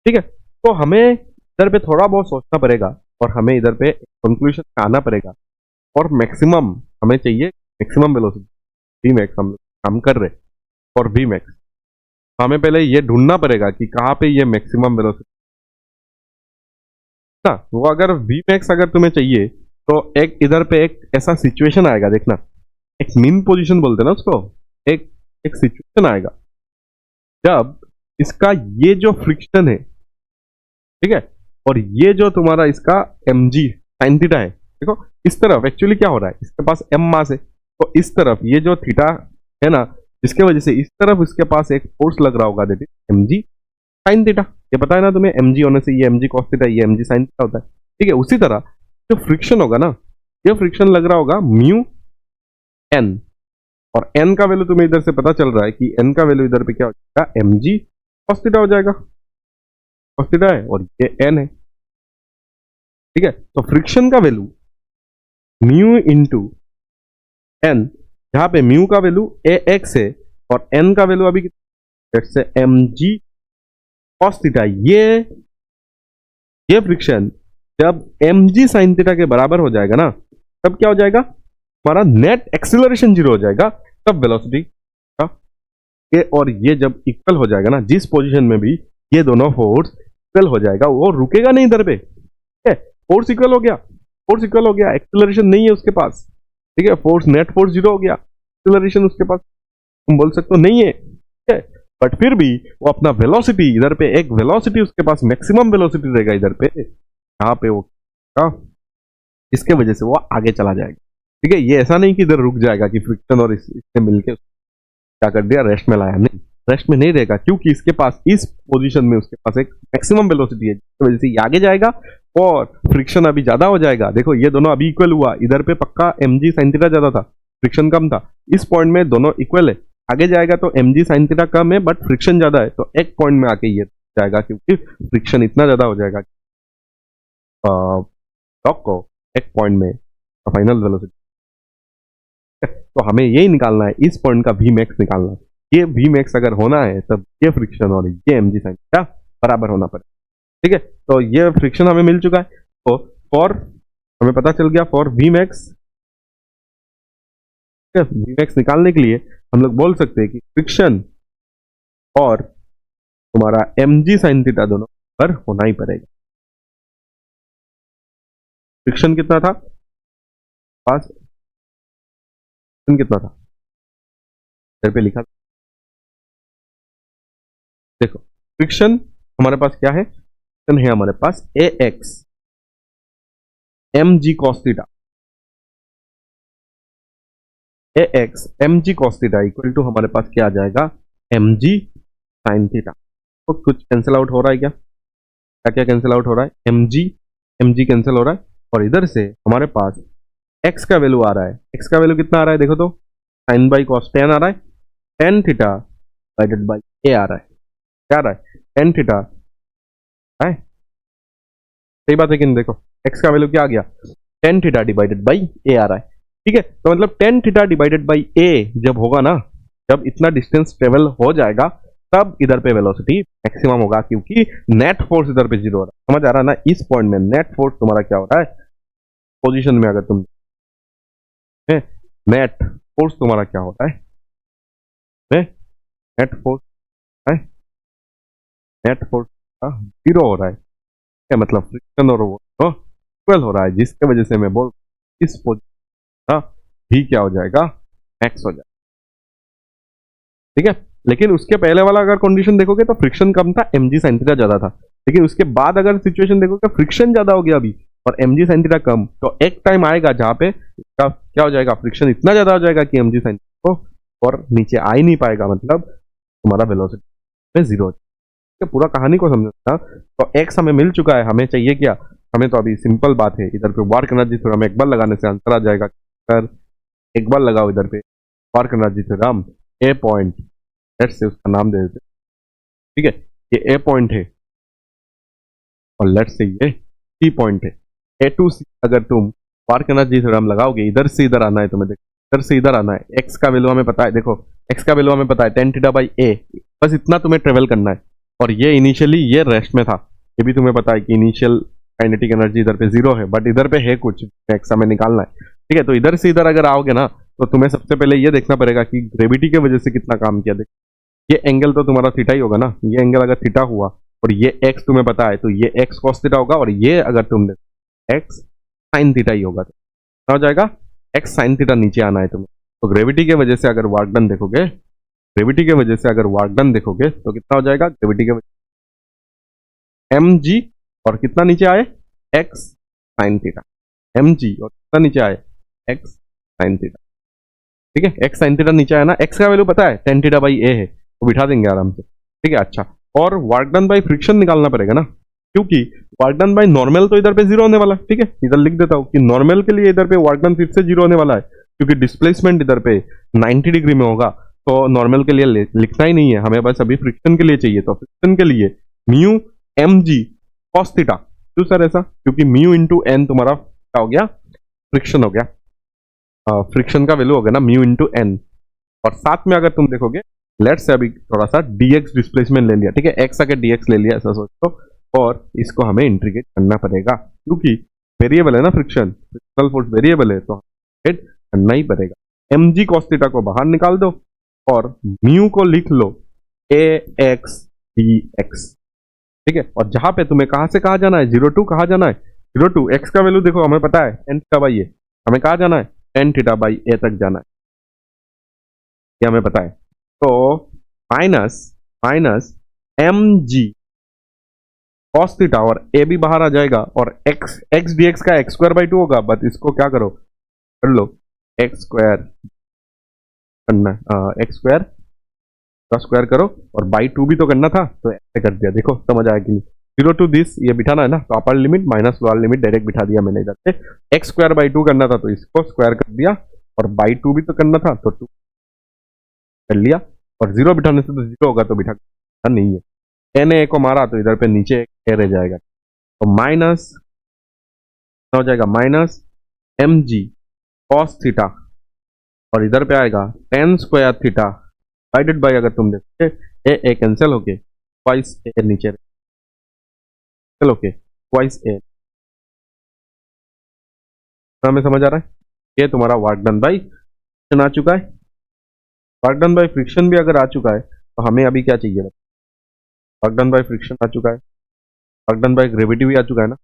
ठीक है। तो हमें इधर पे थोड़ा बहुत सोचना पड़ेगा, और हमें इधर पे कंक्लूजन पे आना पड़ेगा, और मैक्सिमम हमें चाहिए, मैक्सिमम वेलोसिटी वी मैक्स हम लोग काम कर रहे, और वी मैक्स हमें पहले ये ढूंढना पड़ेगा कि कहाँ पे ये मैक्सिमम वेलोसिटी ना, वो अगर वी मैक्स अगर तुम्हें चाहिए तो एक इधर पे एक ऐसा सिचुएशन आएगा, देखना, एक मीन पोजीशन बोलते हैं ना उसको, एक एक सिचुएशन आएगा जब इसका ये जो फ्रिक्शन है, ठीक है, और ये जो तुम्हारा इसका एम जी साइन थीटा है, देखो इस तरफ एक्चुअली क्या हो रहा है, इसके पास एम मास है, तो इस तरफ ये जो थीटा है ना, जिसके वजह से इस तरफ इसके पास एक फोर्स लग रहा होगा, that is m g sine theta, ये पता है ना तुम्हें, एम जी होने से ये एम जी कॉस थीटा, ये एम जी साइन थीटा होता है, ठीक है। उसी तरह जो फ्रिक्शन होगा ना, ये फ्रिक्शन लग रहा होगा म्यू एन, और एन का वैल्यू तुम्हें इधर से पता चल रहा है कि एन का वैल्यू इधर पे क्या हो जाएगा, एम जी कॉस थीटा हो जाएगा, कॉस थीटा है और ये एन है, ठीक है। तो फ्रिक्शन का वैल्यू म्यू इंटू एन, जहां पे म्यू का वैल्यू ए एक्स है और एन का वैल्यू अभी से एम जी कॉस थीटा, ये फ्रिक्शन जब एम जी साइन थीटा के बराबर हो जाएगा ना, तब क्या हो जाएगा, हमारा नेट एक्सिलरेशन जीरो हो जाएगा, तब वेलोसिटी का ये और ये जब इक्वल हो जाएगा ना, जिस पोजीशन में भी ये दोनों फोर्स इक्वल हो जाएगा, वो रुकेगा नहीं इधर पे, ठीक है, फोर्स इक्वल हो गया, फोर्स इक्वल हो गया, एक्सिलरेशन नहीं है उसके पास, ठीक है, फोर्स नेट फोर्स जीरो हो गया, एक्सिलरेशन उसके पास तुम बोल सकते हो नहीं है, ठीक है, बट फिर भी वो अपना वेलोसिटी इधर पे, एक वेलोसिटी उसके पास मैक्सिमम वेलोसिटी रहेगा इधर पे, यहाँ पे वो हाँ, इसके वजह से वो आगे चला जाएगा, ठीक है। ये ऐसा नहीं कि इधर रुक जाएगा कि फ्रिक्शन और इससे मिलके क्या कर दिया, रेस्ट में लाया, नहीं, रेस्ट में नहीं रहेगा, क्योंकि इसके पास इस पोजीशन में उसके पास एक मैक्सिमम वेलोसिटी है, जिसकी वजह से ये आगे जाएगा और फ्रिक्शन अभी ज्यादा हो जाएगा। देखो ये दोनों अभी इक्वल हुआ, इधर पे पक्का एम जी साइन थीटा ज्यादा था, फ्रिक्शन कम था, इस पॉइंट में दोनों इक्वल है, आगे जाएगा तो एम जी साइन थीटा कम है बट फ्रिक्शन ज्यादा है, तो एक पॉइंट में आके ये जाएगा, क्योंकि फ्रिक्शन इतना ज्यादा हो जाएगा ब्लॉक को एक पॉइंट में फाइनल वेलोसिटी, तो हमें यही निकालना है, इस पॉइंट का वी मैक्स निकालना है, ये वी मैक्स अगर होना है तब ये फ्रिक्शन और ये mg sin थीटा बराबर होना पड़ेगा। ठीक है, तो ये फ्रिक्शन हमें मिल चुका है। तो फॉर हमें पता चल गया for v max, v max निकालने के लिए हम लोग बोल सकते हैं कि फ्रिक्शन और तुम्हारा mg sin थीटा दोनों पर होना ही पड़ेगा। फ्रिक्शन कितना था पास, फ्रिक्शन कितना था इधर पे लिखा, देखो फ्रिक्शन हमारे पास क्या है, फ्रिक्शन है हमारे पास a x m g cos theta, a x m g cos theta equal to हमारे पास क्या आ जाएगा एम जी साइन थीटा। तो कुछ कैंसिल आउट हो रहा है क्या, क्या क्या कैंसिल आउट हो रहा है, एम जी कैंसिल हो रहा है, और इधर से हमारे पास x का वैल्यू आ रहा है, x का वैल्यू कितना आ रहा है देखो तो साइन बाई कॉस टेन आ रहा है, टेन थीटा डिवाइडेड बाई ए आ रहा है, क्या आ रहा है टेन थीटा है, सही बात है कि नहीं, देखो x का वैल्यू क्या आ गया टेन थीटा डिवाइडेड बाई ए आ रहा है। ठीक है, तो मतलब टेन थीटा डिवाइडेड बाई ए जब होगा ना, जब इतना डिस्टेंस ट्रेवल हो जाएगा तब इधर पे वेलोसिटी मैक्सिमम होगा, क्योंकि नेट फोर्स इधर पे जीरो हो रहा है, समझ आ रहा है ना, इस पॉइंट में नेट फोर्स तुम्हारा क्या हो रहा है पोजीशन में, अगर तुम नेट फोर्स तुम्हारा क्या होता है, नेट फोर्स है, नेट फोर्स जीरो हो रहा है, क्या मतलब फ्रिक्शन और वो इक्वल हो रहा है, जिसके वजह से मैं बोल इस पोजीशन भी क्या हो जाएगा मैक्स हो जाएगा। ठीक है, लेकिन उसके पहले वाला अगर कंडीशन देखोगे तो फ्रिक्शन कम था, mg sin थीटा ज्यादा था, लेकिन उसके बाद अगर सिचुएशन देखोगे फ्रिक्शन ज्यादा हो गया अभी और mg sin थीटा कम, तो एक टाइम आएगा जहां पे इसका क्या हो जाएगा फ्रिक्शन इतना ज्यादा हो जाएगा कि mg sin को और नीचे आ ही नहीं पाएगा, मतलब तुम्हारा वेलोसिटी में जीरो। पूरा कहानी को समझना, तो x हमें मिल चुका है, हमें चाहिए क्या, हमें तो अभी सिंपल बात है, इधर पे वर्क एनर्जी थ्योरम एक बार लगाने से आंसर आ जाएगा। सर एक बार लगाओ इधर पे work energy theorem, A point let's say उसका नाम दे देते, ठीक है, ये ए पॉइंट है और लेट्स से ये सी पॉइंट है, ए टू सी अगर तुम वर्क एनर्जी थ्योरम लगाओगे, इधर से इधर आना है तुम्हें, देखो इधर से इधर आना है, एक्स का वैल्यू हमें पता है, देखो एक्स का वैल्यू हमें पता है टेन थीटा बाई ए, बस इतना तुम्हें ट्रेवल करना है, और ये इनिशियली ये रेस्ट में था, ये भी तुम्हें पता है कि इनिशियल काइनेटिक एनर्जी इधर पे जीरो है, बट इधर पे है कुछ एक्स हमें निकालना है। ठीक है, तो इधर से इधर अगर आओगे ना तो तुम्हें सबसे पहले ये देखना पड़ेगा कि ग्रेविटी की वजह से कितना काम किया। देख ये एंगल तो तुम्हारा थीटा ही होगा ना, ये एंगल अगर थीटा हुआ और ये एक्स तुम्हें पता है तो ये एक्स कॉस थीटा होगा, और ये अगर तुम एक्स साइन थीटा ही होगा, तो क्या हो जाएगा एक्स साइन थीटा नीचे आना है तुम्हें। तो ग्रेविटी की वजह से अगर वर्क डन देखोगे, ग्रेविटी की वजह से अगर वर्क डन देखोगे तो कितना हो जाएगा ग्रेविटी के एम जी, और कितना नीचे आए x sine theta, m g और कितना नीचे आए एक्स साइन थीटा। ठीक है, एक्स साइन थीटा नीचे आया ना, एक्स का वैल्यू पता है टेन थीटा बाई ए है, तो बिठा देंगे आराम से। ठीक है, अच्छा, और वर्क डन बाई फ्रिक्शन निकालना पड़ेगा ना, क्योंकि वर्क डन बाई नॉर्मल तो इधर पे जीरो होने वाला है। ठीक है, इधर लिख देता हूं कि नॉर्मल के लिए इधर पे वर्क डन फिर से जीरो होने वाला है, क्योंकि डिस्प्लेसमेंट इधर पे 90 डिग्री में होगा, तो नॉर्मल के लिए लिखना ही नहीं है हमें, बस अभी फ्रिक्शन के लिए चाहिए। तो फ्रिक्शन के लिए mu m g cos theta, क्यों सर ऐसा, क्योंकि म्यू इंटू एन तुम्हारा क्या हो गया फ्रिक्शन हो गया, फ्रिक्शन का वैल्यू हो गया ना म्यू इंटू एन, और साथ में अगर तुम देखोगे लेट्स से अभी थोड़ा सा dx डिस्प्लेसमेंट ले लिया, ठीक है, x आके dx ले लिया ऐसा सोचो, और इसको हमें इंटीग्रेट करना पड़ेगा, क्योंकि वेरिएबल है ना फ्रिक्शन, फ्रिक्शनल फोर्स वेरिएबल है, तो इंटीग्रेट करना ही पड़ेगा। mg cos थीटा को बाहर निकाल दो और म्यू को लिख लो ax dx। ठीक है, और जहां पे तुम्हें कहां से कहा जाना है, 0 कहा जाना है, 0 एक्स का वैल्यू देखो हमें पता है टेन थीटा बाई ए, हमें कहा जाना है टेन थीटा बाई ए तक जाना है, ये हमें पता है। तो minus minus m g cos theta, और ए भी बाहर आ जाएगा, और एक्स एक्स डी एक्स का एक्स स्क्वायर बाई टू होगा, बट इसको क्या करो कर लो एक्स स्क्वायर करना, एक्स स्क्वायर का स्क्वायर करो, और बाई टू भी तो करना था, तो ऐसे कर दिया, देखो समझ आया कि नहीं, 0 to दिस ये बिठाना है ना, तो upper limit minus lower limit direct बिठा दिया मैंने इधर से, एक्स स्क्वायर बाई टू करना था तो इसको स्क्वायर कर दिया, और बाई टू भी तो करना था तो टू कर लिया, और 0 बिठाने से तो 0 होगा, तो बिठा नहीं है, एन ए को मारा तो इधर पे नीचे ए रह जाएगा, तो माइनस हो जाएगा minus m g cos theta, और इधर पे आएगा tan square theta divided by, अगर तुम देखोगे ए कैंसिल होके ट्वाइस ए नीचे कैंसिल होके ट्वाइस ए, हमें समझ आ रहा है? ये तुम्हारा वर्क डन बाई फ्रिक्शन आ चुका है। वर्क डन बाई फ्रिक्शन भी अगर आ चुका है तो हमें अभी क्या चाहिए? वर्क डन बाई फ्रिक्शन आ चुका है, वर्क डन बाई ग्रेविटी भी आ चुका है ना,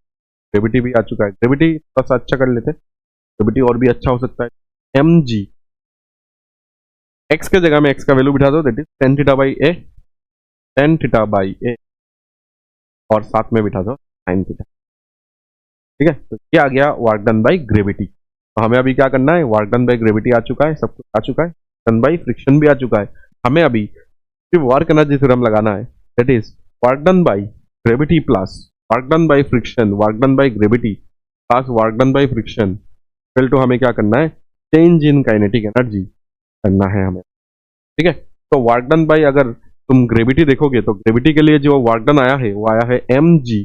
ग्रेविटी भी आ चुका है। ग्रेविटी थोड़ा सा अच्छा कर लेते, ग्रेविटी और भी अच्छा हो सकता है। एम जी, एक्स के जगह में एक्स का वैल्यू बिठा दो, that is tan theta by a, tan theta by a, और साथ में बिठा दो साइन थीटा। ठीक है, तो ये आ गया वर्क डन बाई ग्रेविटी। तो हमें अभी क्या करना है? वर्क डन बाई ग्रेविटी आ चुका है, सब कुछ आ चुका है, डन बाई फ्रिक्शन भी आ चुका है। हमें अभी सिर्फ वर्क एनर्जी थ्योरम लगाना है, that is work done by gravity plus work done by friction, work done by gravity plus work done by friction equal to हमें क्या करना है? चेंज इन काइनेटिक एनर्जी करना है हमें। ठीक है, तो वर्क डन बाई, अगर तुम ग्रेविटी देखोगे तो ग्रेविटी के लिए जो वर्क डन आया है वो आया है एम जी,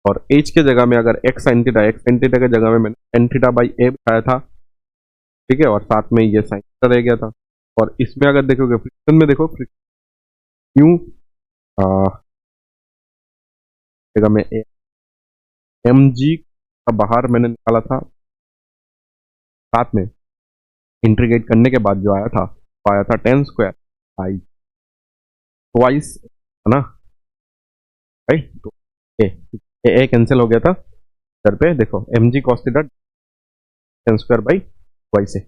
और एच के जगह में अगर x sine theta, x sine theta के जगह में मैंने एन थीटा बाई ए बिठाया था। ठीक है, और साथ में ये साइन थीटा रह गया था। और इसमें अगर देखोगे फ्रिक्शन में, देखो क्यों जगह में एम जी का बाहर मैंने निकाला था, साथ में इंटीग्रेट करने के बाद जो आया था वो आया था टेन स्क्वायर आई ट्वाइस, है ना? राइट, तो ए कैंसिल हो गया था इधर पे। देखो m g cos theta tan square by twice है,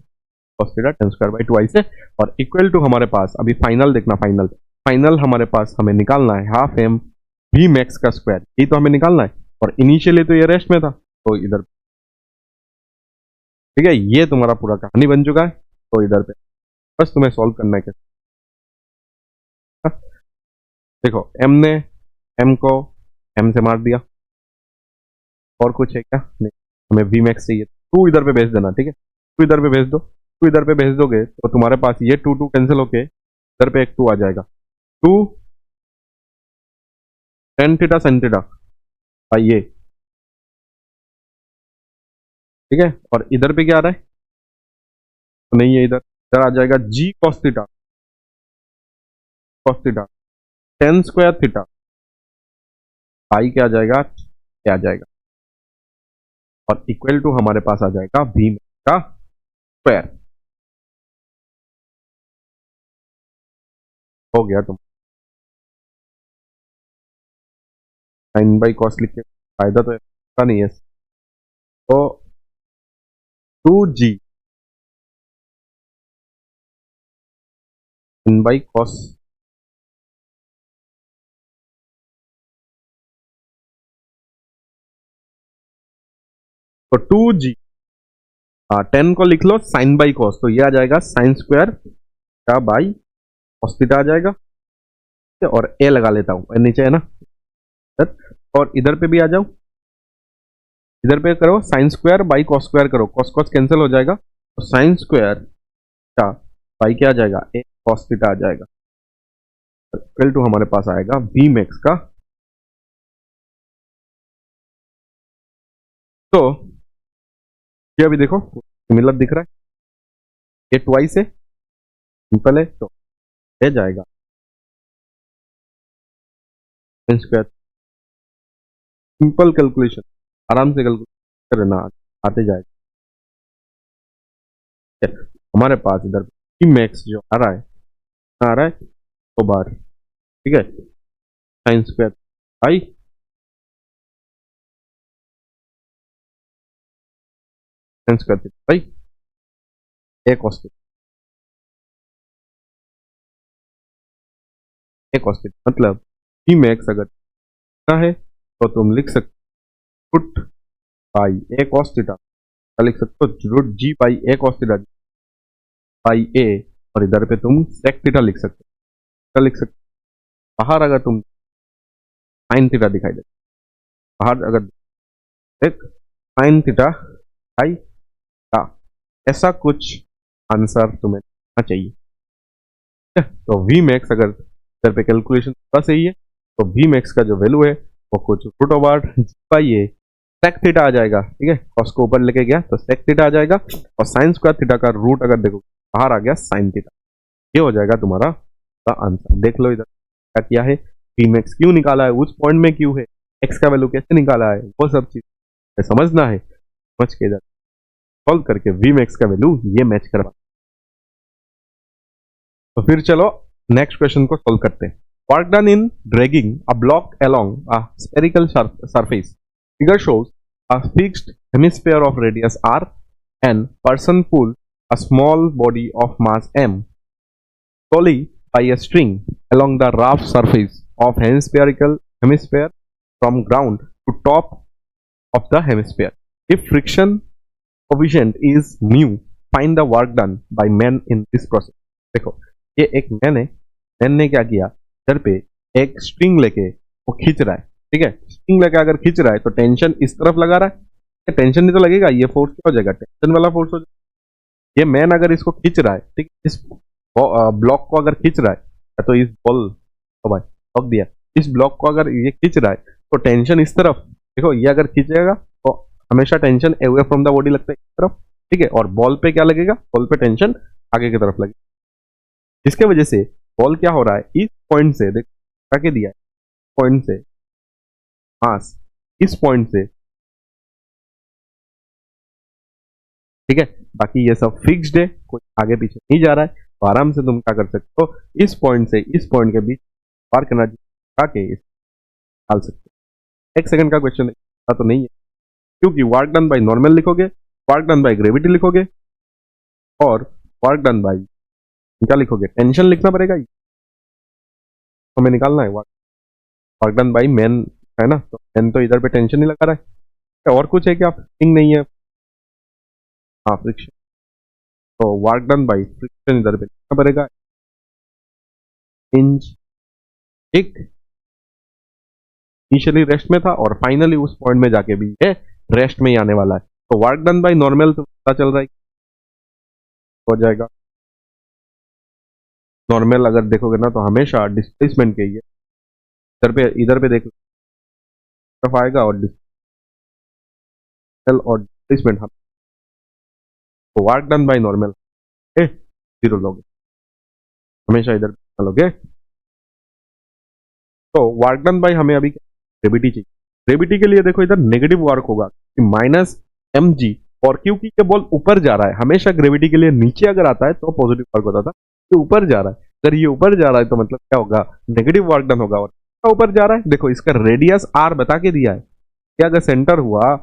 cos theta tan square by twice है, और इक्वल टू हमारे पास अभी फाइनल देखना, फाइनल फाइनल हमारे पास हमें निकालना है हाफ एम वी मैक्स का स्क्वायर, ये तो हमें निकालना है। और इनिशियली तो ये रेस्ट में था, तो इधर, ठीक है, ये तुम्हारा पूरा कहानी बन चुका है। तो इधर पे बस तुम्हें सॉल्व करना है कैसे। देखो एम ने एम को एम से मार दिया, और कुछ है क्या? नहीं, हमें वी मैक्स चाहिए, टू इधर पे भेज देना। ठीक है, टू इधर पे भेज दो, टू इधर पे भेज दोगे तो तुम्हारे पास ये टू टू कैंसिल होके इधर पे एक टू आ जाएगा, two tan theta sine theta by ये। ठीक है, और इधर पे क्या आ रहा है? तो नहीं है, इधर इधर आ जाएगा g cos theta, cos theta tan square theta by क्या आ जाएगा? क्या आ जाएगा? और इक्वल टू हमारे पास आ जाएगा वी का स्क्वायर। हो गया, तुम साइन बाई कॉस लिख के फायदा तो ऐसा नहीं है। तो two g in by cos, तो टू जी, हाँ, टेन को लिख लो साइन बाई कॉस, तो ये आ जाएगा साइन स्क्वायर का बाई कॉस थीटा आ जाएगा। ठीक है, और ए लगा लेता हूं, नीचे है ना। और इधर पे भी आ जाओ, इधर पे करो sine square by cos square करो, कॉस कॉस कैंसिल हो जाएगा, तो साइन स्क्वायर थीटा बाई क्या आ जाएगा? ए कॉस थीटा आ जाएगा। इक्वल टू हमारे पास आएगा वी मैक्स का। तो ये अभी देखो सिमिलर दिख रहा है, ये ट्वाइस है, सिंपल है, तो ये जाएगा साइन स्क्वायर। सिंपल कैलकुलेशन, आराम से कैलकुलेट करना, आते जाएगा। हमारे पास इधर वी मैक्स जो आ रहा है, आ रहा है दो बार। ठीक है, sine square I sine square theta by a cos theta, a cos theta मतलब वी मैक्स अगर इतना है तो तुम लिख सकते root by a cos theta, लिख सकते हो root g by a cos theta by a, और इधर पे तुम सेक थीटा लिख सकते हो, लिख सकते हो। बाहर अगर तुम साइन थीटा दिखाई दे, बाहर अगर एक साइन थीटा आई का, ऐसा कुछ आंसर तुम्हें देना चाहिए। तो वी मैक्स अगर इधर पे कैलकुलेशन थोड़ा सही है तो वी मैक्स का जो वैल्यू है वो कुछ रूट ओवर जी ए सेक थीटा आ जाएगा। ठीक है, कॉस को ऊपर लेके गया तो सेक थीटा आ जाएगा, और साइन स्क्वायर थीटा का रूट अगर देखो बाहर आ गया साइन थीटा, ये हो जाएगा तुम्हारा द आंसर। देख लो इधर क्या किया है, वी मैक्स क्यों निकाला है, उस पॉइंट में क्यों है, एक्स का वैल्यू कैसे निकाला है, वो सब चीज समझना है। समझ के इधर सॉल्व करके वी मैक्स का वैल्यू ये मैच करवा। तो फिर चलो नेक्स्ट क्वेश्चन को सॉल्व करते हैं। Work done in dragging a block along a spherical surface. Figure shows a fixed hemisphere of radius r and person pull a small body of mass m slowly by a string along the rough surface of hemisphere from ground to top of the hemisphere. If friction coefficient is mu, find the work done by man in this process. देखो ये एक man ने क्या किया, इधर पे एक string लेके वो खींच रहा है, ठीक है। स्ट्रिंग लेके अगर खींच रहा है तो टेंशन इस तरफ लगा रहा है, टेंशन नहीं तो लगेगा, ये फोर्स क्या हो जाएगा, टेंशन वाला फोर्स हो जाएगा। ये मैन अगर इसको खींच रहा है, ठीक, इस ब्लॉक को अगर खींच रहा है तो इस बॉल को भाई ठोक दिया, इस ब्लॉक को अगर ये खींच रहा है तो टेंशन इस तरफ, देखो ये अगर खींचेगा तो हमेशा tension away from the body लगता है इस तरफ, ठीक है। और बॉल पे क्या लगेगा, बॉल पे टेंशन आगे की तरफ लगेगा, जिसके वजह से बॉल क्या हो रहा है, इस पॉइंट से देखो क्या दिया है, पॉइंट से मास इस पॉइंट से, ठीक है। बाकी ये सब फिक्स्ड है, कोई आगे पीछे नहीं जा रहा है, तो आराम से तुम क्या कर सकते हो, इस पॉइंट से इस पॉइंट के बीच स्पार्क एनर्जी के डाल सकते हो। एक सेकंड का क्वेश्चन है तो नहीं है, क्योंकि वर्क डन बाय नॉर्मल लिखोगे, वर्क डन बाय ग्रेविटी लिखोगे, और वर्क डन बाय क्या लिखोगे, टेंशन लिखना पड़ेगा, तो हमें निकालना है वर्क डन बाय मैन, है ना। तो मैन तो इधर पे टेंशन नहीं लगा रहा है, और कुछ है क्या, फ्रिक्शन नहीं है, हाँ फ्रिक्शन, तो वर्क डन बाय फ्रिक्शन इधर पे लिखना पड़ेगा इंच, एक इनिशियली रेस्ट में था और फाइनली उस पॉइंट में जाके भी ये रेस्ट में ही आने वाला है। तो वर्क डन बाय नॉर्मल तो पता चल रहा है हो जाएगा, नॉर्मल अगर देखोगे ना तो हमेशा डिस्प्लेसमेंट के ही है, इधर पे देखो तरफ आएगा और और डिस्प्लेसमेंट हम, तो work done by normal zero लोगे, हमेशा इधर लोगे। तो वर्क डन बाय हमें अभी ग्रेविटी चाहिए, ग्रेविटी के लिए देखो इधर नेगेटिव वर्क होगा माइनस एम जी, और क्योंकि ये बॉल ऊपर जा रहा है, हमेशा ग्रेविटी के लिए नीचे अगर आता है तो पॉजिटिव वर्क होता था, तो ऊपर जा रहा है, अगर ये ऊपर जा रहा है तो मतलब क्या होगा, नेगेटिव वर्क डन होगा। और ऊपर जा रहा है, देखो इसका रेडियस आर बता के दिया है, क्या अगर सेंटर हुआ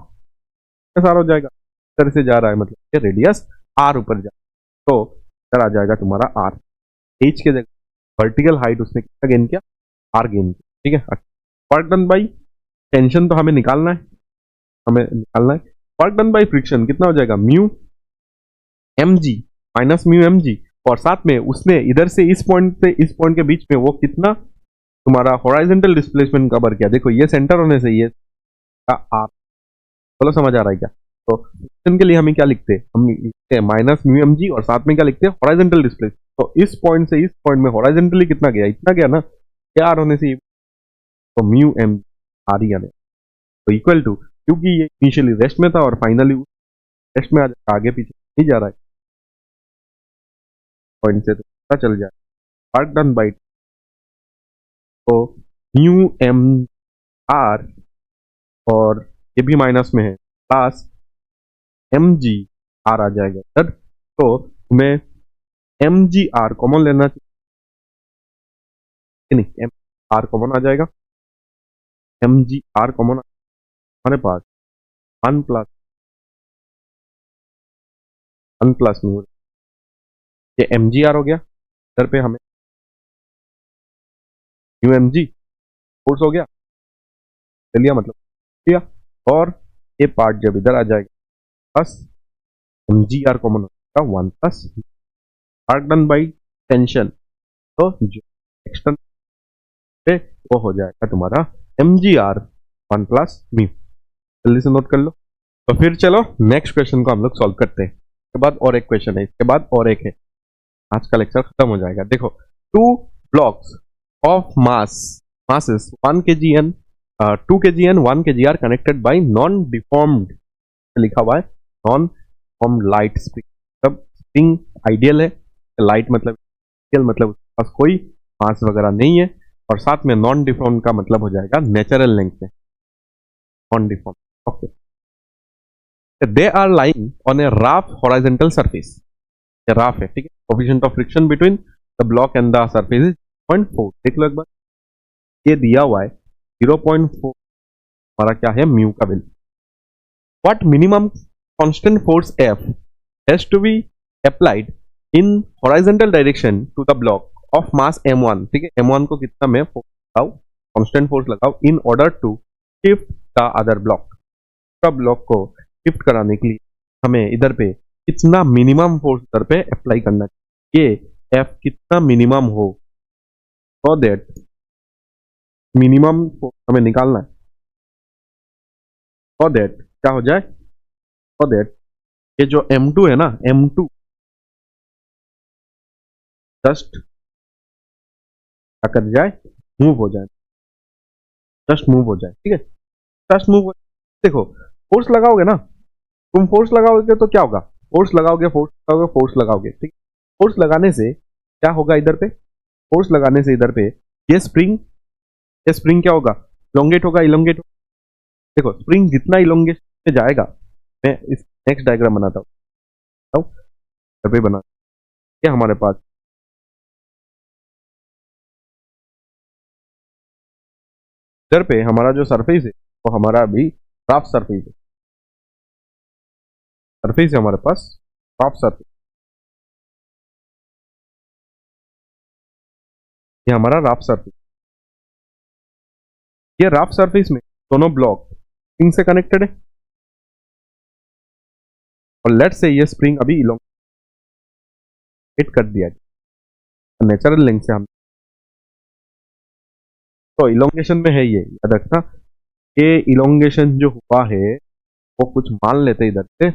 सार हो जाएगा, इधर से जा रहा है मतलब ये रेडियस आर ऊपर जा, तो इधर आ जाएगा तुम्हारा आर, एच के जगह वर्टिकल हाइट उसने कितना गेन किया, आर गेन किया, ठीक है। वर्क डन बाई टेंशन तो हमें निकालना है, वर्क डन बाई फ्रिक्शन कितना हो जाएगा, mu m g minus mu m g, और साथ में उसने इधर से इस पॉइंट के बीच में वो कितना तुम्हारा हॉराइजॉन्टल डिस्प्लेसमेंट कवर किया, देखो ये सेंटर होने से ये आर, चलो समझ आ रहा है क्या। तो फ्रिक्शन के लिए हमें क्या लिखते हैं, हम लिखते हैं माइनस म्यू एम जी, और साथ में क्या लिखते हैं, हॉराइजॉन्टल डिस्प्लेसमेंट, तो इस पॉइंट से इस पॉइंट में हॉराइजॉन्टली कितना गया, इतना गया ना, क्या आर होने से, तो म्यू एम आर ही आने, तो इक्वल टू, क्योंकि ये इनिशियली रेस्ट में था और फाइनली रेस्ट में आगे पीछे नहीं जा रहा है, पॉइंट से तो पता चल जाए वर्क डन बाई, तो म्यू एम आर, और ये भी माइनस में है, प्लस एम जी आर आ जाएगा सर, तो तुम्हें एम जी आर कॉमन लेना चाहिए, नहीं एम आर कॉमन आ जाएगा, एम जी आर कॉमन हमारे पास वन प्लस म्यू, ये एम जी आर हो गया, इधर पे हमें म्यू एम जी फोर्स हो गया, चलिए मतलब किया, और ये पार्ट जब इधर आ जाएगा बस एम जी आर कॉमन होगा, one plus work done by tension, तो जो एक्सटर्नल पे वो हो जाएगा तुम्हारा m g r one plus mu, जल्दी से नोट कर लो। तो फिर चलो नेक्स्ट क्वेश्चन को हम लोग सॉल्व करते हैं, इसके बाद और एक क्वेश्चन है, इसके बाद और एक है, आज का लेक्चर खत्म हो जाएगा। देखो two blocks of masses 1 kg and 2 kg and 1 kg are connected by non deformed, लिखा हुआ है नॉन डिफॉर्म्ड लाइट स्प्रिंग, मतलब स्प्रिंग आइडियल है, लाइट मतलब आइडियल मतलब उसके पास कोई मास वगैरह नहीं है, और साथ में नॉन डिफॉर्म का मतलब हो जाएगा नेचुरल लेंथ में, non deform. Okay, they are lying on a rough horizontal surface, rough है, ठीक है। Coefficient of friction between the block and the surface is 0.4। देख लो एक बार, ये दिया हुआ है 0.4, हमारा क्या है, म्यू का value. What minimum constant force f has to be applied in horizontal direction to the block of mass m1, ठीक है। m1 को कितना मैं फोर्स लगाऊं, कांस्टेंट फोर्स लगाऊं, in order to shift the other block, block को shift कराने के लिए हमें इधर पे कितना मिनिमम फोर्स इधर पे अप्लाई करना चाहिए, ये एफ कितना मिनिमम हो, सो दैट मिनिमम फोर्स हमें निकालना है, सो दैट क्या हो जाए, सो दैट ये जो m2 है ना, m2 जस्ट क्या कर जाए, मूव हो जाए, जस्ट मूव हो जाए, ठीक है। जस्ट मूव, देखो फोर्स लगाओगे ना, तुम फोर्स लगाओगे तो क्या होगा, फोर्स लगाओगे, फोर्स लगाओगे, फोर्स लगाओगे, ठीक। फोर्स लगाने से क्या होगा इधर पे, फोर्स लगाने से इधर पे ये स्प्रिंग क्या होगा, इलोंगेट होगा, इलोंगेट। देखो स्प्रिंग जितना इलोंगेट में जाएगा, मैं इस नेक्स्ट डायग्राम बनाता हूँ, इधर पे बना, क्या हमारे पास इधर पे हमारा जो सरफेस है वो हमारा अभी रफ सरफेस है, सरफेस है हमारे पास रफ सरफेस, ये हमारा रफ सरफेस। ये रफ सरफेस में दोनों ब्लॉक स्प्रिंग से कनेक्टेड है, और लेट से ये स्प्रिंग अभी इलोंगेट कर दिया गया नेचुरल लेंथ से हम, तो इलोंगेशन में है, ये याद रखना, ये इलोंगेशन जो हुआ है वो कुछ मान लेते इधर से,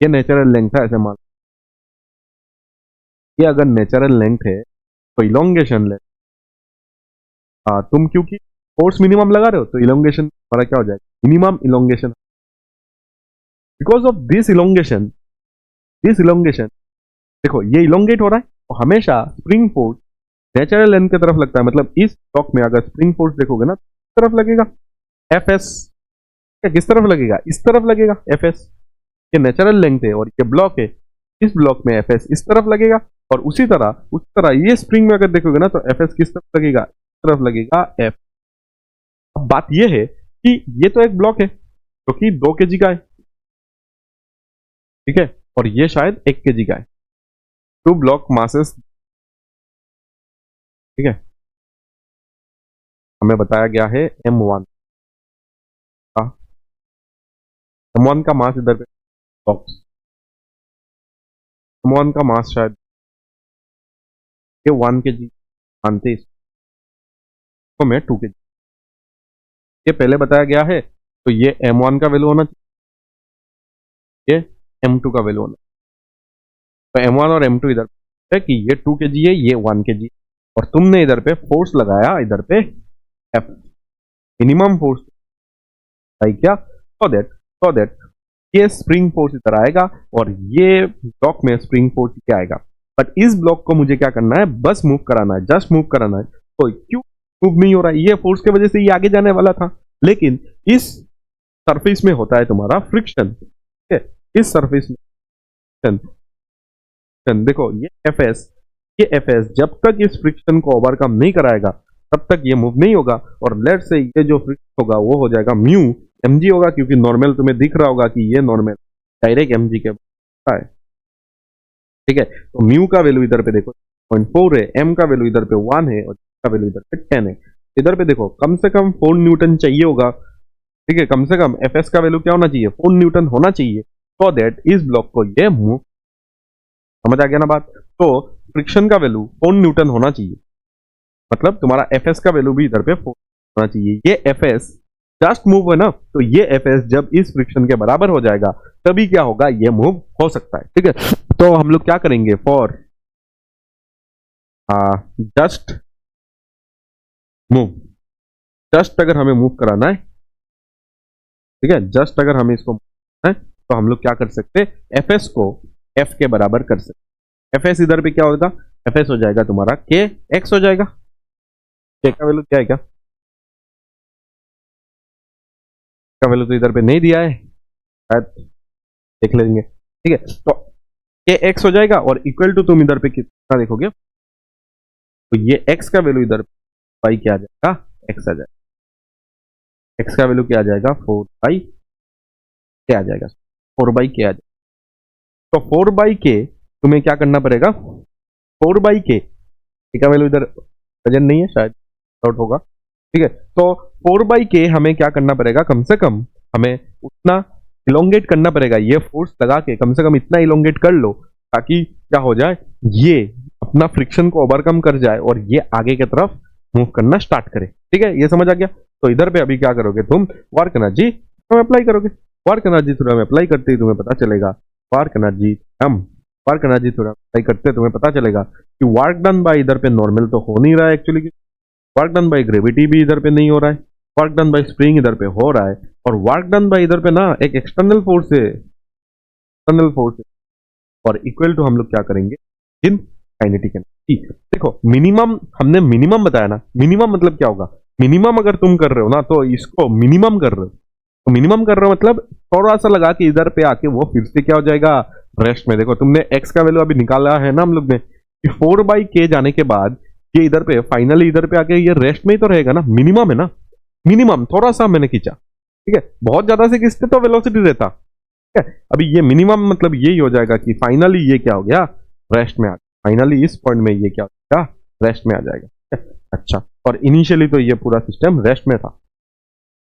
ये नेचुरल लेंथ है, ऐसे मान, ये अगर नेचुरल लेंथ है तो इलोंगेशन लेंथ, तुम क्योंकि फोर्स मिनिमम लगा रहे हो तो इलोंगेशन हमारा क्या हो जाएगा, minimum elongation. Because of this elongation देखो ये इलोंगेट हो रहा है, तो हमेशा स्प्रिंग फोर्स नेचुरल लेंथ की तरफ लगता है, मतलब इस ब्लॉक में अगर स्प्रिंग फोर्स देखोगे ना, किस तरफ लगेगा, एफ एस, किस तरफ लगेगा, इस तरफ लगेगा एफ एस, ये नेचुरल लेंथ है और ये ब्लॉक है, इस ब्लॉक में एफ एस इस तरफ लगेगा, और उसी तरह ये स्प्रिंग में अगर देखोगे ना तो एफ एस किस तरफ लगेगा, इस तरफ लगेगा एफ। अब बात ये है कि ये तो एक ब्लॉक है जो कि 2 kg का है, ठीक है, और ये शायद 1 kg का है, 2 ब्लॉक मासेस, ठीक है। हमें बताया गया है m1 का, m1 का मास इधर पे बॉक्स, m1 का मास शायद ये 1 kg मानते, इसको मैं 2 kg, ये पहले बताया गया है, तो ये m1 का वैल्यू होना चाहिए, ये m2 का वैल्यू होना, तो m1 और m2 इधर है कि ये 2 kg है, ये 1 kg, और तुमने इधर पे फोर्स लगाया, इधर पे F मिनिमम फोर्स है क्या, सो दैट ये स्प्रिंग फोर्स इधर आएगा और ये ब्लॉक में स्प्रिंग फोर्स क्या आएगा, बट इस ब्लॉक को मुझे क्या करना है, बस मूव कराना है, जस्ट मूव कराना है, तो क्यों मूव नहीं हो रहा है, ये फोर्स की वजह से ये आगे जाने वाला था, लेकिन इस सरफेस में होता है तुम्हारा फ्रिक्शन, ठीक है, इस सरफेस में देखो ये एफ एस जब तक इस फ्रिक्शन को ओवरकम नहीं कराएगा तब तक ये मूव नहीं होगा, और लेट से ये जो फ्रिक्शन होगा वो हो जाएगा म्यू mg होगा, क्योंकि नॉर्मल तुम्हें दिख रहा होगा कि ये नॉर्मल डायरेक्ट mg के है, ठीक है। तो म्यू का वैल्यू इधर पे देखो 0.4 है, m का वैल्यू इधर पे 1 है, और का वैल्यू इधर पे 10 है, इधर पे देखो कम से कम 4 न्यूटन चाहिए होगा, ठीक है, कम से कम एफ एस का वैल्यू क्या होना चाहिए, 4 न्यूटन होना चाहिए, सो दैट इस ब्लॉक को ये मूव, समझ आ गया ना बात, तो फ्रिक्शन का वैल्यू 4 न्यूटन होना चाहिए, मतलब तुम्हारा एफ एस का वैल्यू भी इधर पे 4 होना चाहिए, ये एफ एस जस्ट मूव है ना, तो ये एफ एस जब इस फ्रिक्शन के बराबर हो जाएगा तभी क्या होगा, ये मूव हो सकता है, ठीक है। तो हम लोग क्या करेंगे, फॉर जस्ट मूव, जस्ट अगर हमें मूव कराना है, ठीक है, जस्ट अगर हमें इसको है तो हम लोग क्या कर सकते हैं, एफ एस को एफ के बराबर कर सकते, एफ एस इधर पे क्या होगा, एफ एस हो जाएगा तुम्हारा के एक्स हो जाएगा। के का वैल्यू क्या है, क्या का वैल्यू तो इधर पे नहीं दिया है, शायद देख लेंगे। ठीक है, तो के एक्स हो जाएगा और इक्वल टू तुम इधर पे कितना देखोगे, तो ये एक्स का वैल्यू इधर बाई क्या आ जाएगा, एक्स आ जाएगा। एक्स का वैल्यू क्या आ जाएगा, 4 बाई के आ जाएगा, 4 बाई के आ जाएगा। तो 4 बाई के तुम्हें क्या करना पड़ेगा, 4 बाई के का वैल्यू इधर वजन नहीं है, शायद आउट होगा। ठीक है, तो 4 बाई के हमें क्या करना पड़ेगा, कम से कम हमें उतना इलोंगेट करना पड़ेगा, ये फोर्स लगा के कम से कम इतना इलोंगेट कर लो ताकि क्या हो जाए, ये अपना फ्रिक्शन को ओवरकम कर जाए और ये आगे की तरफ मूव करना स्टार्ट करे। ठीक है, ये समझ आ गया। तो इधर पे अभी क्या करोगे तुम, वर्क एनर्जी थ्योरम अप्लाई करोगे। वर्क एनर्जी थ्योरम अप्लाई करते ही तुम्हें पता चलेगा, वर्क एनर्जी थ्योरम अप्लाई करते तुम्हें पता चलेगा कि वर्क डन बाय इधर पे नॉर्मल तो हो नहीं रहा है actually, work done by gravity भी इधर पे नहीं हो रहा है, वर्क डन बाय स्प्रिंग इधर पे हो रहा है, और वर्क डन बाय इधर पे ना एक एक्सटर्नल फोर्स है, और इक्वल टू हम लोग क्या करेंगे इन काइनेटिक एनर्जी। देखो मिनिमम हमने मिनिमम बताया ना, मिनिमम मतलब क्या होगा, मिनिमम अगर तुम कर रहे हो ना तो इसको मिनिमम कर रहे हो, तो मिनिमम कर रहे हो मतलब थोड़ा सा लगा के इधर पे आके वो फिर से क्या हो जाएगा, रेस्ट में। देखो तुमने एक्स का वैल्यू अभी निकाला है ना हम लोग ने कि 4 बाई के जाने के बाद ये इधर पे फाइनली इधर पे आके ये रेस्ट में ही तो रहेगा ना, मिनिमम है ना, मिनिमम थोड़ा सा मैंने खींचा। ठीक है, बहुत ज्यादा से खींचते तो वेलोसिटी रहता। ठीक है, अभी ये मिनिमम मतलब यही हो जाएगा कि फाइनली ये क्या हो गया, रेस्ट में आ गया, फाइनली इस पॉइंट में ये क्या हो जाएगा, रेस्ट में आ जाएगा। अच्छा, और इनिशियली तो ये पूरा सिस्टम रेस्ट में था।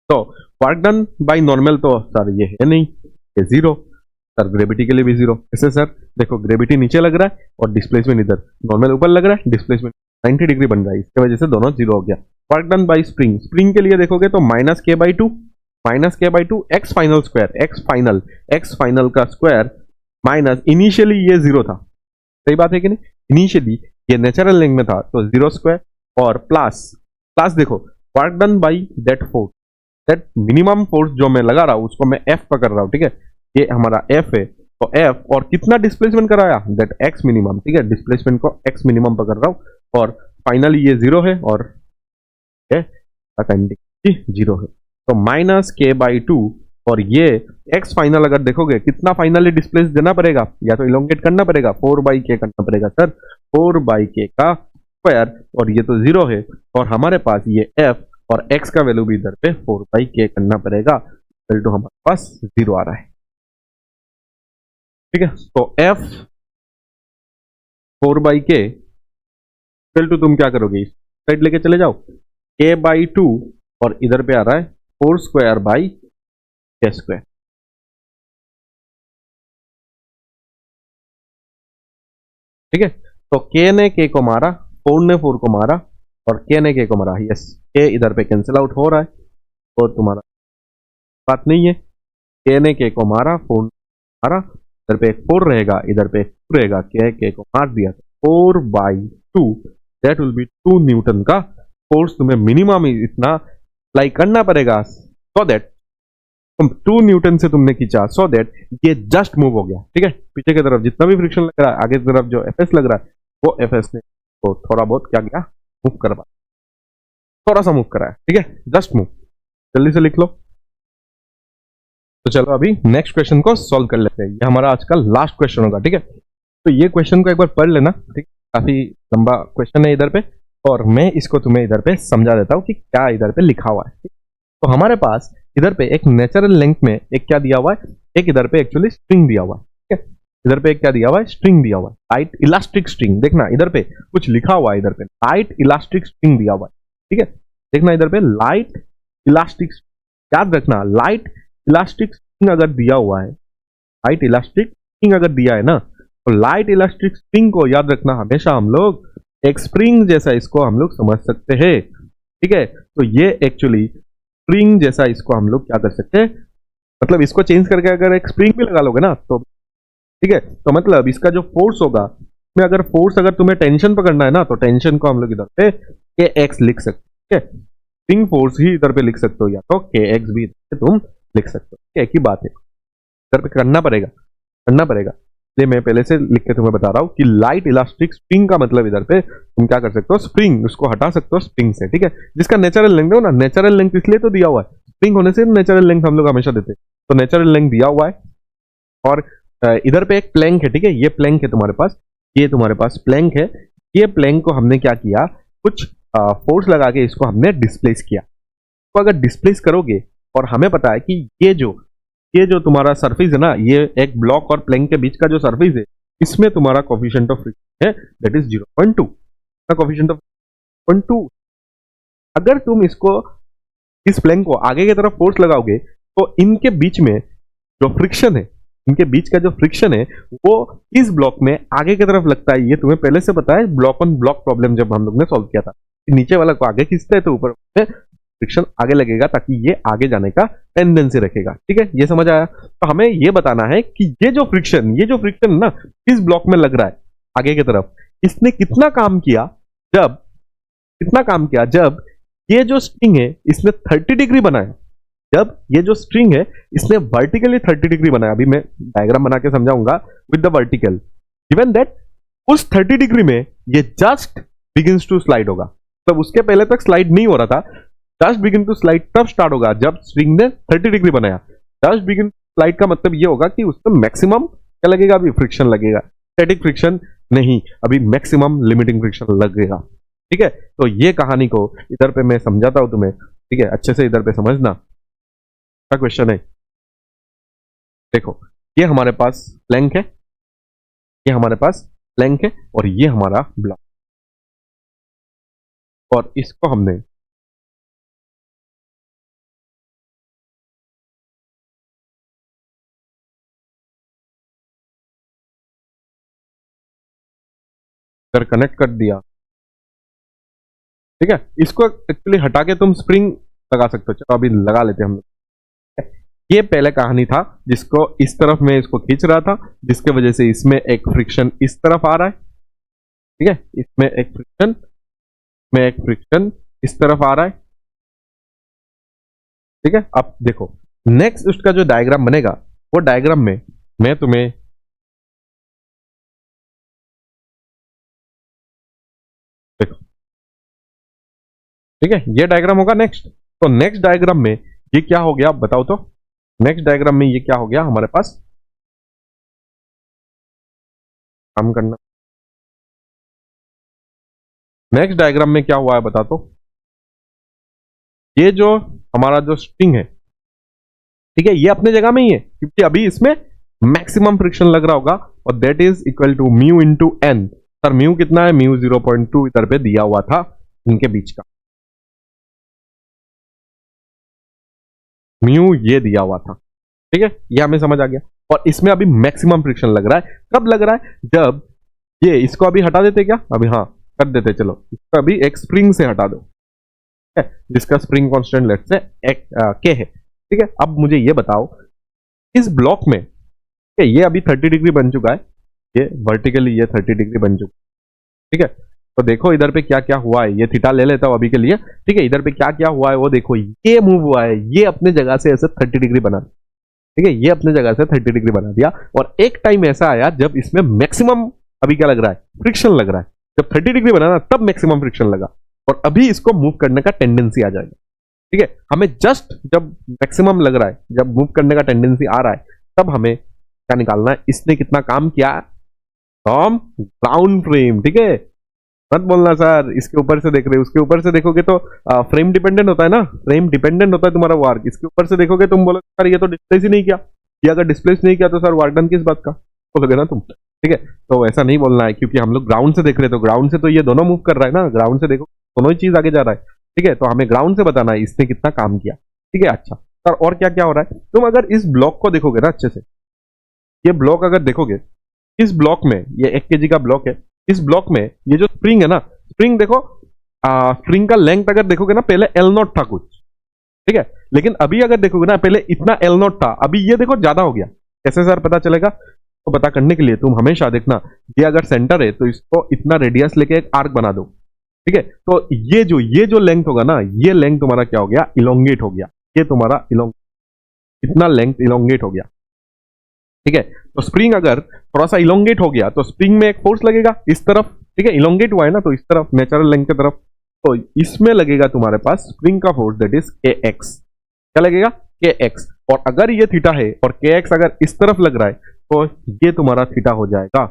तो वर्क डन बाय नॉर्मल तो सर ये है नहीं, ये जीरो, सर ग्रेविटी के लिए भी जीरो। कैसे सर, देखो ग्रेविटी नीचे लग रहा है और डिस्प्लेसमेंट इधर, नॉर्मल ऊपर लग रहा है, डिस्प्लेसमेंट 90 डिग्री बन रहा है, इसकी वजह से दोनों जीरो हो गया। Work done bye spring, spring के लिए देखोगे तो -k/2 x final square, x final का स्क्वायर माइनस, इनिशियली ये जीरो था, सही बात है कि नहीं, इनिशियली ये नेचुरल लेंथ में था तो जीरो स्क्वायर, और प्लस देखो work done by that force, that minimum force जो मैं लगा रहा हूं उसको मैं एफ पकड़ रहा हूं। ठीक है, ये हमारा एफ है, तो एफ और कितना डिस्प्लेसमेंट कराया, दैट एक्स मिनिमम। ठीक है, डिस्प्लेसमेंट को एक्स मिनिमम पकड़ रहा हूं और फाइनली ये जीरो है और जीरो है, तो -k/2, और ये x फाइनल अगर देखोगे कितना फाइनली डिस्प्लेस देना पड़ेगा, या तो इलोंगेट करना पड़ेगा, 4/k करना पड़ेगा सर, 4/k का स्क्वायर, और ये तो जीरो है और हमारे पास ये f और x का वैल्यू भी इधर पे 4/k करना पड़ेगा, तो हमारे पास जीरो आ रहा है। ठीक है, तो f 4/k टू तुम क्या करोगे, इस साइड लेके चले जाओ, k/2 और इधर पे आ रहा है 4 स्क्वायर/k²। ठीक है, तो k ने k को मारा, 4 ने 4 को मारा और k ने k को मारा, यस k इधर पे कैंसिल आउट हो रहा है, तो तुम्हारा बात नहीं है, k ने k को मारा, 4 मारा, इधर पे एक 4 रहेगा, इधर पे एक 2 रहेगा, k को मार दिया, 4/2 दैट विल बी 2 न्यूटन का फोर्स तुम्हें मिनिमम इतना अप्लाई करना पड़ेगा, सो दैट 2 न्यूटन से तुमने खींचा, सो दैट ये जस्ट मूव हो गया। ठीक है, पीछे की तरफ जितना भी फ्रिक्शन लग रहा है, आगे की तरफ जो एफएस लग रहा है, वो एफएस ने तो थोड़ा बहुत क्या किया, मूव करवा, थोड़ा सा मूव करा है। ठीक है, जस्ट मूव, जल्दी से लिख लो। तो चलो अभी नेक्स्ट क्वेश्चन को सॉल्व कर लेते हैं, ये हमारा आज का लास्ट क्वेश्चन होगा। ठीक है, तो ये क्वेश्चन को एक बार पढ़ लेना, ठीक, काफी लंबा क्वेश्चन है इधर पे, और मैं इसको तुम्हें इधर पे समझा देता हूँ कि क्या इधर पे लिखा हुआ है। तो हमारे पास इधर पे एक नेचुरल लेंथ में एक क्या दिया हुआ है, एक इधर पे एक्चुअली स्ट्रिंग दिया हुआ है। ठीक है, इधर पे एक क्या दिया हुआ है, स्ट्रिंग दिया हुआ है, लाइट इलास्टिक स्ट्रिंग। देखना इधर पे कुछ लिखा हुआ है, इधर पे लाइट इलास्टिक स्ट्रिंग दिया हुआ है। ठीक है, देखना इधर पे लाइट इलास्टिक, याद रखना लाइट इलास्टिक स्ट्रिंग अगर दिया हुआ है, लाइट इलास्टिक स्ट्रिंग अगर दिया है ना, तो लाइट इलास्टिक स्प्रिंग को याद रखना, हमेशा हम लोग एक स्प्रिंग जैसा इसको हम लोग समझ सकते हैं। ठीक है, तो ये एक्चुअली स्प्रिंग जैसा इसको हम लोग क्या कर सकते हैं, मतलब इसको चेंज करके अगर एक स्प्रिंग भी लगा लोगे ना तो ठीक है, तो मतलब इसका जो फोर्स होगा, में अगर फोर्स अगर तुम्हें टेंशन पकड़ना है ना, तो टेंशन को हम लोग इधर पे के एक्स लिख सकते हैं। स्प्रिंग फोर्स ही इधर पे लिख सकते हो, या तो के एक्स भी तुम लिख सकते हो, एक ही बात है, इधर पे करना पड़ेगा। ये मैं पहले से लिख के तुम्हें बता रहा हूँ कि लाइट इलास्टिक स्प्रिंग का मतलब इधर पे तुम क्या कर सकते हो, स्प्रिंग उसको हटा सकते हो स्प्रिंग से, ठीक है, जिसका नेचुरल लेंथ हो ना, नेचुरल लेंथ इसलिए तो दिया हुआ है, स्प्रिंग होने से नेचुरल लेंथ हम लोग हमेशा देते हैं, तो नेचुरल लेंथ दिया हुआ है। और इधर पे एक प्लैंक है, ठीक है, ये प्लैंक है तुम्हारे पास, ये तुम्हारे पास प्लैंक है, ये प्लैंक को हमने क्या किया, कुछ फोर्स लगा के इसको हमने डिस्प्लेस किया। तो अगर डिस्प्लेस करोगे और हमें पता है कि ये जो तुम्हारा सरफेस है ना, ये एक ब्लॉक और प्लैंक के बीच का जो सरफेस है, इसमें तुम्हारा कोफिशिएंट ऑफ फ्रिक्शन है दैट इज 0.2, कोफिशिएंट ऑफ 0.2। अगर तुम इसको इस प्लैंक को आगे की तरफ फोर्स लगाओगे तो इनके बीच में जो फ्रिक्शन है, इनके बीच का जो फ्रिक्शन है वो इस ब्लॉक में आगे की तरफ लगता है। ये तुम्हें पहले से पता है, ब्लॉक ऑन ब्लॉक प्रॉब्लम जब हम लोग ने सॉल्व किया था, नीचे वाला को आगे खींचते हैं तो ऊपर फ्रिक्शन आगे लगेगा ताकि ये आगे जाने का टेंडेंसी रखेगा, ठीक है, ये समझ आया। तो हमें ये बताना है कि ये जो फ्रिक्शन ना इस ब्लॉक में लग रहा है आगे की तरफ, इसने कितना काम किया जब ये जो स्ट्रिंग है इसने 30 डिग्री बनाया, जब ये जो स्ट्रिंग है इसने वर्टिकली 30 डिग्री बनाया। अभी मैं डायग्राम बना के समझाऊंगा with the vertical, given that उस 30 डिग्री में ये जस्ट बिगिंस टू स्लाइड होगा, तब उसके पहले तक स्लाइड नहीं हो रहा था, जस्ट बिगिन टू स्लाइड तब स्टार्ट होगा जब स्ट्रिंग ने 30 डिग्री बनाया। जस्ट बिगिन स्लाइड का मतलब ये होगा कि उसमें मैक्सिमम क्या लगेगा, अभी फ्रिक्शन लगेगा, स्टैटिक फ्रिक्शन नहीं, अभी मैक्सिमम लिमिटिंग फ्रिक्शन लगेगा, ठीक है। तो ये कहानी को इधर पे मैं समझाता हूं तुम्हें, ठीक है, अच्छे से इधर पे समझना। क्या क्वेश्चन है, देखो ये हमारे पास प्लैंक है, ये हमारे पास प्लैंक है और ये हमारा ब्लॉक, और इसको हमने कनेक्ट कर दिया, ठीक है। इसको एक्चुअली हटा के तुम स्प्रिंग लगा सकते हो, चलो अभी लगा लेते हैं हम। ये पहले कहानी था जिसको इस तरफ मैं इसको खींच रहा था, जिसके वजह से इसमें एक फ्रिक्शन इस तरफ आ रहा है, ठीक है, इसमें एक फ्रिक्शन इस तरफ आ रहा है, ठीक है। अब देखो नेक्स्ट उसका जो डायग्राम बनेगा, वो डायग्राम में मैं तुम्हें देखो, ठीक है, ये डायग्राम होगा नेक्स्ट। तो नेक्स्ट डायग्राम में ये क्या हो गया, आप बताओ तो, नेक्स्ट डायग्राम में ये क्या हो गया हमारे पास, काम करना, नेक्स्ट डायग्राम में क्या हुआ है बता तो। ये जो हमारा जो स्ट्रिंग है, ठीक है, ये अपने जगह में ही है क्योंकि अभी इसमें मैक्सिमम फ्रिक्शन लग रहा होगा, और that is equal to mu into n. Sir mu कितना है, म्यू 0.2 इधर पे दिया हुआ था इनके बीच का, म्यू ये दिया हुआ था, ठीक है, ये हमें समझ आ गया। और इसमें अभी मैक्सिमम फ्रिक्शन लग रहा है, कब लग रहा है, जब ये इसको अभी हटा देते क्या, अभी हाँ कर देते, चलो इसको अभी एक स्प्रिंग से हटा दो, जिसका स्प्रिंग कांस्टेंट लेट से एक के है, ठीक है। अब मुझे ये बताओ इस ब्लॉक में, ठीक है, ये अभी 30 डिग्री बन चुका है, ये वर्टिकली ये 30 डिग्री बन चुका है, ठीक है। तो देखो इधर पे क्या क्या हुआ है, ये थीटा ले लेता हूं अभी के लिए, ठीक है, इधर पे क्या क्या हुआ है वो देखो, ये मूव हुआ है, ये अपने जगह से ऐसे 30 डिग्री बना, ठीक है, ये अपने जगह से 30 डिग्री बना दिया, और एक टाइम ऐसा आया जब इसमें मैक्सिमम अभी क्या लग रहा है, फ्रिक्शन लग रहा है। जब 30 डिग्री बना ना तब मैक्सिमम फ्रिक्शन लगा, और अभी इसको मूव करने का टेंडेंसी आ जाएगा, ठीक है। हमें जस्ट जब मैक्सिमम लग रहा है, जब मूव करने का टेंडेंसी आ रहा है, तब हमें क्या निकालना है, इसने कितना काम किया फ्रॉम ग्राउंड फ्रेम, ठीक है। मत बोलना सर इसके ऊपर से देख रहे हो, उसके ऊपर से देखोगे तो फ्रेम डिपेंडेंट होता है ना, फ्रेम डिपेंडेंट होता है तुम्हारा वार्क, इसके ऊपर से देखोगे तुम बोलो सर ये तो डिस्प्लेस ही नहीं किया, ये अगर डिस्प्लेस नहीं किया तो सर वार्क डन किस बात का बोलोगे ना तुम, ठीक है। तो ऐसा नहीं बोलना है क्योंकि हम लोग ग्राउंड से देख रहे हैं, तो ग्राउंड से तो ये दोनों मूव कर रहा है ना, ग्राउंड से देखो दोनों ही चीज आगे जा रहा है, ठीक है। तो हमें ग्राउंड से बताना है इसने कितना काम किया, ठीक है। अच्छा सर और क्या क्या हो रहा है, तुम अगर इस ब्लॉक को देखोगे ना अच्छे से, ये ब्लॉक अगर देखोगे, इस ब्लॉक में ये 1 kg का ब्लॉक है, इस ब्लॉक में ये जो स्प्रिंग है ना, स्प्रिंग देखो, स्प्रिंग का लेंथ अगर देखोगे ना, पहले L नॉट था कुछ, ठीक है, लेकिन अभी अगर देखोगे ना, पहले इतना L नॉट था, अभी ये देखो ज्यादा हो गया। कैसे सर पता चलेगा, तो पता करने के लिए तुम हमेशा देखना, ये अगर सेंटर है तो इसको इतना रेडियस लेके एक आर्क बना दो, ठीक है। तो ये जो लेंथ होगा ना, ये लेंथ तुम्हारा क्या हो गया, इलोंगेट हो गया, ये तुम्हारा इतना लेंथ इलोंगेट हो गया, ठीक है। तो स्प्रिंग अगर थोड़ा सा इलोंगेट हो गया तो स्प्रिंग में एक फोर्स लगेगा इस तरफ, ठीक है, इलोंगेट हुआ है ना, तो इस तरफ नेचुरल लेंथ की तरफ, तो इसमें लगेगा तुम्हारे पास स्प्रिंग का फोर्स, दैट इज के एक्स। क्या लगेगा? के एक्स। और अगर ये थीटा है और के एक्स अगर इस तरफ लग रहा है तो ये तुम्हारा थीटा हो जाएगा,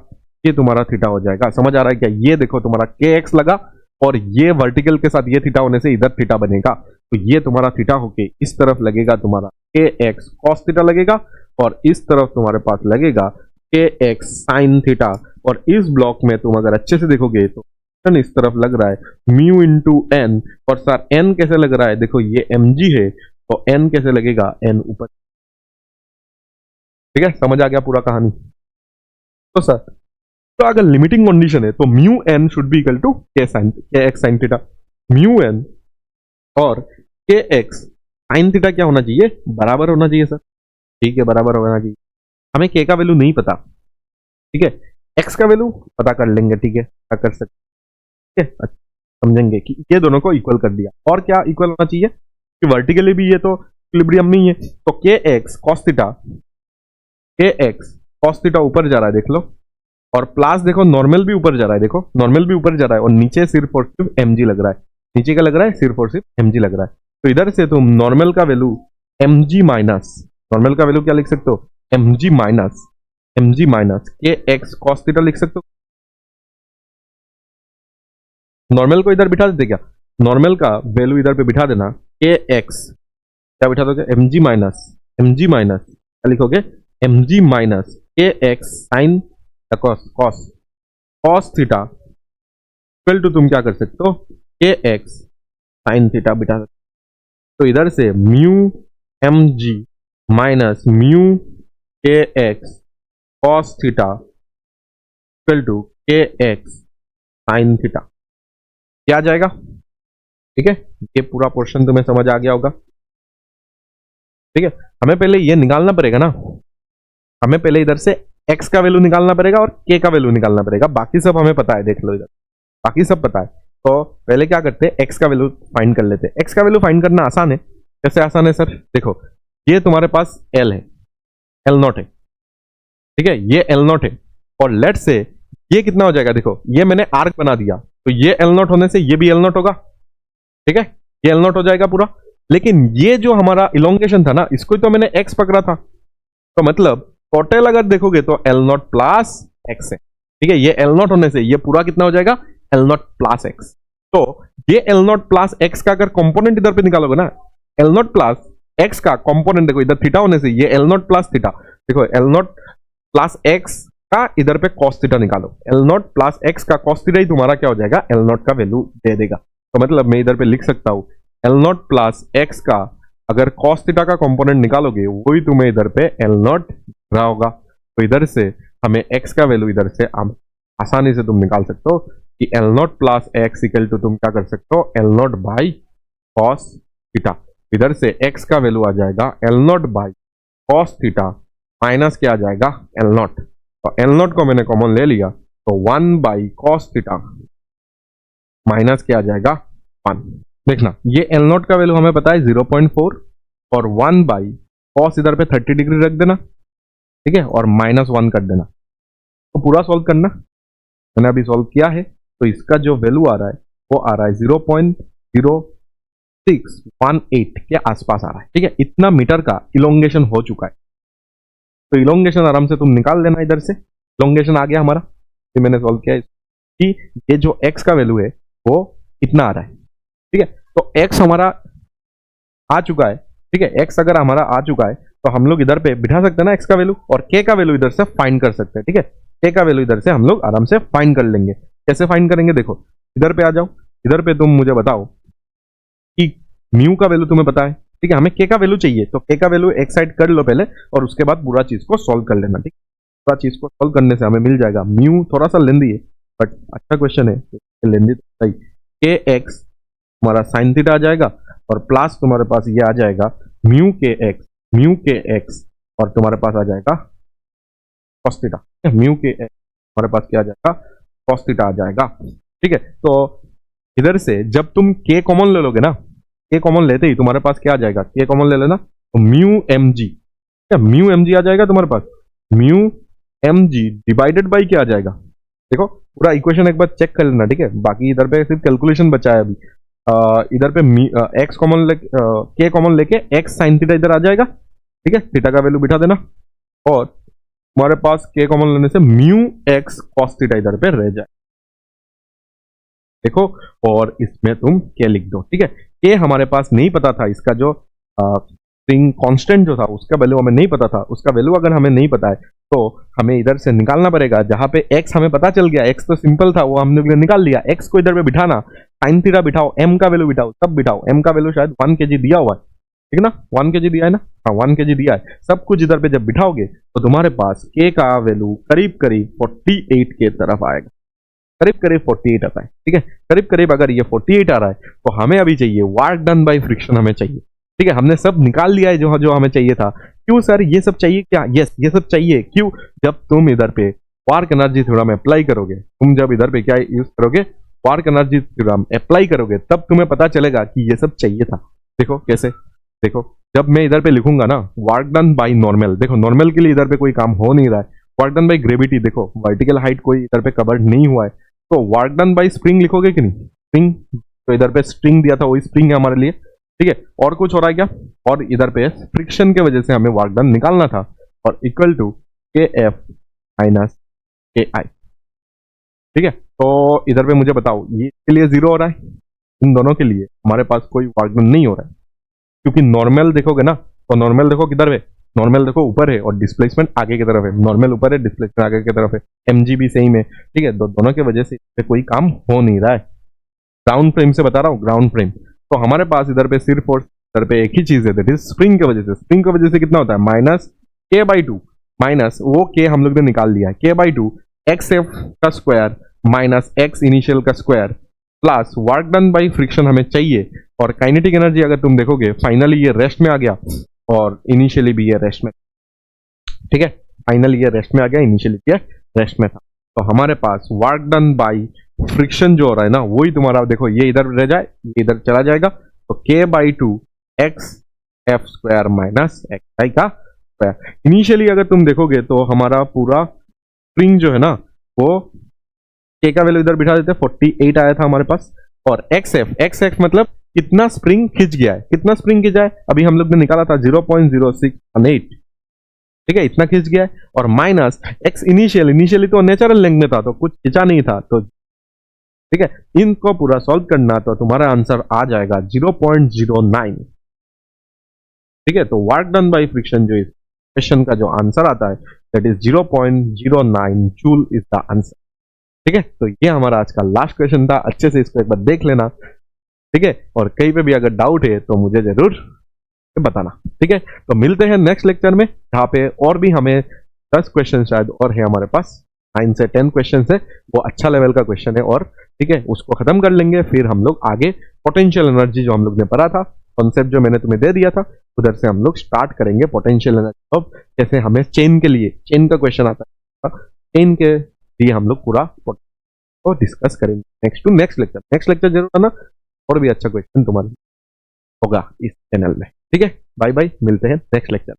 ये तुम्हारा थीटा हो जाएगा। समझ आ रहा है क्या? ये देखो तुम्हारा के एक्स लगा और ये वर्टिकल के साथ ये थीटा होने से इधर थीटा बनेगा, तो ये तुम्हारा थीटा होके इस तरफ लगेगा तुम्हारा के एक्स कॉस थीटा लगेगा, और इस तरफ तुम्हारे पास लगेगा के एक्स साइन थीटा। और इस ब्लॉक में तुम अगर अच्छे से देखोगे तो इस तरफ लग रहा है म्यू इंटू एन, और सर एन कैसे लग रहा है? देखो ये एम जी है, तो एन कैसे लगेगा? एन ऊपर। ठीक है, समझ आ गया पूरा कहानी? तो सर, तो अगर लिमिटिंग कंडीशन है तो mu n should be equal to k x sine theta. Mu n और के एक्स साइन थीटा क्या होना चाहिए? बराबर होना चाहिए सर। ठीक है, बराबर होना चाहिए। हमें के का वैल्यू नहीं पता, ठीक है, एक्स का वैल्यू पता कर लेंगे, ठीक है, क्या कर सकते, ठीक है, अच्छा, समझेंगे कि ये दोनों को इक्वल कर दिया। और क्या इक्वल होना चाहिए कि वर्टिकली भी ये तो इक्विलिब्रियम में ही है, तो के एक्स कॉस थीटा, के एक्स कॉस थीटा ऊपर जा रहा है देख लो, और प्लस देखो नॉर्मल भी ऊपर जा रहा है, देखो नॉर्मल भी ऊपर जा रहा है, और नीचे सिर्फ और सिर्फ एम जी लग रहा है। नीचे का लग रहा है सिर्फ और सिर्फ एम जी लग रहा है। तो इधर से तुम नॉर्मल का value m g minus, normal का वैल्यू क्या लिख सकते हो? M g minus k x cos theta लिख सकते हो। नॉर्मल को इधर बिठा देते क्या? नॉर्मल का वैल्यू इधर पे बिठा देना, के एक्स क्या बिठा दोगे? एम जी माइनस क्या लिखोगे? M g minus k x sine cos cos cos theta equal to तुम क्या कर सकते हो? के एक्स साइन थीटा बिठा सकते हो। तो इधर से mu m g minus mu k x cos theta equal to k x sine theta, क्या आ जाएगा? ठीक है, ये पूरा पोर्शन तुम्हें समझ आ गया होगा। ठीक है, हमें पहले ये निकालना पड़ेगा ना, हमें पहले इधर से x का वैल्यू निकालना पड़ेगा और k का वैल्यू निकालना पड़ेगा। बाकी सब हमें पता है, देख लो इधर बाकी सब पता है। तो पहले क्या करते हैं, x का वैल्यू फाइंड कर लेते हैं। x का वैल्यू फाइंड करना आसान है। कैसे आसान है सर? देखो ये तुम्हारे पास l है, l नॉट है, ठीक है, ये l नॉट है, और लेट से ये कितना हो जाएगा? देखो ये मैंने आर्क बना दिया, तो ये l नॉट होने से ये भी l नॉट होगा, ठीक है, ये l नॉट हो जाएगा पूरा। लेकिन ये जो हमारा इलोंगेशन था ना, इसको तो मैंने x पकड़ा था, तो मतलब टोटल अगर देखोगे तो l नॉट प्लस x है, ठीक है, ये l नॉट होने से ये पूरा कितना हो जाएगा? l naught plus x। तो ये l नॉट प्लस x का अगर कंपोनेंट इधर पे निकालोगे ना, l नॉट प्लस x का कंपोनेंट देखो इधर थीटा होने से ये l नॉट प्लस थीटा, देखो l नॉट प्लस x का इधर पे cos थीटा निकालो, l नॉट प्लस x का cos थीटा ही तुम्हारा क्या हो जाएगा? l नॉट का वैल्यू दे देगा। तो मतलब मैं इधर पे लिख सकता हूं l नॉट प्लस x का अगर cos थीटा का कंपोनेंट निकालोगे वही तुम्हें इधर पे l नॉट रहा होगा। तो इधर से हमें x का वैल्यू इधर से आसानी से तुम निकाल सकते हो कि l naught plus x equal to तुम क्या कर सकते हो? l naught by cos theta. इधर से x का वैल्यू आ जाएगा l naught by cos theta minus क्या आ जाएगा? l naught. तो l नॉट को मैंने कॉमन ले लिया, तो 1 बाई cos थीटा माइनस क्या आ जाएगा? 1। देखना ये l नॉट का वैल्यू हमें पता है 0.4, और 1 बाई cos इधर पे 30 डिग्री रख देना, ठीक है, और -1 कर देना। तो पूरा सॉल्व करना, मैंने अभी सॉल्व किया है, तो इसका जो वैल्यू आ रहा है वो आ रहा है 0.0618 के आसपास आ रहा है, ठीक है, इतना मीटर का इलोंगेशन हो चुका है। तो इलोंगेशन आराम से तुम निकाल लेना, इधर से इलोंगेशन आ गया हमारा, फिर मैंने सॉल्व किया कि ये जो x का वैल्यू है वो कितना आ रहा है, ठीक है। तो x हमारा आ चुका है, ठीक है, x अगर हमारा आ चुका है तो हम लोग इधर पे बिठा सकते हैं ना x का वैल्यू, और k का वैल्यू इधर से फाइंड कर सकते हैं, ठीक है, k का वैल्यू इधर से हम लोग आराम से फाइंड कर लेंगे। कैसे फाइंड करेंगे? देखो इधर पे आ जाओ, इधर पे तुम मुझे बताओ कि म्यू का वैल्यू तुम्हें पता है, ठीक है, हमें k का वैल्यू चाहिए, तो k का वैल्यू एक साइड कर लो पहले, और उसके बाद पूरा चीज को सॉल्व कर लेना, ठीक, पूरा चीज को सॉल्व करने से हमें मिल जाएगा। म्यू थोड़ा सा लेंदी है बट अच्छा क्वेश्चन है, लेंदी तो सही। के एक्स हमारा साइन थीटा आ जाएगा, और प्लस तुम्हारे पास ये आ जाएगा म्यू के एक्स, और तुम्हारे पास आ जाएगा cos theta, mu k x हमारे पास क्या आ जाएगा? cos थीटा आ जाएगा, ठीक है। तो इधर से जब तुम k कॉमन ले लोगे ना, k कॉमन लेते ही तुम्हारे पास क्या आ जाएगा? k कॉमन ले लेना, तो म्यू एम जी आ जाएगा तुम्हारे पास, mu m g divided by क्या आ जाएगा, देखो पूरा इक्वेशन एक बार चेक कर लेना, ठीक है। बाकी इधर पे सिर्फ कैलकुलेशन बचा है अभी। इधर पे एक्स कॉमन लेके के कॉमन लेके एक्स साइन थीटा इधर आ जाएगा, ठीक है। थीटा का वैल्यू बिठा देना और हमारे पास के कॉमन लेने से म्यू एक्स कॉस थीटा इधर पे रह जाए, देखो। और इसमें तुम के लिख दो, ठीक है। के हमारे पास नहीं पता था, इसका जो स्प्रिंग कांस्टेंट जो था उसका वैल्यू हमें नहीं पता था। उसका वैल्यू अगर हमें नहीं पता है तो हमें इधर से निकालना पड़ेगा। जहां पे एक्स हमें पता चल गया, एक्स तो सिंपल था, वो हमने निकाल लिया। एक्स को इधर पे बिठाना, साइन थीटा बिठाओ, एम का वैल्यू बिठाओ, सब बिठाओ। एम का वैल्यू शायद 1 kg दिया हुआ है, ठीक है ना, 1 kg दिया है ना, हाँ 1 kg दिया है। सब कुछ इधर पे जब बिठाओगे तो तुम्हारे पास के का वैल्यू करीब करीब 48 के तरफ आएगा, करीब करीब 48 आता है, ठीक है। करीब करीब अगर ये 48 आ रहा है तो हमें अभी चाहिए वर्क डन बाय फ्रिक्शन, हमें चाहिए, ठीक है। हमने सब निकाल लिया है जो जो हमें चाहिए था। क्यों सर ये सब चाहिए क्या? यस ये सब चाहिए। क्यों? जब तुम इधर पे वर्क एनर्जी थ्योरम अप्लाई करोगे, तुम जब इधर पे क्या यूज करोगे, वर्क एनर्जी थ्योरम अप्लाई करोगे, तब तुम्हें पता चलेगा कि ये सब चाहिए था। देखो कैसे, देखो जब मैं इधर पे लिखूंगा ना वर्क डन बाय नॉर्मल, देखो नॉर्मल के लिए इधर पे कोई काम हो नहीं रहा है। वर्क डन बाय ग्रेविटी, देखो वर्टिकल हाइट कोई इधर पे कवर नहीं हुआ है, तो वर्क डन बाय स्प्रिंग लिखोगे कि नहीं? स्प्रिंग, तो इधर पे स्प्रिंग दिया था, वही स्प्रिंग है हमारे लिए, ठीक है। और कुछ हो रहा है क्या? और इधर पे फ्रिक्शन के वजह से हमें वर्क डन निकालना था, और इक्वल टू के एफ माइनस के आई, ठीक है। तो इधर पे मुझे बताओ ये इसके लिए जीरो हो रहा है, इन दोनों के लिए हमारे पास कोई वर्क डन नहीं हो रहा है, क्योंकि नॉर्मल देखोगे ना, तो नॉर्मल देखो किधर है, नॉर्मल देखो ऊपर है और डिस्प्लेसमेंट आगे की तरफ है। नॉर्मल ऊपर है, डिस्प्लेसमेंट आगे की तरफ है, एमजी भी सेम है, ठीक है। दोनों की वजह से कोई काम हो नहीं रहा है। ग्राउंड फ्रेम से बता रहा हूँ, ग्राउंड फ्रेम। तो हमारे पास इधर पे सिर्फ और इधर पे एक ही चीज है, दैट इज स्प्रिंग की वजह से। स्प्रिंग की वजह से कितना होता है? माइनस के बाई टू, माइनस वो के हम लोग ने निकाल लिया है, के बाई टू एक्स एफ का स्क्वायर माइनस एक्स इनिशियल का square plus work done by friction हमें चाहिए। और काइनेटिक एनर्जी अगर तुम देखोगे फाइनली ये रेस्ट में आ गया, और इनिशियली भी ये रेस्ट में, ठीक है। फाइनली ये रेस्ट में आ गया, इनिशियली ये रेस्ट में था। तो हमारे पास वर्क डन बाई फ्रिक्शन जो हो रहा है ना, वही तुम्हारा देखो ये इधर रह जाए, ये इधर चला जाएगा, तो k by two x f square minus x i का स्क्वायर। इनिशियली अगर तुम देखोगे तो हमारा पूरा स्प्रिंग जो है ना, वो के का वैल्यू इधर बिठा देते, 48 आया था हमारे पास। और एक्स एफ मतलब कितना स्प्रिंग खिंच गया है, कितना स्प्रिंग खिंचा है, अभी हम लोग ने निकाला था 0.0618, ठीक है, इतना खिंच गया है। और माइनस एक्स इनिशियल, इनिशियली तो नेचुरल लेंथ में था, तो कुछ खिंचा नहीं था, तो ठीक है। इनको पूरा सॉल्व करना तो तुम्हारा आंसर आ जाएगा 0.09, ठीक है। तो वर्क डन बाय फ्रिक्शन जो इस क्वेश्चन का जो आंसर आता है that is 0.09 joule is the answer, ठीक है। तो ये हमारा आज का लास्ट क्वेश्चन था, अच्छे से इसको एक बार देख लेना, ठीक है। और कहीं पे भी अगर डाउट है तो मुझे जरूर बताना, ठीक है। तो मिलते हैं नेक्स्ट लेक्चर में, जहाँ पे और भी हमें 10 क्वेश्चन शायद और है हमारे पास, 9 से 10 क्वेश्चन है, वो अच्छा लेवल का क्वेश्चन है, और ठीक है उसको खत्म कर लेंगे। फिर हम लोग आगे पोटेंशियल एनर्जी जो हम लोग ने पढ़ा था, कॉन्सेप्ट जो मैंने तुम्हें दे दिया था, उधर से हम लोग स्टार्ट करेंगे पोटेंशियल एनर्जी। अब जैसे हमें चेन के लिए, चेन का क्वेश्चन आता है, चेन के लिए हम लोग पूरा और डिस्कस करेंगे नेक्स्ट लेक्चर जरूर आना, और भी अच्छा क्वेश्चन तुम्हारे होगा इस चैनल में, ठीक है। बाय बाय, मिलते हैं नेक्स्ट लेक्चर।